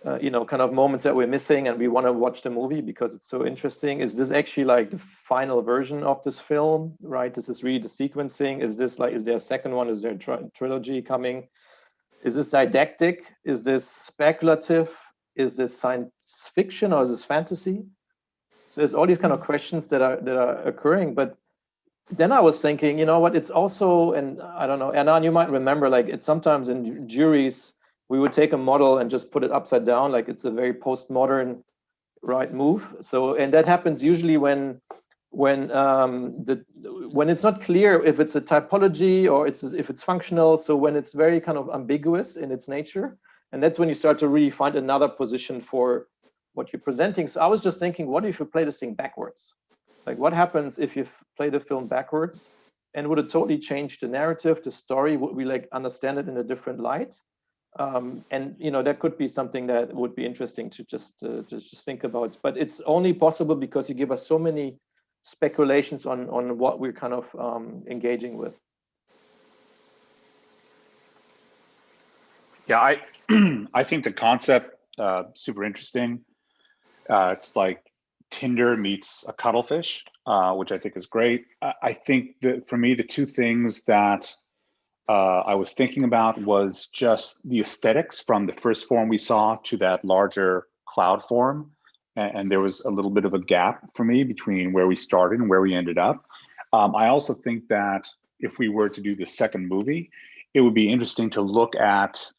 Speaker 9: kind of moments that we're missing and we want to watch the movie because it's so interesting? Is this actually like the final version of this film, right? This is really the sequencing. Is there a second one? Is there a trilogy coming? Is this didactic? Is this speculative? Is this science fiction, or is this fantasy? So there's all these kind of questions that are occurring. But then I was thinking, it's also, and I don't know, Anna, you might remember, it's sometimes in juries, we would take a model and just put it upside down, like it's a very postmodern, right, move. So, and that happens usually when it's not clear if it's a typology or if it's functional. So when it's very kind of ambiguous in its nature, and that's when you start to really find another position for what you're presenting. So I was just thinking, what if you play this thing backwards? Like, what happens if you play the film backwards? And would it totally change the narrative, the story? Would we understand it in a different light? And that could be something that would be interesting to just think about. But it's only possible because you give us so many speculations on what we're kind of engaging with.
Speaker 8: Yeah, I think the concept super interesting. It's like Tinder meets a cuttlefish, which I think is great. I think that for me, the two things that I was thinking about was just the aesthetics from the first form we saw to that larger cloud form. And there was a little bit of a gap for me between where we started and where we ended up. I also think that if we were to do the second movie, it would be interesting to look at,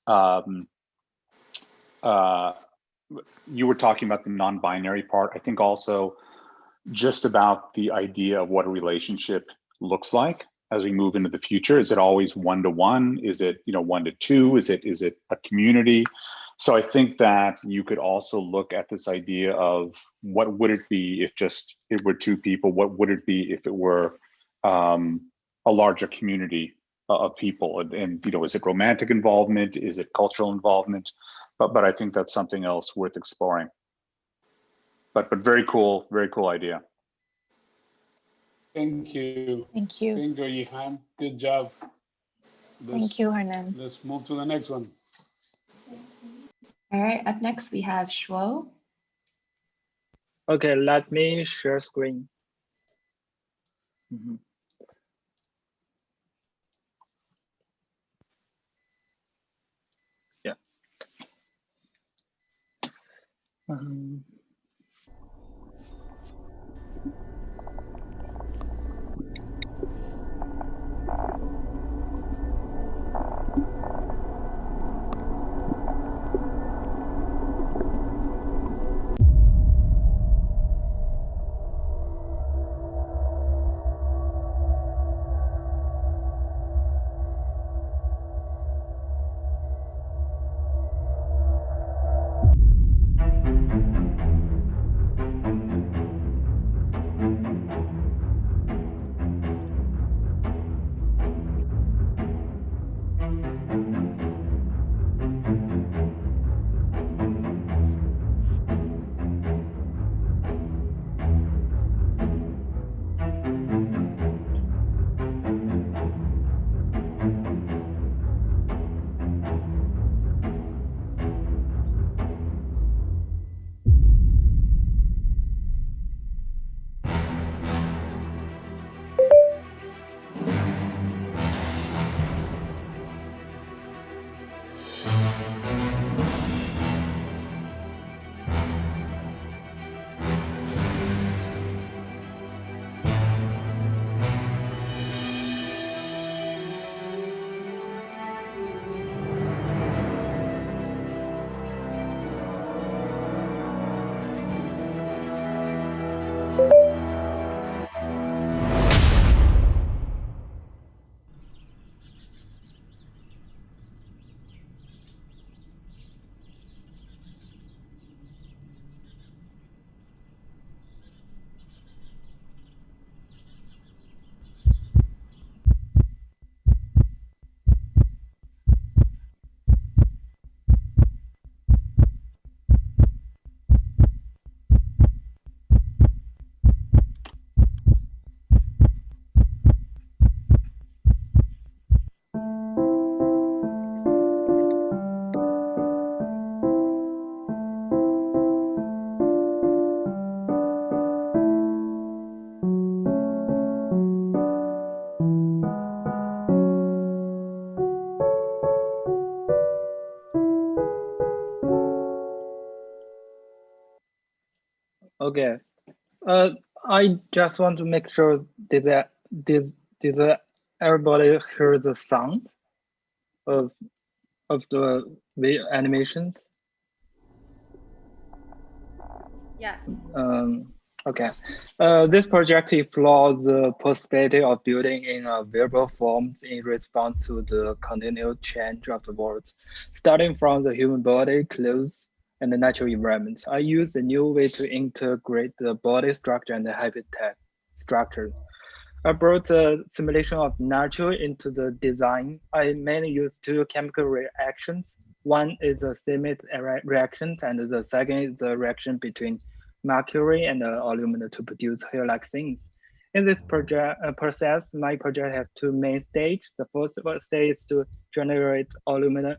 Speaker 8: you were talking about the non-binary part. I think also just about the idea of what a relationship looks like as we move into the future. Is it always one-to-one? Is it 1-to-2? Is it a community? So I think that you could also look at this idea of what would it be if just it were two people? What would it be if it were a larger community of people? And is it romantic involvement? Is it cultural involvement? But I think that's something else worth exploring. but very cool idea.
Speaker 1: Thank you.
Speaker 6: Thank you.
Speaker 1: Thank you, Yihan. Good job.
Speaker 6: Thank you, Hernan.
Speaker 1: Let's move to the next one.
Speaker 2: All right, up next we have Shuo.
Speaker 12: Okay, let me share screen. Mhm. Yeah. Okay. I just want to make sure did everybody hear the sound of the animations?
Speaker 5: Yes.
Speaker 12: Okay. This project explores the possibility of building in a variable forms in response to the continued change of the world, starting from the human body, clothes, and the natural environment. I use a new way to integrate the body structure and the habitat structure. I brought a simulation of nature into the design. I mainly use two chemical reactions. One is a CMIT reaction, and the second is the reaction between mercury and aluminum to produce hair-like things. In this process, my project has two main stages. The first stage is to generate aluminum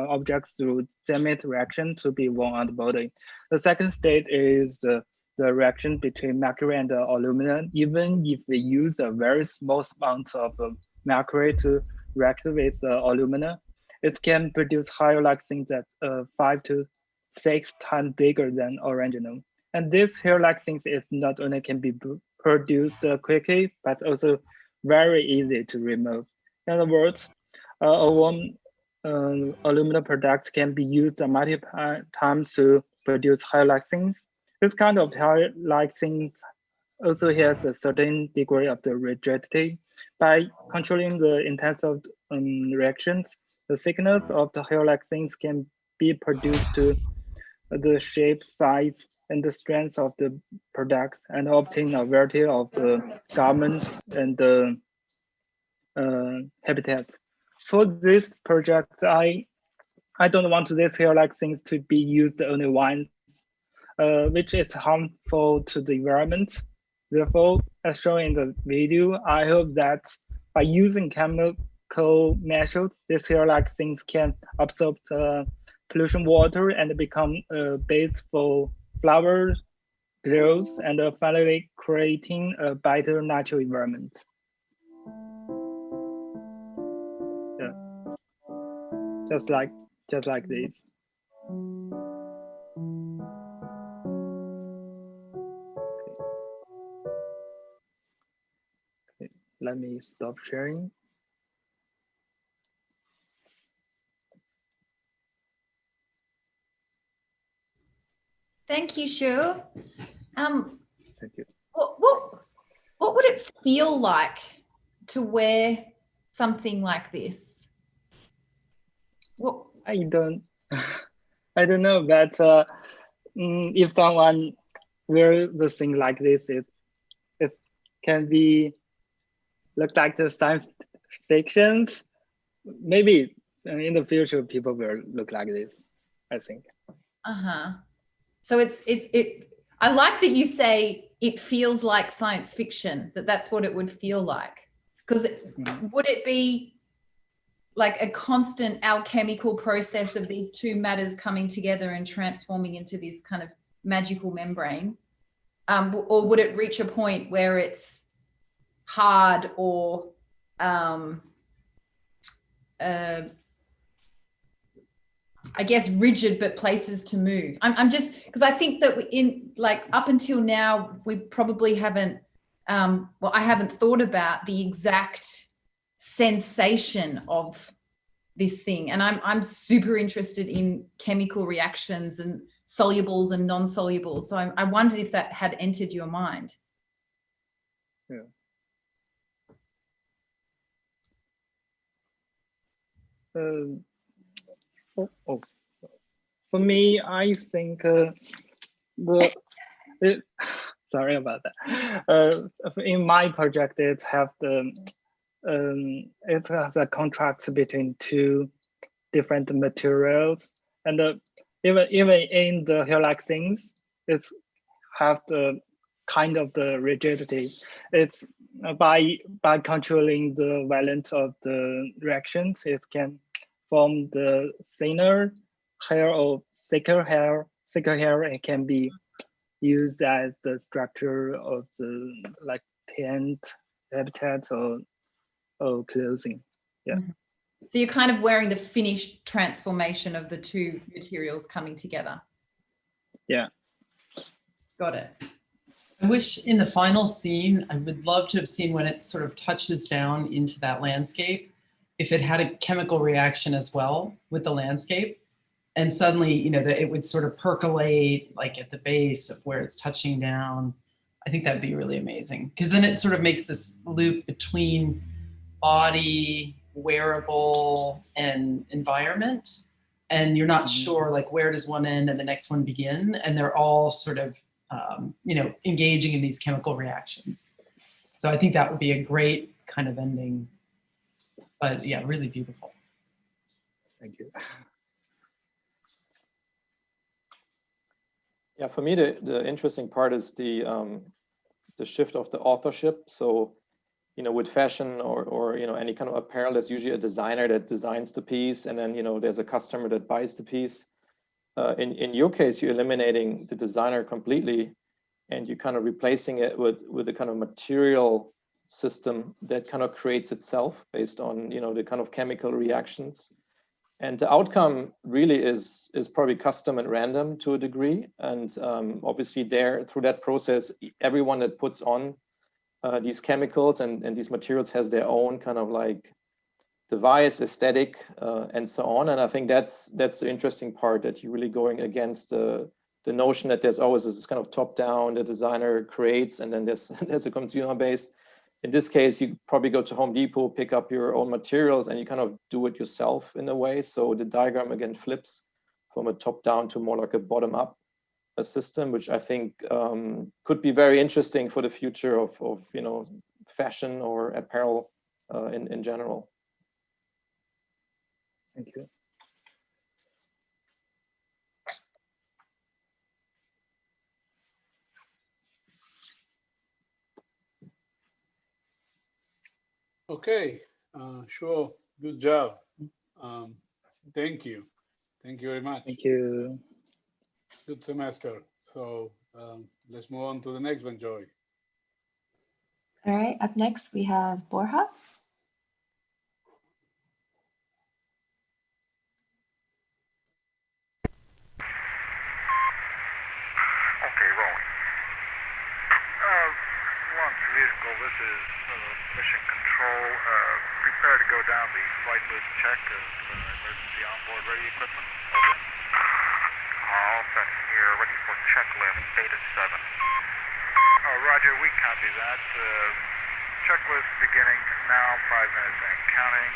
Speaker 12: objects through CMIT reaction to be worn on the body. The second stage is the reaction between mercury and aluminum. Even if we use a very small amount of mercury to react with aluminum, it can produce hair-like things that 5 to 6 times bigger than original. And this hair-like things is not only can be produced quickly, but also very easy to remove. In other words, aluminum products can be used multiple times to produce hair-like things. This kind of hair-like things also has a certain degree of the rigidity. By controlling the intensity of reactions, the thickness of the hair-like things can be produced to the shape, size, and the strength of the products, and obtain a variety of the garments and the habitats. For this project, I don't want this hair-like things to be used only once. which is harmful to the environment. Therefore, as shown in the video, I hope that by using chemical measures, these hair-like things can absorb the pollution water and become a base for flower growth and finally creating a better natural environment. Yeah, just like this. Okay, let me stop sharing.
Speaker 4: Thank you, Shu.
Speaker 12: Thank you.
Speaker 4: What would it feel like to wear something like this? What?
Speaker 12: I don't know, but if someone wears the thing like this, it can be look like the science fictions. Maybe in the future people will look like this, I think.
Speaker 4: So I like that you say it feels like science fiction, that's what it would feel like. Because would it be like a constant alchemical process of these two matters coming together and transforming into this kind of magical membrane? Or would it reach a point where it's hard or I guess rigid, but places to move? I'm just, because I think that in like up until now, we probably haven't, well, I haven't thought about the exact sensation of this thing. And I'm super interested in chemical reactions and solubles and non-solubles. So I wondered if that had entered your mind.
Speaker 12: Yeah. For me, I think sorry about that. In my project, it have the contrast between two different materials, and even in the hair-like things, it's have the kind of the rigidity. It's by controlling the valence of the reactions, it can form the thinner hair or thicker hair. Thicker hair, it can be used as the structure of the like tent habitats or clothing. Yeah.
Speaker 4: So you're kind of wearing the finished transformation of the two materials coming together.
Speaker 12: Yeah.
Speaker 4: Got it.
Speaker 11: I wish in the final scene, I would love to have seen when it sort of touches down into that landscape, if it had a chemical reaction as well with the landscape. And suddenly, you know, that it would sort of percolate like at the base of where it's touching down. I think that'd be really amazing, because then it sort of makes this loop between body, wearable, and environment. And you're not sure like where does one end and the next one begin. And they're all sort of, you know, engaging in these chemical reactions. So I think that would be a great kind of ending. But yeah, really beautiful.
Speaker 12: Thank you.
Speaker 9: Yeah, for me, the interesting part is the shift of the authorship. So, you know, with fashion or you know, any kind of apparel, there's usually a designer that designs the piece, and then, you know, there's a customer that buys the piece. In your case, you're eliminating the designer completely, and you're kind of replacing it with a kind of material system that kind of creates itself based on, you know, the kind of chemical reactions. And the outcome really is probably custom and random to a degree. And obviously there, through that process, everyone that puts on these chemicals and these materials has their own kind of like device, aesthetic, and so on. And I think that's the interesting part, that you're really going against the notion that there's always this kind of top down, the designer creates, and then there's a consumer base. In this case, you probably go to Home Depot, pick up your own materials, and you kind of do it yourself in a way. So the diagram again flips from a top down to more like a bottom up system, which I think could be very interesting for the future of you know, fashion or apparel in general.
Speaker 12: Thank you.
Speaker 1: Okay, sure. Good job. Thank you. Thank you very much.
Speaker 12: Thank you.
Speaker 1: Good semester. So let's move on to the next one, Joy.
Speaker 2: All right, up next we have Borja.
Speaker 3: Okay, rolling. Launch vehicle, this is mission control. Prepare to go down the flight loop check of emergency onboard ready equipment. Over. All set here, ready for checklist, data 7. Roger, we copy that. Checklist beginning now, 5 minutes and counting.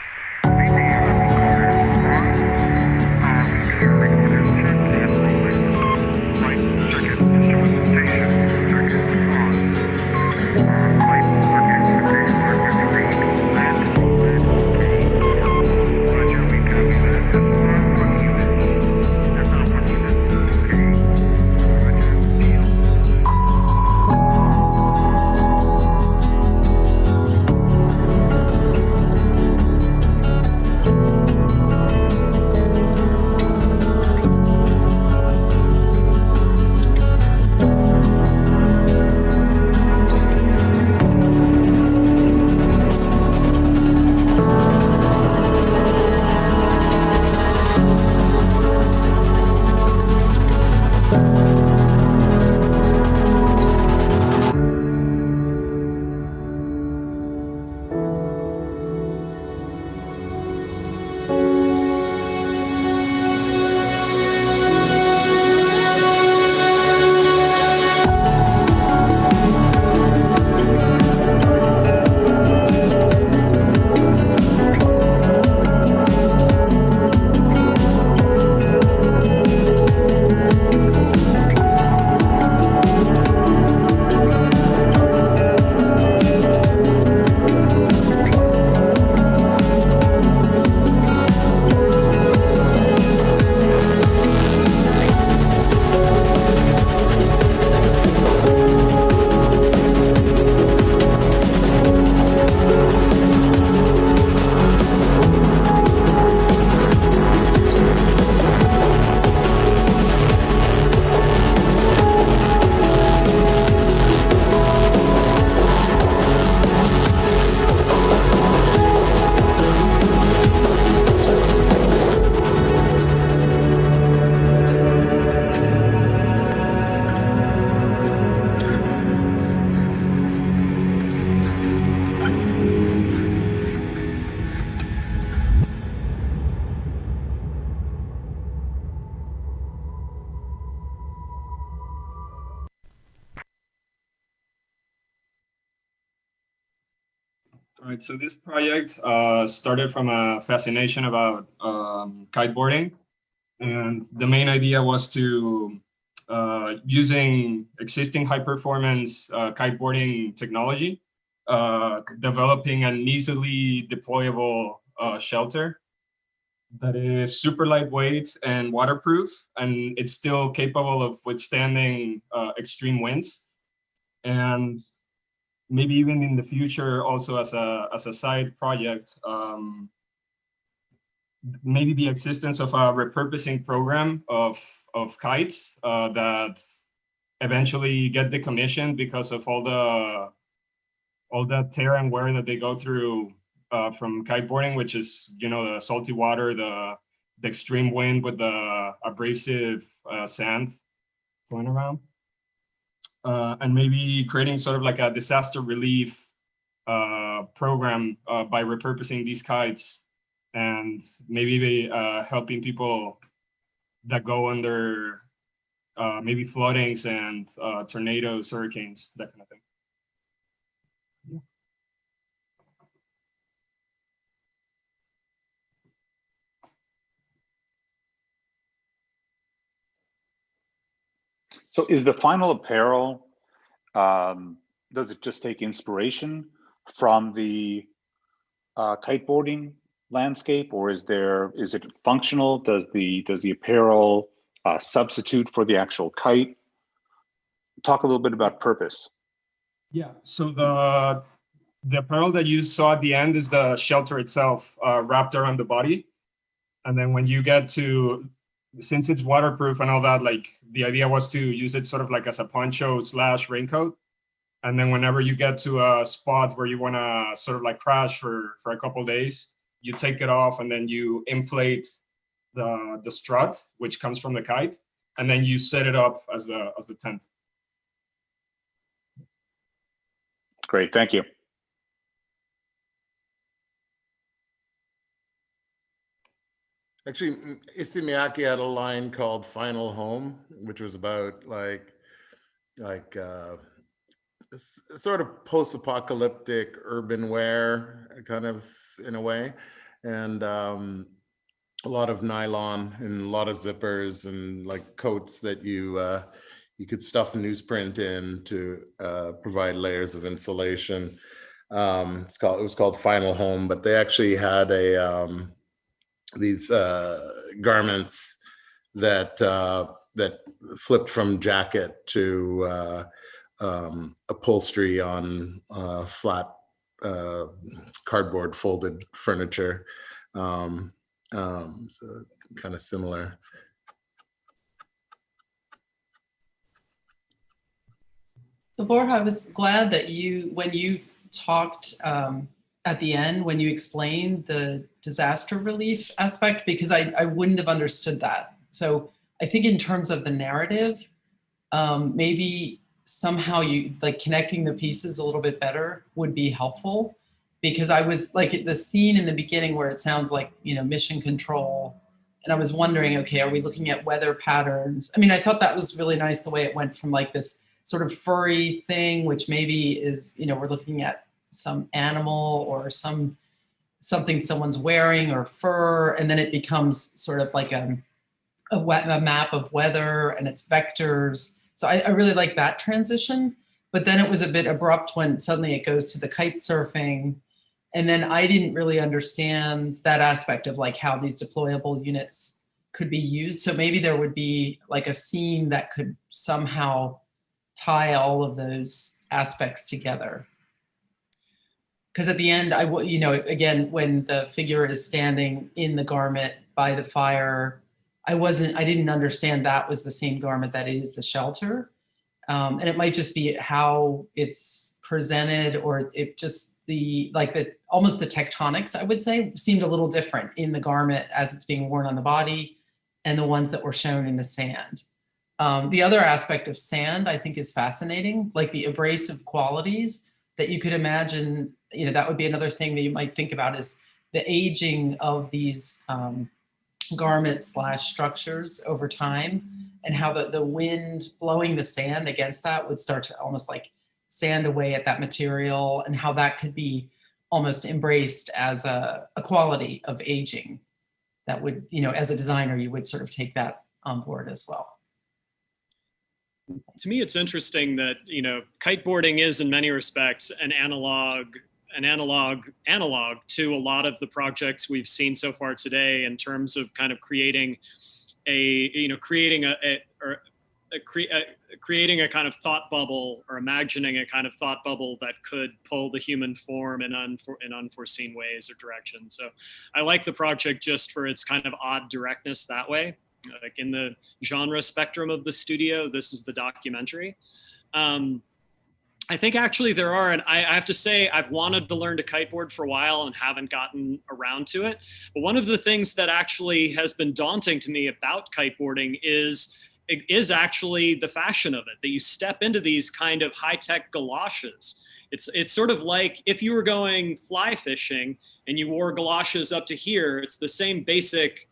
Speaker 22: All right, so this project started from a fascination about kiteboarding. And the main idea was to, using existing high performance kiteboarding technology, developing an easily deployable shelter that is super lightweight and waterproof, and it's still capable of withstanding extreme winds. And maybe even in the future, also as a side project, maybe the existence of a repurposing program of kites that eventually get decommissioned because of all that tear and wear that they go through from kiteboarding, which is, you know, the salty water, the extreme wind with the abrasive sand flowing around. And maybe creating sort of like a disaster relief program by repurposing these kites, and maybe helping people that go under maybe floodings and tornadoes, hurricanes, that kind of thing. Yeah.
Speaker 8: So is the final apparel, does it just take inspiration from the kiteboarding landscape, or is it functional? Does the apparel substitute for the actual kite? Talk a little bit about purpose.
Speaker 22: Yeah, so the apparel that you saw at the end is the shelter itself, wrapped around the body. And then when you get to, since it's waterproof and all that, like the idea was to use it sort of like as a poncho / raincoat. And then whenever you get to a spot where you want to sort of like crash for a couple days, you take it off and then you inflate the strut, which comes from the kite, and then you set it up as the tent.
Speaker 8: Great, thank you.
Speaker 14: Actually, Issey Miyake had a line called "Final Home," which was about like sort of post-apocalyptic urban wear, kind of in a way, and a lot of nylon and a lot of zippers and like coats that you could stuff newsprint in to provide layers of insulation. It was called Final Home, but they actually had these garments that flipped from jacket to upholstery on flat cardboard folded furniture. So kind of similar.
Speaker 11: So Borja, I was glad that when you talked at the end, when you explained the disaster relief aspect, because I wouldn't have understood that. So I think in terms of the narrative, maybe somehow you like connecting the pieces a little bit better would be helpful, because I was like the scene in the beginning where it sounds like, mission control. And I was wondering, okay, are we looking at weather patterns? I mean, I thought that was really nice the way it went from like this sort of furry thing, which maybe is, we're looking at some animal or something someone's wearing or fur. And then it becomes sort of like a map of weather and its vectors. So I really like that transition, but then it was a bit abrupt when suddenly it goes to the kite surfing. And then I didn't really understand that aspect of like how these deployable units could be used. So maybe there would be like a scene that could somehow tie all of those aspects together. Because at the end, again, when the figure is standing in the garment by the fire, I didn't understand that was the same garment that is the shelter. And it might just be how it's presented, or it just almost the tectonics, I would say, seemed a little different in the garment as it's being worn on the body and the ones that were shown in the sand. The other aspect of sand, I think, is fascinating, like the abrasive qualities that you could imagine, that would be another thing that you might think about, is the aging of these garments / structures over time, and how the wind blowing the sand against that would start to almost like sand away at that material, and how that could be almost embraced as a quality of aging that would, as a designer, you would sort of take that on board as well.
Speaker 10: To me, it's interesting that, kiteboarding is in many respects an analog to a lot of the projects we've seen so far today, in terms of kind of creating a kind of thought bubble, or imagining a kind of thought bubble that could pull the human form in unforeseen ways or directions. So I like the project just for its kind of odd directness that way. Like in the genre spectrum of the studio, this is the documentary. I think actually there are, and I have to say, I've wanted to learn to kiteboard for a while and haven't gotten around to it. But one of the things that actually has been daunting to me about kiteboarding is actually the fashion of it, that you step into these kind of high-tech galoshes. It's sort of like if you were going fly fishing and you wore galoshes up to here, it's the same basic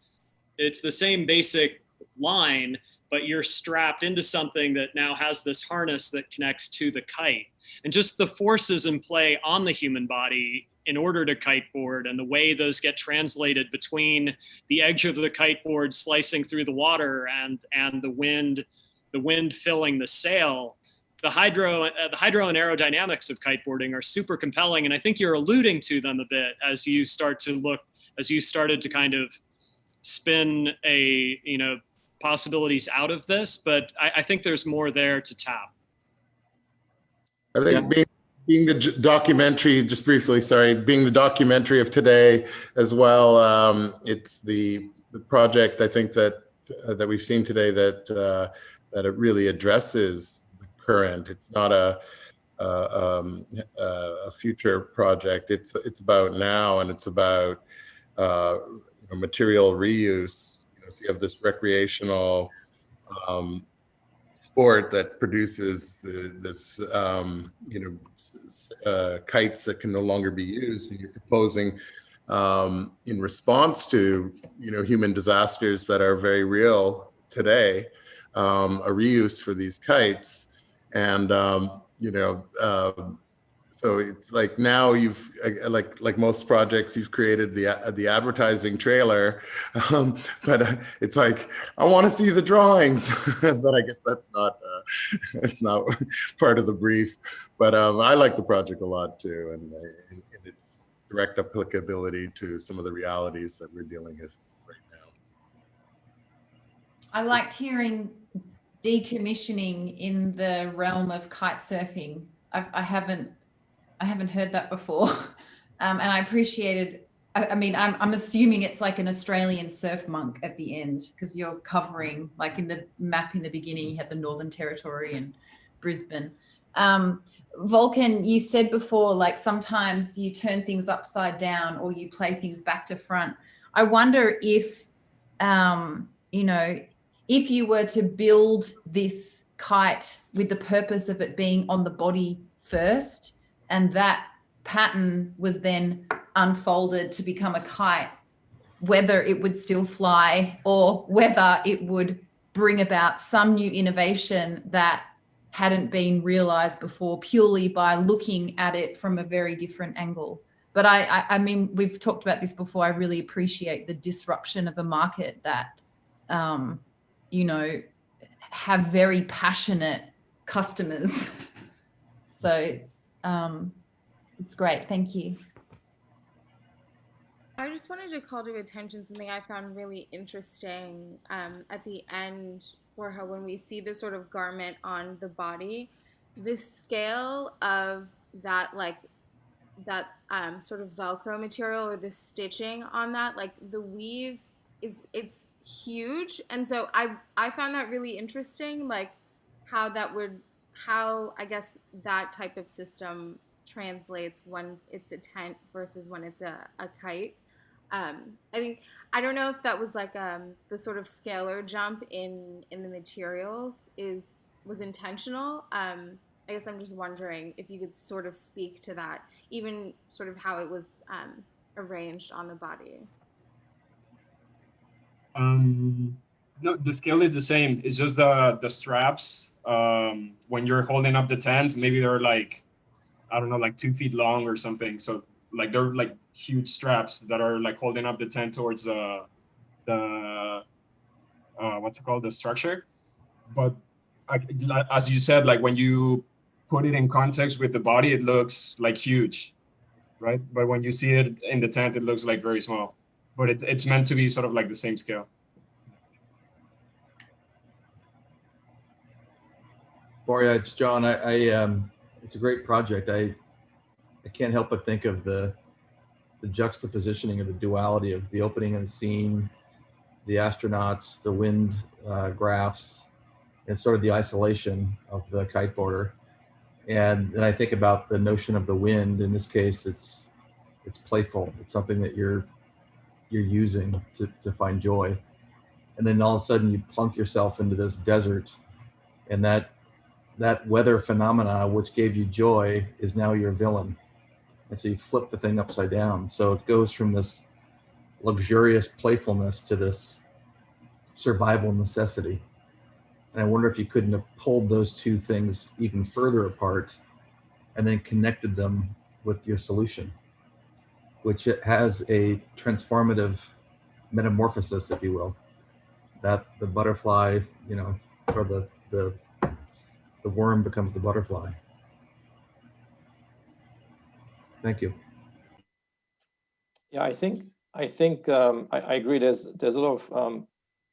Speaker 10: line, but you're strapped into something that now has this harness that connects to the kite. And just the forces in play on the human body in order to kiteboard, and the way those get translated between the edge of the kiteboard slicing through the water and the wind filling the sail. The hydro and aerodynamics of kiteboarding are super compelling, and I think you're alluding to them a bit as you started to kind of spin possibilities out of this, but I think there's more there to tap.
Speaker 14: I think being the documentary, just briefly, sorry, being the documentary of today as well. It's the project I think that we've seen today that it really addresses the current. It's not a future project. It's about now, and it's about material reuse. So you have this recreational sport that produces this kites that can no longer be used, and you're proposing in response to human disasters that are very real today, a reuse for these kites. And so it's like now you've like most projects, you've created the advertising trailer, but it's like, I want to see the drawings. But I guess that's not it's not part of the brief. But I like the project a lot too, and its direct applicability to some of the realities that we're dealing with right now.
Speaker 4: I liked hearing decommissioning in the realm of kite surfing. I haven't heard that before. And I appreciated, I mean, I'm assuming it's like an Australian surf monk at the end, because you're covering, like in the map in the beginning, you had the Northern Territory and Brisbane. Vulcan, you said before, like sometimes you turn things upside down or you play things back to front. I wonder if, if you were to build this kite with the purpose of it being on the body first, and that pattern was then unfolded to become a kite, whether it would still fly or whether it would bring about some new innovation that hadn't been realized before, purely by looking at it from a very different angle. But I mean, we've talked about this before. I really appreciate the disruption of a market that, have very passionate customers. So it's great. Thank you.
Speaker 5: I just wanted to call to attention something I found really interesting at the end, Borja, when we see the sort of garment on the body, the scale of that, sort of Velcro material, or the stitching on that, like the weave it's huge. And so I found that really interesting, like how I guess that type of system translates when it's a tent versus when it's a kite. I don't know if that was like the sort of scalar jump in the materials was intentional. I guess I'm just wondering if you could sort of speak to that, even sort of how it was arranged on the body.
Speaker 22: No, the scale is the same. It's just the straps. When you're holding up the tent, maybe they're like, I don't know, like 2 feet long or something. So like they're like huge straps that are like holding up the tent towards the what's it called, the structure. But as you said, like when you put it in context with the body, it looks like huge, right? But when you see it in the tent, it looks like very small. But it's meant to be sort of like the same scale.
Speaker 7: Borja, it's John. It's a great project. I can't help but think of the juxtapositioning of the duality of the opening and the scene, the astronauts, the wind graphs, and sort of the isolation of the kiteboarder. And then I think about the notion of the wind. In this case, it's playful. It's something that you're using to find joy. And then all of a sudden you plunk yourself into this desert, and that weather phenomena which gave you joy is now your villain. And so you flip the thing upside down. So it goes from this luxurious playfulness to this survival necessity. And I wonder if you couldn't have pulled those two things even further apart and then connected them with your solution, which it has a transformative metamorphosis, if you will, that the butterfly, or the worm becomes the butterfly. Thank you.
Speaker 9: Yeah, I think I agree. There's a lot of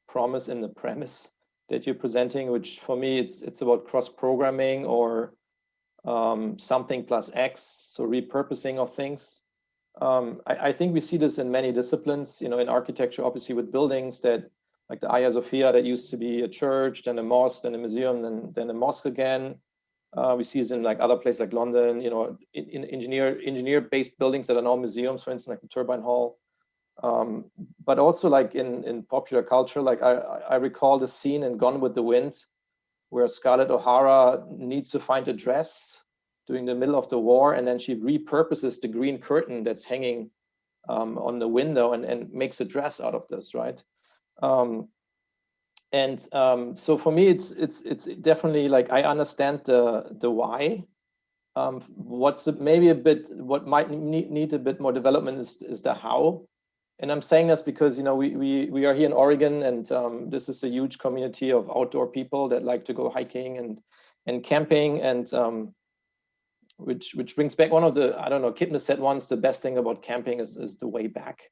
Speaker 9: promise in the premise that you're presenting, which for me it's about cross programming or something plus X, so repurposing of things. I think we see this in many disciplines, you know, in architecture, obviously with buildings that, like the Hagia Sophia that used to be a church, then a mosque, then a museum, then a mosque again. We see this in like other places like London, you know, in engineer-based buildings that are now museums, for instance, like the Turbine Hall. But also like in popular culture, like I recall the scene in Gone with the Wind, where Scarlett O'Hara needs to find a dress during the middle of the war, and then she repurposes the green curtain that's hanging on the window and makes a dress out of this, right? So for me, it's definitely like I understand the why. Maybe a bit what might need a bit more development is the how. And I'm saying this because, you know, we are here in Oregon, and this is a huge community of outdoor people that like to go hiking and camping, and which brings back one of the, I don't know, Kipnis said once, the best thing about camping is the way back.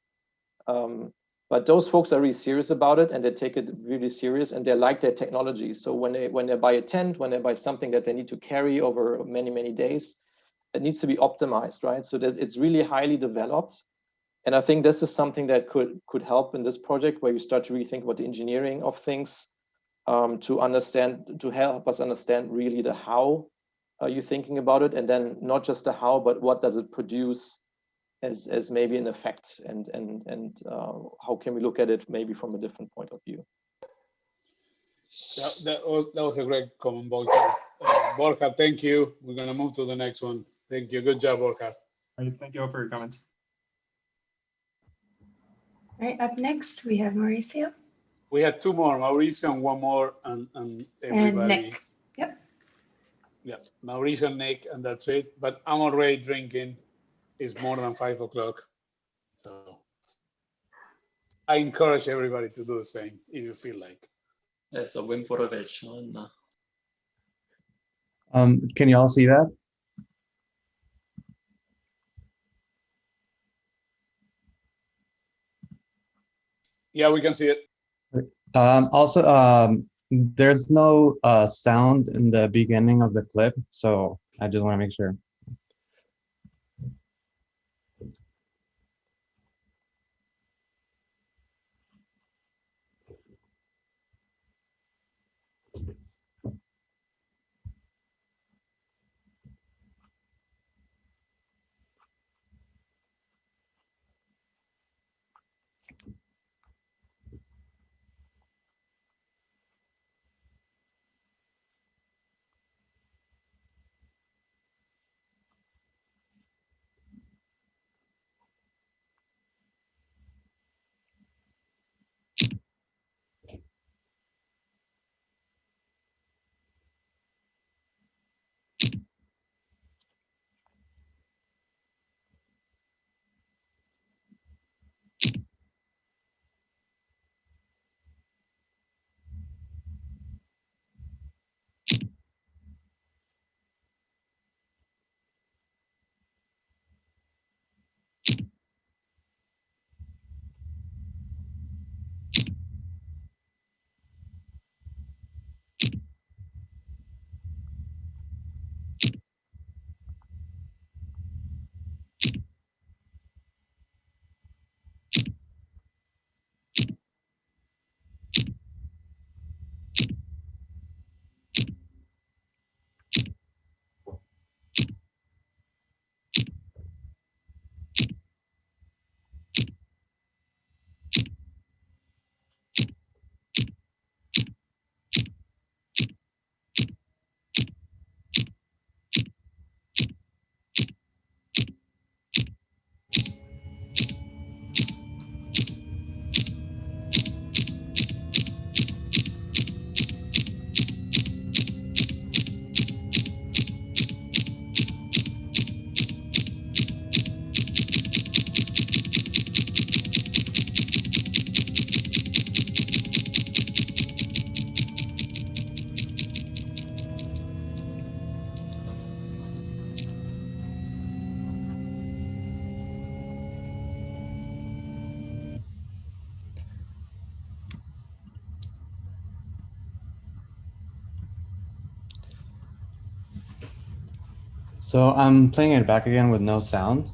Speaker 9: But those folks are really serious about it, and they take it really serious, and they like their technology. So when they buy a tent, when they buy something that they need to carry over many, many days, it needs to be optimized, right? So that it's really highly developed. And I think this is something that could help in this project, where you start to really think about the engineering of things, to help us understand really the how you're thinking about it, and then not just the how, but what does it produce as maybe an effect, and how can we look at it maybe from a different point of view.
Speaker 1: That was a great comment, Borja. Borja, thank you. We're going to move to the next one. Thank you. Good job, Borja.
Speaker 22: Thank you all for your comments.
Speaker 2: All right, up next we have Mauricio.
Speaker 1: We had two more, Mauricio and one more, and everybody.
Speaker 2: And Nick. Yep.
Speaker 1: Yeah, Mauricio and Nick, and that's it. But I'm already drinking. It's more than 5 o'clock. So I encourage everybody to do the same if you feel like.
Speaker 13: So buen provecho. No.
Speaker 15: Can you all see that?
Speaker 1: Yeah, we can see it.
Speaker 15: Also, there's no sound in the beginning of the clip, so I just want to make sure. So I'm playing it back again with no sound.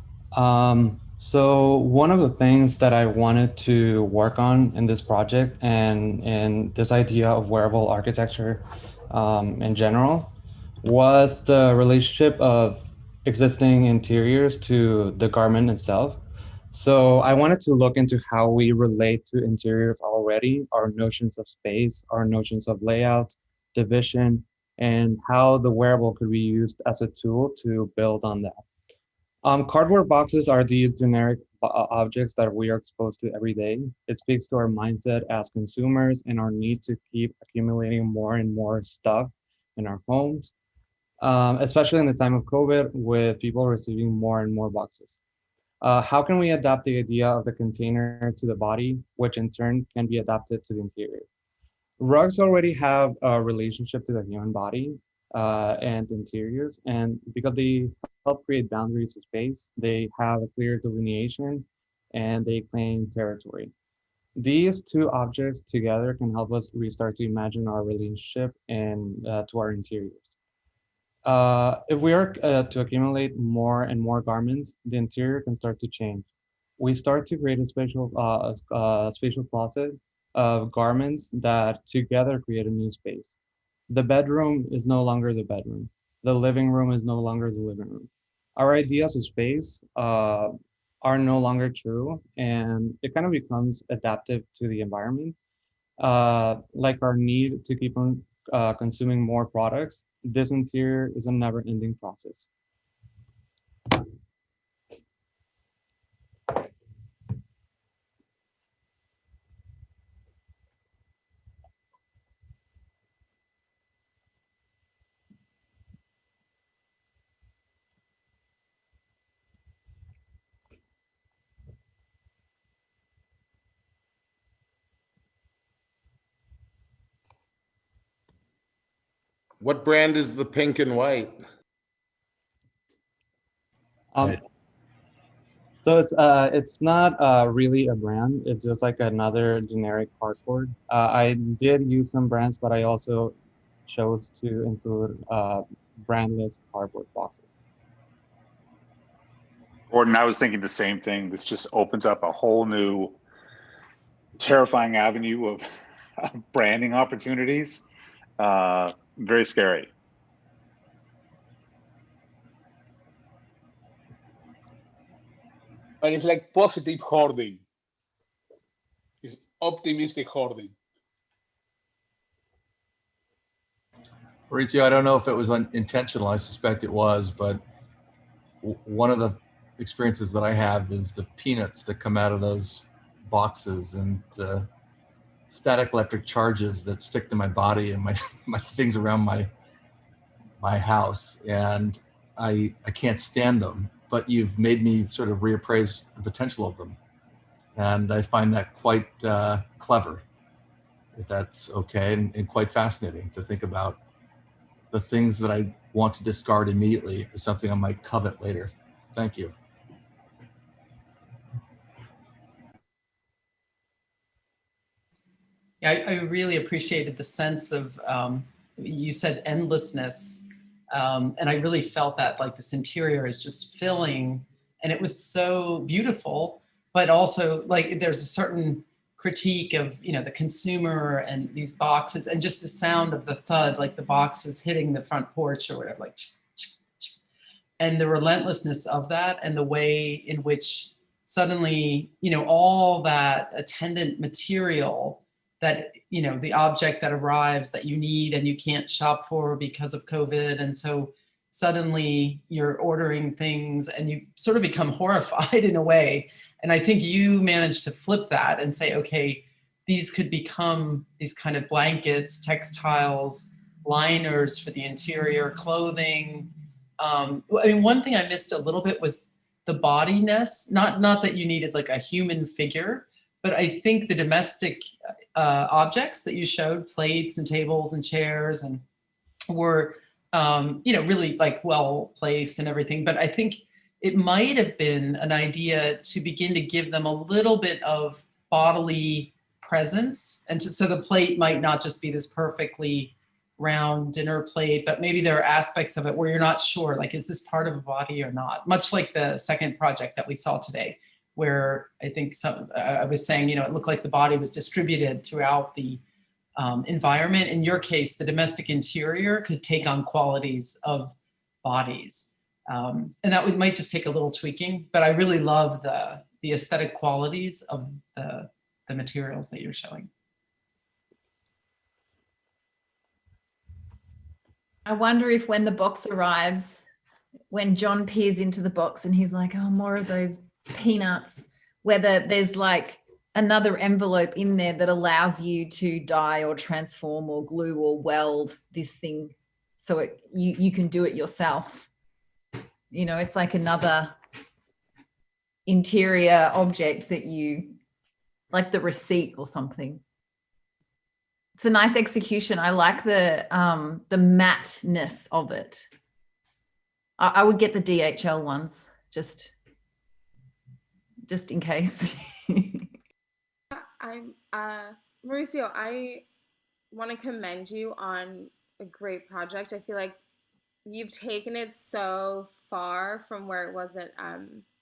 Speaker 15: So one of the things that I wanted to work on in this project and this idea of wearable architecture in general was the relationship of existing interiors to the garment itself. So I wanted to look into how we relate to interiors already, our notions of space, our notions of layout, division, and how the wearable could be used as a tool to build on that. Cardboard boxes are these generic objects that we are exposed to every day. It speaks to our mindset as consumers and our need to keep accumulating more and more stuff in our homes, especially in the time of COVID with people receiving more and more boxes. How can we adapt the idea of the container to the body, which in turn can be adapted to the interior? Rugs already have a relationship to the human body and interiors, and because they help create boundaries of space, they have a clear delineation and they claim territory. These two objects together can help us restart to imagine our relationship and to our interiors. If we are to accumulate more and more garments, the interior can start to change. We start to create a spatial closet of garments that together create a new space. The bedroom is no longer the bedroom. The living room is no longer the living room. Our ideas of space are no longer true, and it kind of becomes adaptive to the environment. Like our need to keep on consuming more products, this interior is a never-ending process.
Speaker 14: What brand is the pink and white?
Speaker 15: So it's not really a brand. It's just like another generic cardboard. I did use some brands, but I also chose to include brandless cardboard boxes.
Speaker 8: Gordon, I was thinking the same thing. This just opens up a whole new terrifying avenue of branding opportunities. Very scary.
Speaker 1: But it's like positive hoarding. It's optimistic hoarding.
Speaker 7: Mauricio, I don't know if it was intentional. I suspect it was, but one of the experiences that I have is the peanuts that come out of those boxes and the static electric charges that stick to my body and my things around my house. And I can't stand them, but you've made me sort of reappraise the potential of them. And I find that quite clever, if that's okay, and quite fascinating to think about the things that I want to discard immediately is something I might covet later. Thank you.
Speaker 11: Yeah, I really appreciated the sense of, you said endlessness. And I really felt that like this interior is just filling, and it was so beautiful, but also like there's a certain critique of, you know, the consumer and these boxes and just the sound of the thud, like the boxes hitting the front porch or whatever, like, and the relentlessness of that and the way in which suddenly, you know, all that attendant material that, you know, the object that arrives that you need and you can't shop for because of COVID. And so suddenly you're ordering things and you sort of become horrified in a way. And I think you managed to flip that and say, okay, these could become these kind of blankets, textiles, liners for the interior, clothing. I mean, one thing I missed a little bit was the bodiness, not that you needed like a human figure, but I think the domestic objects that you showed, plates and tables and chairs, and were, you know, really like well placed and everything. But I think it might have been an idea to begin to give them a little bit of bodily presence. And so the plate might not just be this perfectly round dinner plate, but maybe there are aspects of it where you're not sure, like, is this part of a body or not? Much like the second project that we saw today, where I think I was saying, you know, it looked like the body was distributed throughout the environment. In your case, the domestic interior could take on qualities of bodies. And that might just take a little tweaking, but I really love the aesthetic qualities of the materials that you're showing.
Speaker 4: I wonder if when the box arrives, when John peers into the box and he's like, oh, more of those peanuts, whether there's like another envelope in there that allows you to dye or transform or glue or weld this thing so you can do it yourself. You know, it's like another interior object that you, like the receipt or something. It's a nice execution. I like the matte-ness of it. I would get the DHL ones just in case.
Speaker 5: Mauricio, I want to commend you on a great project. I feel like you've taken it so far from where it was at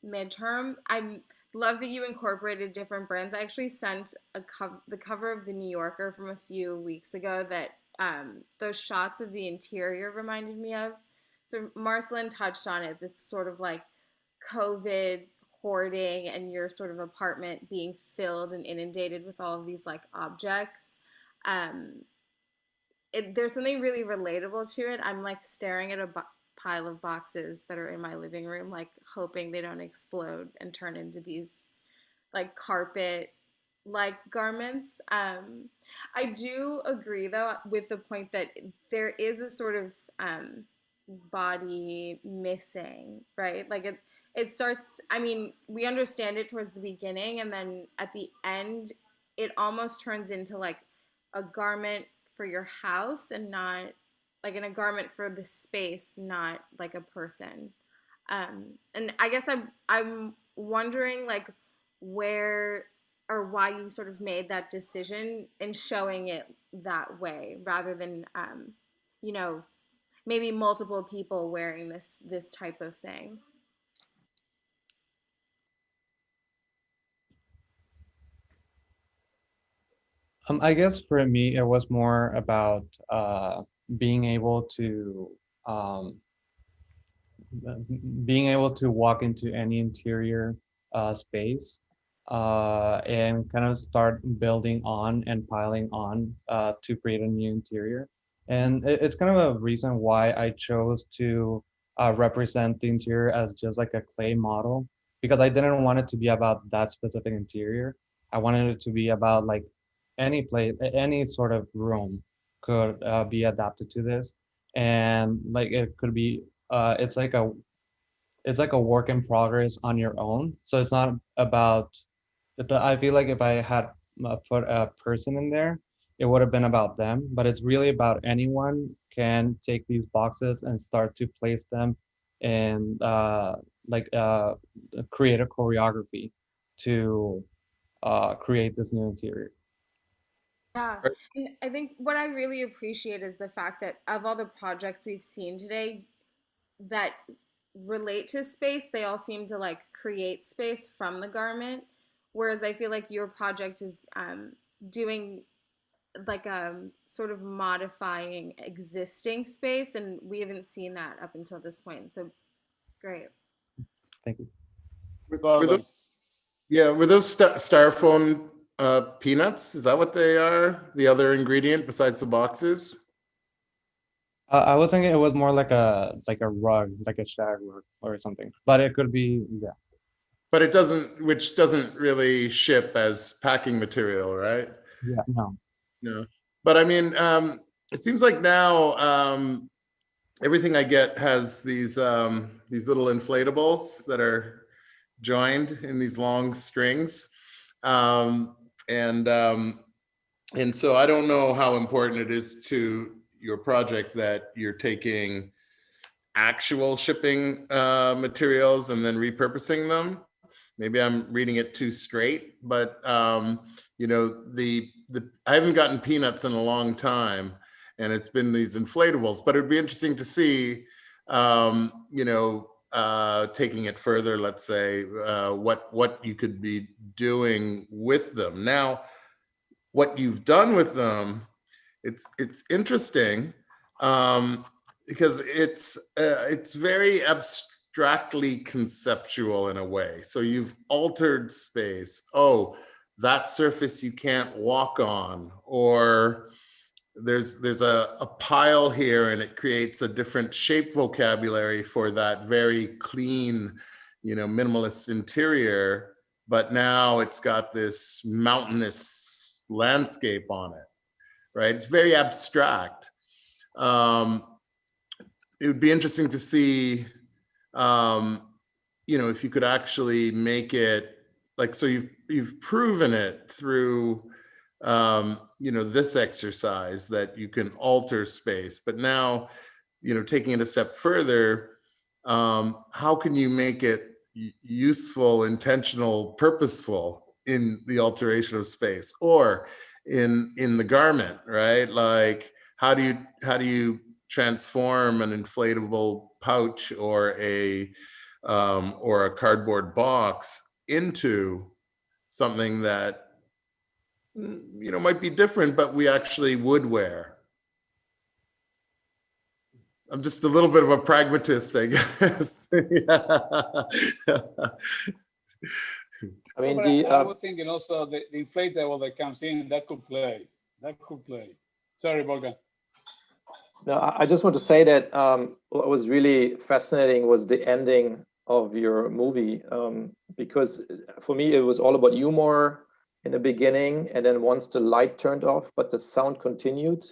Speaker 5: midterm. I love that you incorporated different brands. I actually sent the cover of the New Yorker from a few weeks ago that those shots of the interior reminded me of. So Marcelin touched on it. It's sort of like COVID hoarding and your sort of apartment being filled and inundated with all of these like objects. There's something really relatable to it. I'm like staring at a pile of boxes that are in my living room, like hoping they don't explode and turn into these like carpet like garments. I do agree though with the point that there is a sort of body missing, right? Like it starts, I mean, we understand it towards the beginning, and then at the end it almost turns into like a garment for your house and not like in a garment for the space, not like a person. And I guess I'm wondering like where or why you sort of made that decision in showing it that way rather than you know, maybe multiple people wearing this type of thing.
Speaker 15: I guess for me, it was more about being able to walk into any interior space and kind of start building on and piling on to create a new interior. And it's kind of a reason why I chose to represent the interior as just like a clay model, because I didn't want it to be about that specific interior. I wanted it to be about like any place, any sort of room could be adapted to this. And like it could be, it's like a work in progress on your own. So it's not about, I feel like if I had put a person in there, it would have been about them, but it's really about anyone can take these boxes and start to place them and create a choreography to create this new interior.
Speaker 5: Yeah, and I think what I really appreciate is the fact that of all the projects we've seen today that relate to space, they all seem to like create space from the garment, whereas I feel like your project is doing like sort of modifying existing space, and we haven't seen that up until this point. So great.
Speaker 15: Thank you.
Speaker 14: Were those styrofoam peanuts? Is that what they are? The other ingredient besides the boxes?
Speaker 15: I was thinking it was more like a rug, like a shag rug or something, but it could be, yeah.
Speaker 14: But it doesn't, which doesn't really ship as packing material, right?
Speaker 15: Yeah, no.
Speaker 14: No. But I mean, it seems like now everything I get has these little inflatables that are joined in these long strings. And so I don't know how important it is to your project that you're taking actual shipping materials and then repurposing them. Maybe I'm reading it too straight, but you know, I haven't gotten peanuts in a long time, and it's been these inflatables. But it'd be interesting to see, you know, taking it further, let's say, what you could be doing with them. Now, what you've done with them, it's interesting, because it's very abstractly conceptual in a way. So you've altered space. Oh, that surface you can't walk on, or there's a pile here and it creates a different shape vocabulary for that very clean, you know, minimalist interior, but now it's got this mountainous landscape on it, right? It's very abstract. It would be interesting to see, you know, if you could actually make it like, so you've proven it through, you know, this exercise that you can alter space, but now, you know, taking it a step further, how can you make it useful, intentional, purposeful in the alteration of space, or in the garment, right? Like, how do you transform an inflatable pouch or a cardboard box into something that, you know, might be different, but we actually would wear? I'm just a little bit of a pragmatist, I guess.
Speaker 9: I mean,
Speaker 1: I was thinking also the inflatable that comes in, that could play. Sorry, Borja.
Speaker 9: No, I just want to say that what was really fascinating was the ending of your movie, because for me, it was all about humor in the beginning, and then once the light turned off, but the sound continued,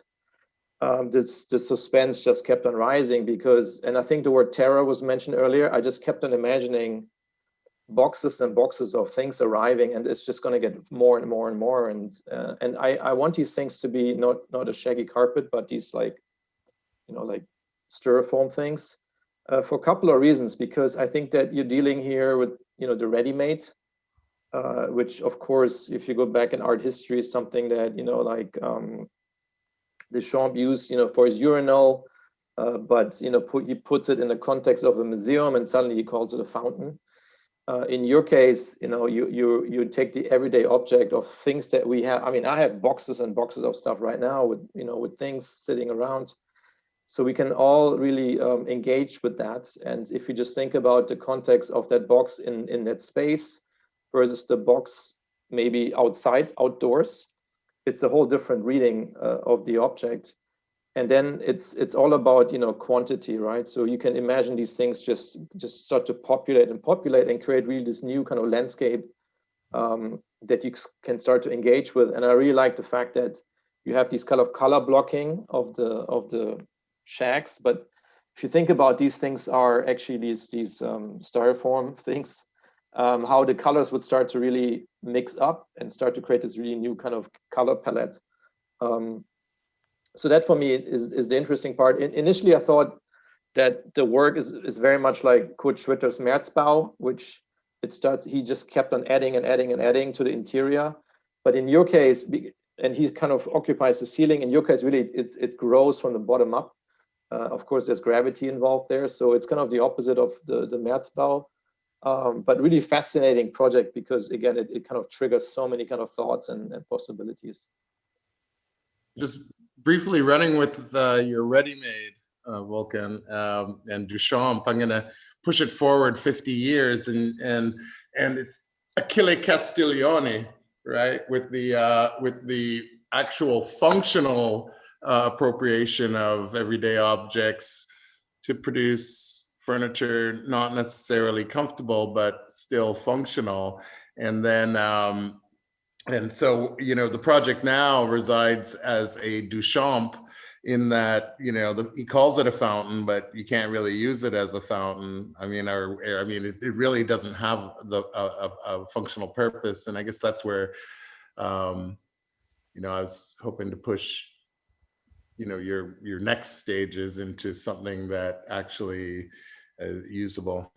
Speaker 9: the suspense just kept on rising, because, and I think the word terror was mentioned earlier, I just kept on imagining boxes and boxes of things arriving, and it's just going to get more and more and more. And I want these things to be not a shaggy carpet, but these, like, you know, like styrofoam things, for a couple of reasons. Because I think that you're dealing here with, you know, the ready-made, which of course, if you go back in art history, is something that, you know, like Deschamps used, you know, for his urinal, but, you know, he puts it in the context of a museum and suddenly he calls it a fountain. In your case, you know, you take the everyday object of things that we have. I mean, I have boxes and boxes of stuff right now with, you know, with things sitting around. So we can all really engage with that. And if you just think about the context of that box in that space versus the box maybe outside, outdoors, it's a whole different reading of the object. And then it's all about, you know, quantity, right? So you can imagine these things just start to populate and create really this new kind of landscape that you can start to engage with. And I really like the fact that you have these kind of color blocking of the shacks. But if you think about, these things are actually these styrofoam things, how the colors would start to really mix up and start to create this really new kind of color palette. So that for me is the interesting part. Initially, I thought that the work is very much like Kurt Schwitter's Märzbau, which he just kept on adding and adding and adding to the interior. But in your case, and he kind of occupies the ceiling, in your case, really, it grows from the bottom up. Of course, there's gravity involved there. So it's kind of the opposite of the Märzbau, but really fascinating project, because again, it kind of triggers so many kind of thoughts and possibilities.
Speaker 14: Just briefly running with your ready-made, Vulcan, and Duchamp, I'm going to push it forward 50 years, and it's Achille Castiglione, right, with the actual functional appropriation of everyday objects to produce furniture, not necessarily comfortable, but still functional. And then and so, you know, the project now resides as a Duchamp, in that, you know, he calls it a fountain, but you can't really use it as a fountain. I mean, it really doesn't have a functional purpose. And I guess that's where, you know, I was hoping to push, you know, your next stages into something that actually is usable.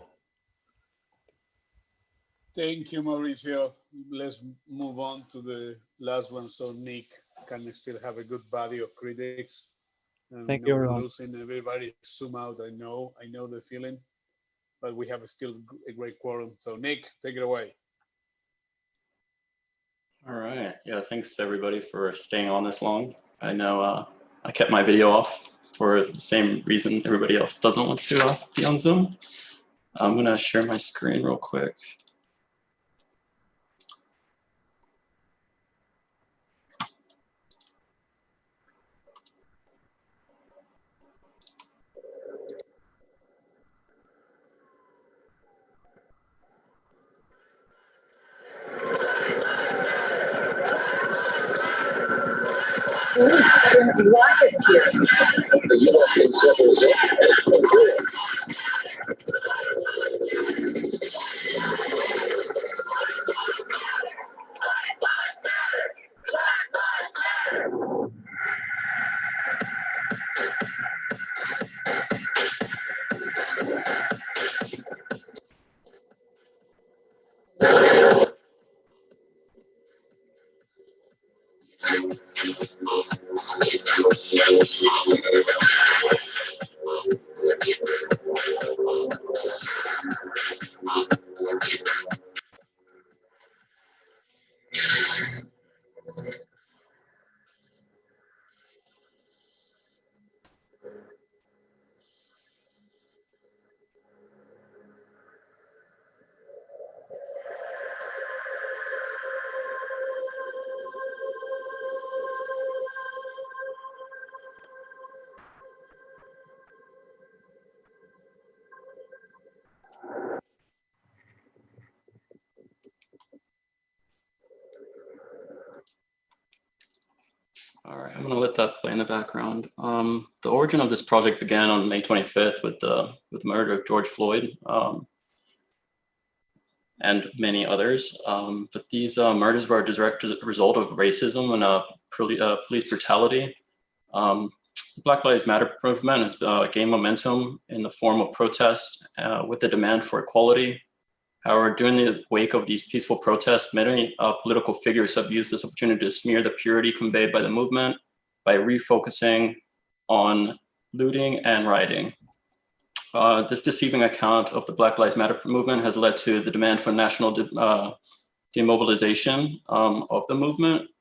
Speaker 1: Thank you, Mauricio. Let's move on to the last one, so Nick can still have a good body of critics.
Speaker 15: Thank
Speaker 1: we
Speaker 15: you,
Speaker 1: know we're
Speaker 15: everyone.
Speaker 1: losing everybody. Zoom out. I know the feeling, but we have still a great quorum. So Nick, take it away.
Speaker 13: All right. Yeah, thanks everybody for staying on this long. I know I kept my video off for the same reason everybody else doesn't want to be on Zoom. I'm gonna share my screen real quick. All right, I'm gonna let that play in the background. The origin of this project began on May 25th with the murder of George Floyd and many others. But these murders were a direct result of racism and police brutality. The Black Lives Matter movement has gained momentum in the form of protest with the demand for equality. However, during the wake of these peaceful protests, many political figures have used this opportunity to smear the purity conveyed by the movement by refocusing on looting and rioting. This deceiving account of the Black Lives Matter movement has led to the demand for national demobilization of the movement.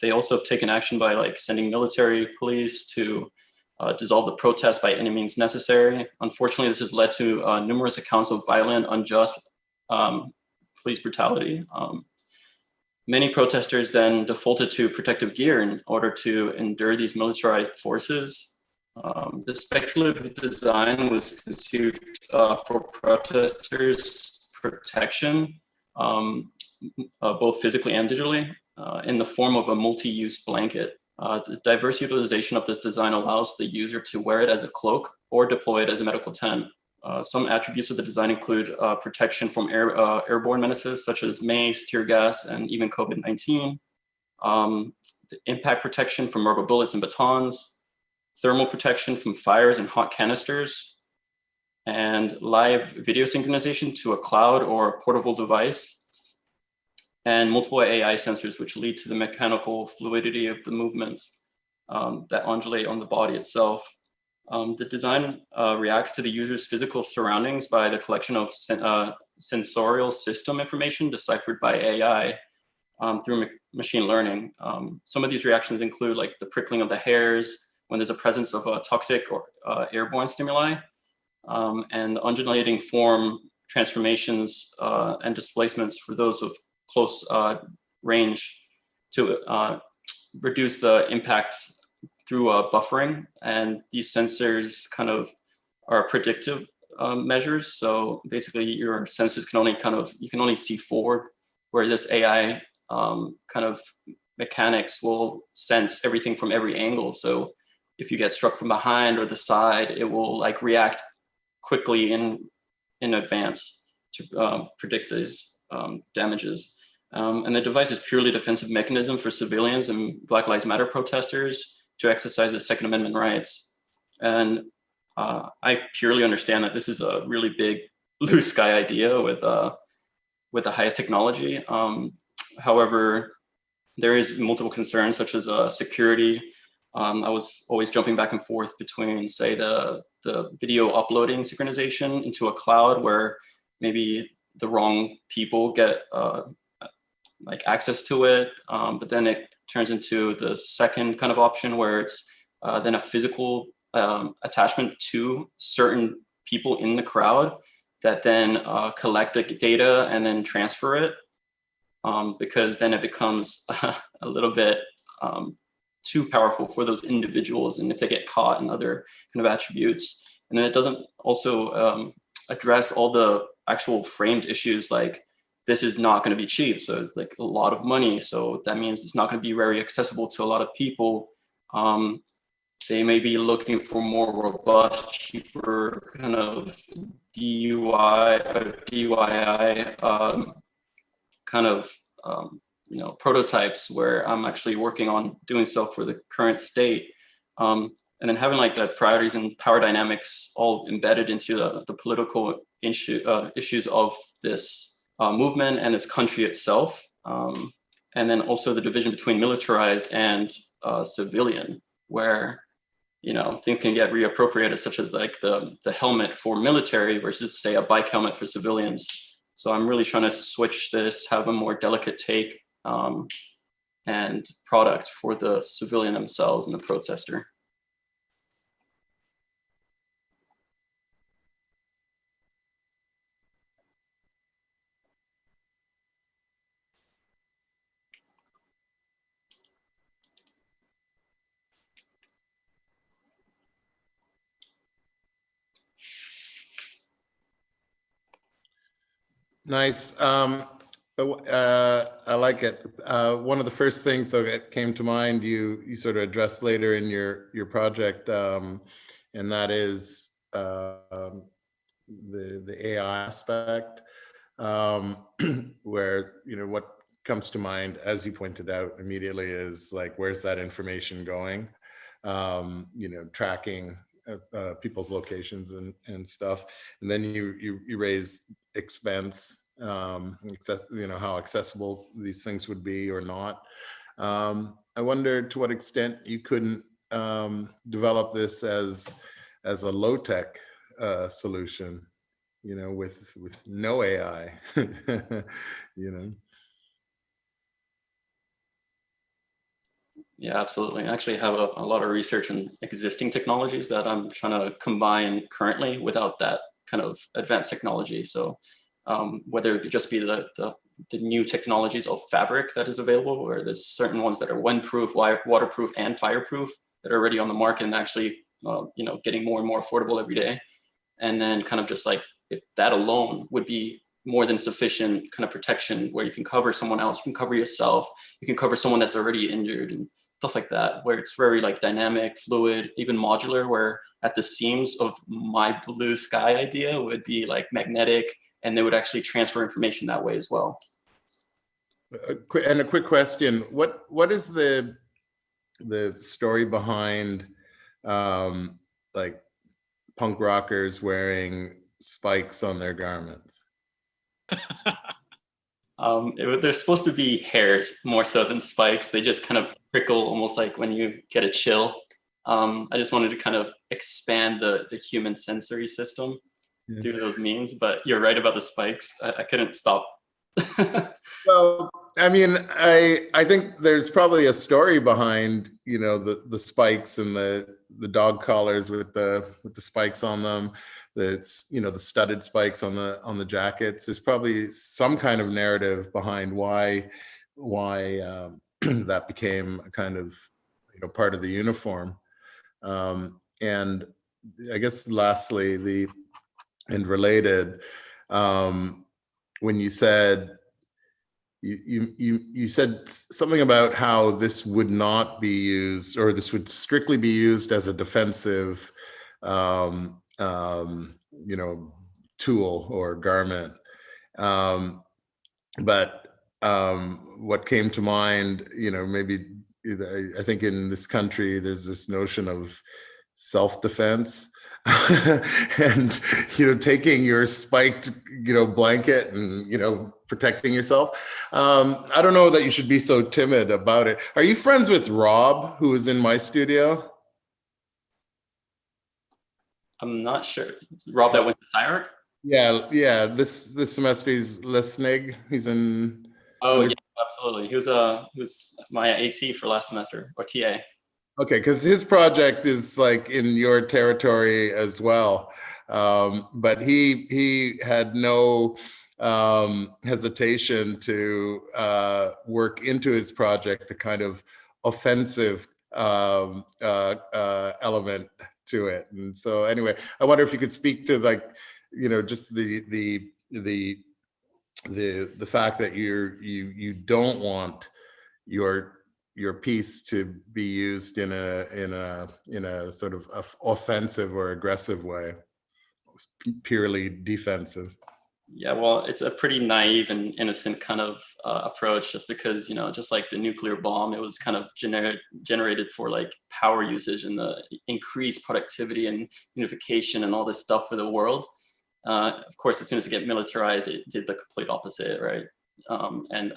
Speaker 13: They also have taken action by sending military police to dissolve the protest by any means necessary. Unfortunately, this has led to numerous accounts of violent, unjust police brutality. Many protesters then defaulted to protective gear in order to endure these militarized forces. The speculative design was conceived for protesters' protection, both physically and digitally, in the form of a multi-use blanket. The diverse utilization of this design allows the user to wear it as a cloak or deploy it as a medical tent. Some attributes of the design include protection from airborne menaces such as mace, tear gas, and even COVID-19, the impact protection from rubber bullets and batons, thermal protection from fires and hot canisters, and live video synchronization to a cloud or a portable device, and multiple AI sensors which lead to the mechanical fluidity of the movements that undulate on the body itself. The design reacts to the user's physical surroundings by the collection of sensorial system information deciphered by AI through machine learning. Some of these reactions include the prickling of the hairs when there's a presence of a toxic or airborne stimuli, and the undulating form transformations and displacements for those of close range to reduce the impacts through buffering. And these sensors kind of are predictive measures. So basically your sensors you can only see forward, where this AI kind of mechanics will sense everything from every angle. So if you get struck from behind or the side, it will react quickly in advance to predict these damages. And the device is purely a defensive mechanism for civilians and Black Lives Matter protesters to exercise their Second Amendment rights. And I purely understand that this is a really big blue sky idea with the highest technology. However, there is multiple concerns such as security, I was always jumping back and forth between, say, the video uploading synchronization into a cloud where maybe the wrong people get like access to it, but then it turns into the second kind of option where it's then a physical attachment to certain people in the crowd that then collect the data and then transfer it, because then it becomes a little bit too powerful for those individuals, and if they get caught in other kind of attributes. And then it doesn't also address all the actual framed issues, like this is not going to be cheap, so it's like a lot of money, so that means it's not going to be very accessible to a lot of people. They may be looking for more robust, cheaper kind of DUI or DIY kind of prototypes, where I'm actually working on doing so for the current state. And then having like the priorities and power dynamics all embedded into the political issues of this movement and this country itself. And then also the division between militarized and civilian, where things can get reappropriated, such as like the helmet for military versus, say, a bike helmet for civilians. So I'm really trying to switch this, have a more delicate take and product for the civilian themselves and the protester.
Speaker 14: Nice. I like it. One of the first things that came to mind, you sort of addressed later in your project, and that is the AI aspect, where what comes to mind, as you pointed out immediately, is like, where's that information going? Tracking people's locations and stuff, and then you raise expense, how accessible these things would be or not. I wonder to what extent you couldn't develop this as a low-tech solution, with no AI.
Speaker 13: Yeah, absolutely. I actually have a lot of research in existing technologies that I'm trying to combine currently without that kind of advanced technology. So whether it just be the new technologies of fabric that is available, or there's certain ones that are windproof, waterproof, and fireproof that are already on the market and actually getting more and more affordable every day. And then kind of just like, if that alone would be more than sufficient kind of protection, where you can cover someone else, you can cover yourself, you can cover someone that's already injured and stuff like that, where it's very like dynamic, fluid, even modular, where at the seams of my blue sky idea would be like magnetic, and they would actually transfer information that way as well.
Speaker 14: And a quick question, what is the story behind like punk rockers wearing spikes on their garments?
Speaker 13: They're supposed to be hairs more so than spikes. They just kind of prickle, almost like when you get a chill. I just wanted to kind of expand the human sensory system due to those memes, but you're right about the spikes. I couldn't stop.
Speaker 14: Well, I mean, I think there's probably a story behind, the spikes and the dog collars with the spikes on them. That's, the studded spikes on the jackets. There's probably some kind of narrative behind why that became a kind of part of the uniform. And I guess lastly, and related, when you said you said something about how this would not be used, or this would strictly be used as a defensive tool or garment. But what came to mind, maybe I think in this country, there's this notion of self-defense. and taking your spiked blanket and protecting yourself. I don't know that you should be so timid about it. Are you friends with Rob, who is in my studio?
Speaker 13: I'm not sure. Rob that went to SCI-Arc?
Speaker 14: Yeah. This semester he's listening. He's in.
Speaker 13: Oh yeah, absolutely. He was my AT for last semester, or TA.
Speaker 14: Okay, because his project is like in your territory as well, but he had no hesitation to work into his project a kind of offensive element to it. And so anyway, I wonder if you could speak to just the fact that you don't want your piece to be used in a sort of offensive or aggressive way, purely defensive.
Speaker 13: Yeah, well, it's a pretty naive and innocent kind of approach, just because, just like the nuclear bomb, it was kind of generated for like power usage and the increased productivity and unification and all this stuff for the world. Of course, as soon as it get militarized, it did the complete opposite, right? And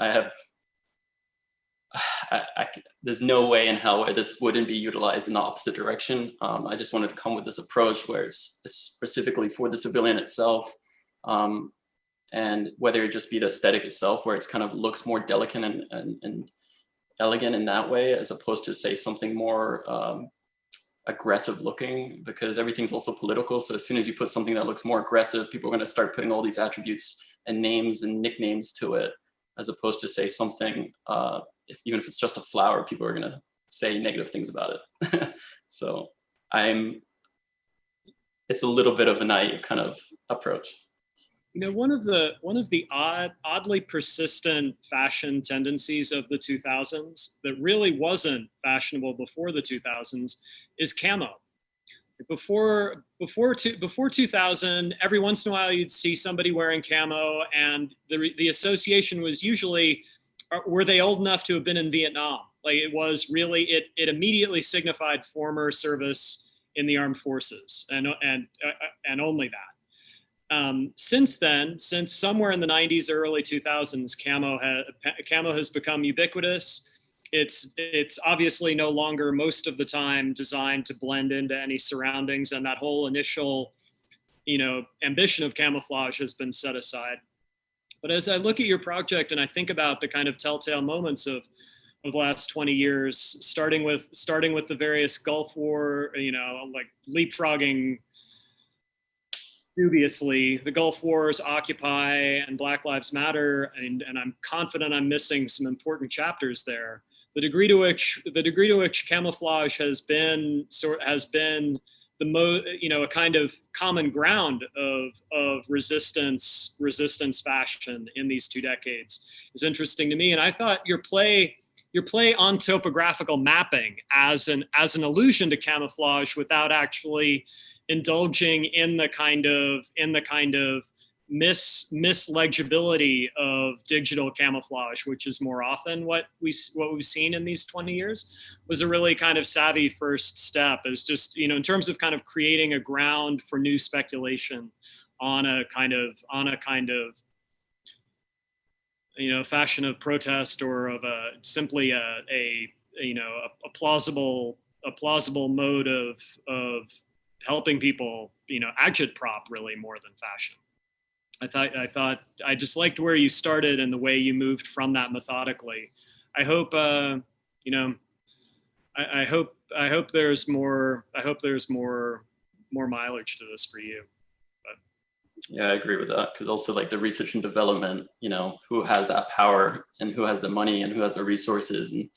Speaker 13: there's no way in hell where this wouldn't be utilized in the opposite direction. I just wanted to come with this approach where it's specifically for the civilian itself. And whether it just be the aesthetic itself, where it's kind of looks more delicate and elegant in that way, as opposed to say something more aggressive looking, because everything's also political. So as soon as you put something that looks more aggressive, people are going to start putting all these attributes and names and nicknames to it, as opposed to say something, even if it's just a flower, people are going to say negative things about it. So it's a little bit of a naive kind of approach.
Speaker 10: One of the oddly persistent fashion tendencies of the 2000s that really wasn't fashionable before the 2000s is camo. Before 2000, every once in a while you'd see somebody wearing camo, and the association was usually, were they old enough to have been in Vietnam? Like, it was really, it immediately signified former service in the armed forces, and only that. Since then, since somewhere in the 90s, early 2000s, camo has become ubiquitous. It's obviously no longer most of the time designed to blend into any surroundings, and that whole initial, ambition of camouflage has been set aside. But as I look at your project and I think about the kind of telltale moments of the last 20 years, starting with the various Gulf War, like leapfrogging dubiously the Gulf Wars, Occupy, and Black Lives Matter, and I'm confident I'm missing some important chapters there. The degree to which camouflage has been a kind of common ground of resistance fashion in these 2 decades is interesting to me. And I thought your play on topographical mapping as an allusion to camouflage without actually indulging in the kind of mislegibility of digital camouflage, which is more often what we've seen in these 20 years, was a really kind of savvy first step, as just, in terms of kind of creating a ground for new speculation on a kind of fashion of protest, or of simply a plausible mode of helping people, agitprop, really, more than fashion. I just liked where you started and the way you moved from that methodically. I hope, I hope there's more mileage to this for you. But.
Speaker 13: Yeah, I agree with that, because also like the research and development, who has that power and who has the money and who has the resources, and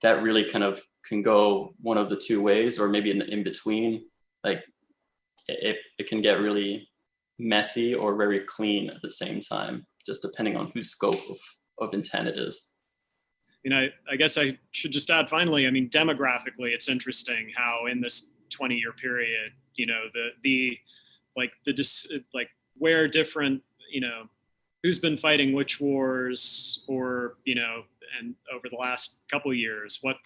Speaker 13: that really kind of can go one of the two ways, or maybe in between. Like it can get really messy or very clean at the same time, just depending on whose scope of intent it is.
Speaker 10: I guess I should just add finally, demographically, it's interesting how in this 20-year period, where different, who's been fighting which wars, or, and over the last couple of years, what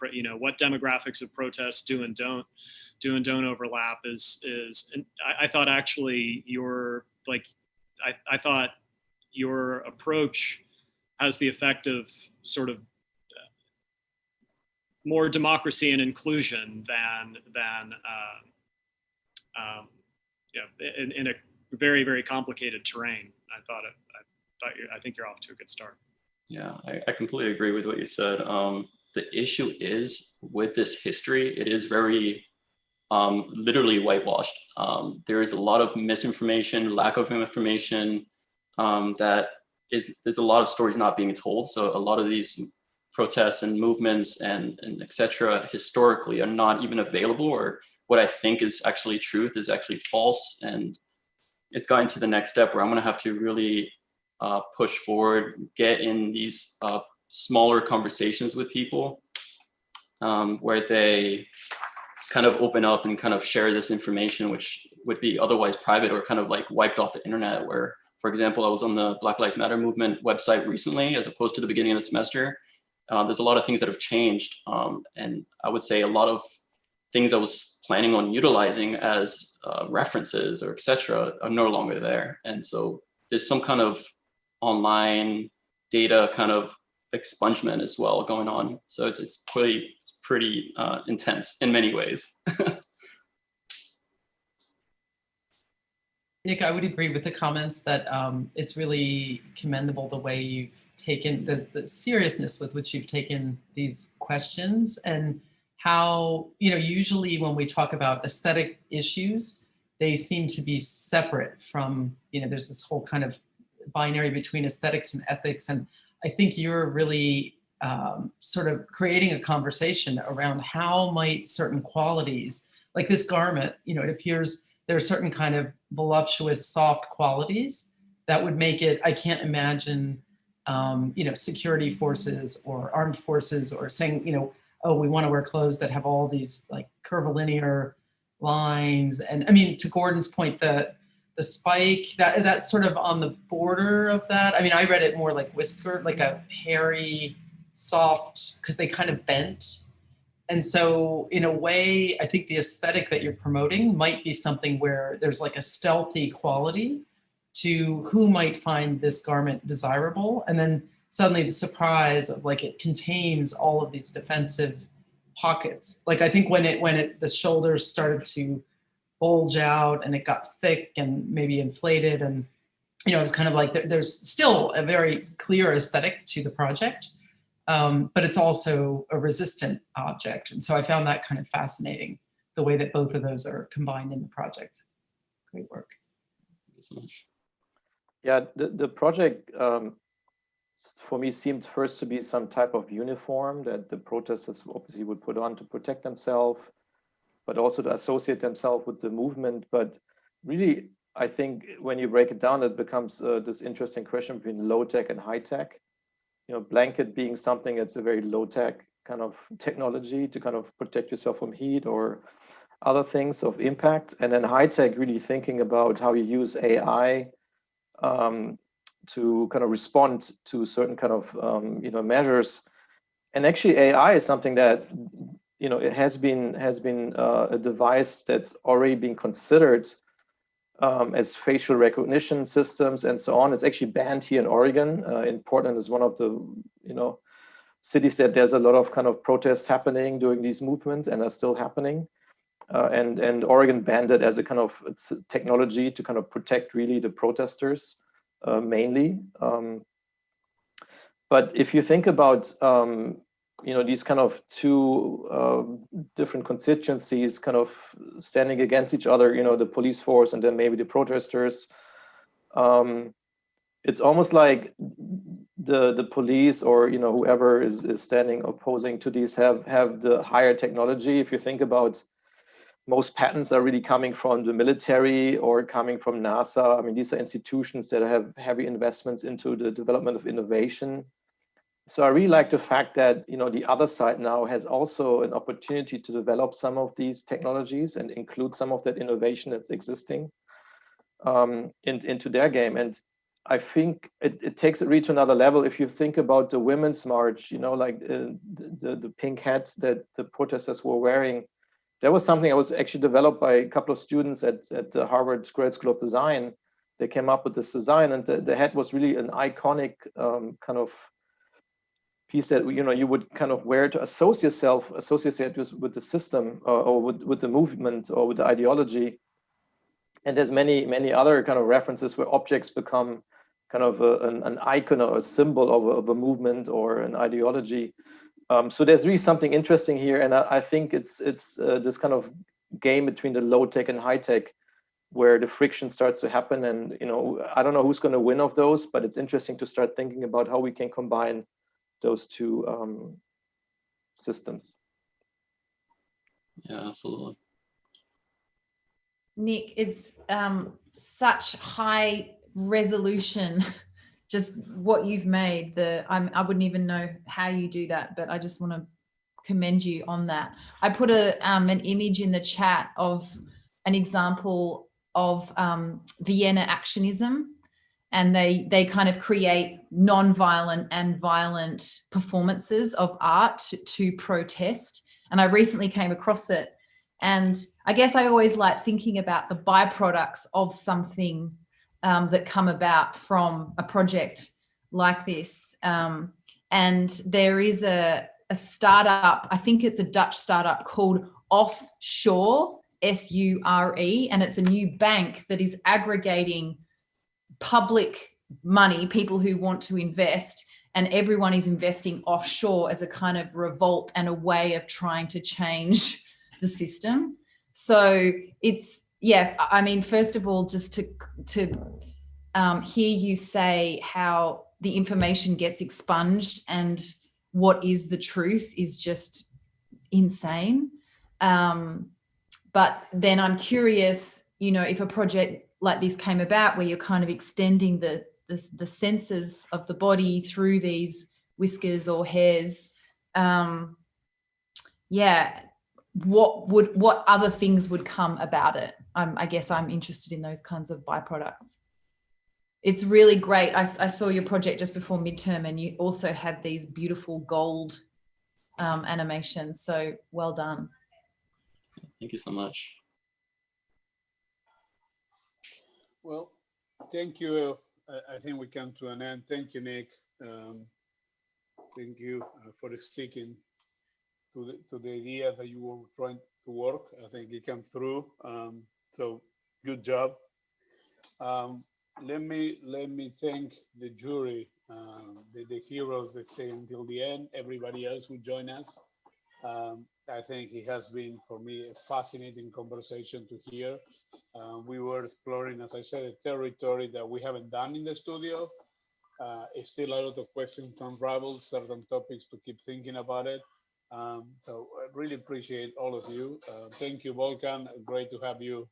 Speaker 10: demographics of protests do and don't overlap is and I thought actually I thought your approach has the effect of sort of more democracy and inclusion than in a very, very complicated terrain. I think you're off to a good start.
Speaker 13: Yeah, I completely agree with what you said. The issue is with this history, it is very literally whitewashed. There is a lot of misinformation, lack of information, there's a lot of stories not being told. So a lot of these protests and movements and et cetera historically are not even available, or what I think is actually truth is actually false. And it's gotten to the next step where I'm gonna have to really push forward, get in these smaller conversations with people where they kind of open up and kind of share this information, which would be otherwise private or kind of like wiped off the internet. Where, for example, I was on the Black Lives Matter movement website recently, as opposed to the beginning of the semester. There's a lot of things that have changed. And I would say a lot of things I was planning on utilizing as references or et cetera are no longer there. And so there's some kind of online data kind of expungement as well going on. So it's pretty intense in many ways.
Speaker 11: Nick, I would agree with the comments that it's really commendable the way you've taken the seriousness with which you've taken these questions, and how, usually when we talk about aesthetic issues, they seem to be separate from, there's this whole kind of binary between aesthetics and ethics. And I think you're really sort of creating a conversation around how might certain qualities, like this garment, it appears there are certain kind of voluptuous, soft qualities that would make it, I can't imagine, security forces or armed forces or saying, oh, we want to wear clothes that have all these like curvilinear lines. And I mean, to Gordon's point, the spike, that's sort of on the border of that. I mean, I read it more like whisker, like a hairy, soft, because they kind of bent. And so in a way, I think the aesthetic that you're promoting might be something where there's like a stealthy quality to who might find this garment desirable. And then suddenly the surprise of like, it contains all of these defensive pockets. Like I think when the shoulders started to bulge out and it got thick and maybe inflated, and it was kind of like there's still a very clear aesthetic to the project, but it's also a resistant object. And so I found that kind of fascinating, the way that both of those are combined in the project. Great work.
Speaker 13: Thank you so much.
Speaker 9: Yeah, the project for me seemed first to be some type of uniform that the protesters obviously would put on to protect themselves, but also to associate themselves with the movement. But really, I think when you break it down, it becomes this interesting question between low tech and high tech. Blanket being something that's a very low tech kind of technology to kind of protect yourself from heat or other things of impact. And then high tech really thinking about how you use AI to kind of respond to certain kind of measures. And actually AI is something that it has been a device that's already been considered as facial recognition systems and so on. It's actually banned here in Oregon. In Portland is one of the cities that there's a lot of kind of protests happening during these movements and are still happening. And Oregon banned it as a kind of technology to kind of protect really the protesters mainly. But if you think about these kind of two different constituencies kind of standing against each other, the police force and then maybe the protesters, it's almost like the police or whoever is standing opposing to these have the higher technology. If you think about, most patents are really coming from the military or coming from NASA. I mean, these are institutions that have heavy investments into the development of innovation. So I really like the fact that the other side now has also an opportunity to develop some of these technologies and include some of that innovation that's existing into their game. And I think it takes it really to another level. If you think about the Women's March, you know, like the pink hats that the protesters were wearing, that was something that was actually developed by a couple of students at the Harvard Grad School of Design. They came up with this design, and the hat was really an iconic kind of piece that, you know, you would kind of wear to associate with the system or with the movement or with the ideology. And there's many other kind of references where objects become kind of an icon or a symbol of a movement or an ideology. So there's really something interesting here, and I think it's this kind of game between the low tech and high tech, where the friction starts to happen. And, you know, I don't know who's going to win of those, but it's interesting to start thinking about how we can combine those two systems.
Speaker 13: Yeah, absolutely.
Speaker 4: Nick, it's such high resolution, just what you've made. I wouldn't even know how you do that, but I just want to commend you on that. I put an image in the chat of an example of Vienna actionism, and they kind of create non-violent and violent performances of art to protest. And I recently came across it. And I guess I always like thinking about the byproducts of something that come about from a project like this. And there is a startup, I think it's a Dutch startup called Offshore, SURE, and it's a new bank that is aggregating public money, people who want to invest, and everyone is investing offshore as a kind of revolt and a way of trying to change the system. So it's, yeah, I mean, first of all, just to hear you say how the information gets expunged and what is the truth is just insane. But then I'm curious, you know, if a project like this came about where you're kind of extending the senses of the body through these whiskers or hairs, yeah, what other things would come about it? I guess I'm interested in those kinds of byproducts. It's really great. I saw your project just before midterm, and you also had these beautiful gold animations. So well done.
Speaker 13: Thank you so much.
Speaker 1: Well, thank you. I think we come to an end. Thank you, Nick. Thank you for sticking to the idea that you were trying to work. I think it came through. So good job. Let me thank the jury, the heroes that stay until the end. Everybody else who joined us. I think it has been, for me, a fascinating conversation to hear. We were exploring, as I said, a territory that we haven't done in the studio. It's still a lot of questions to unravel, certain topics to keep thinking about it. So I really appreciate all of you. Thank you, Volkan. Great to have you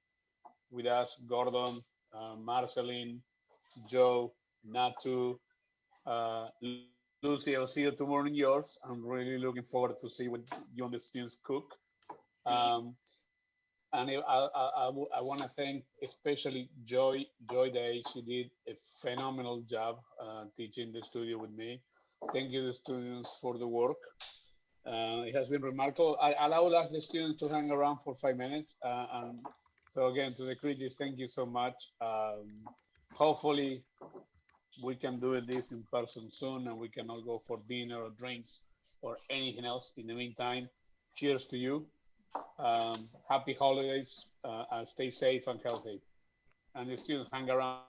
Speaker 1: with us. Gordon, Marceline, Joe, Natu, Lucy, I'll see you tomorrow in yours. I'm really looking forward to see what you and the students cook. And I want to thank especially Joy Day. She did a phenomenal job teaching the studio with me. Thank you, the students, for the work. It has been remarkable. I'll ask the students to hang around for 5 minutes. And so again, to the critics, thank you so much. Hopefully, we can do this in person soon, and we can all go for dinner or drinks or anything else. In the meantime, cheers to you. Happy holidays, and stay safe and healthy. And the students hang around.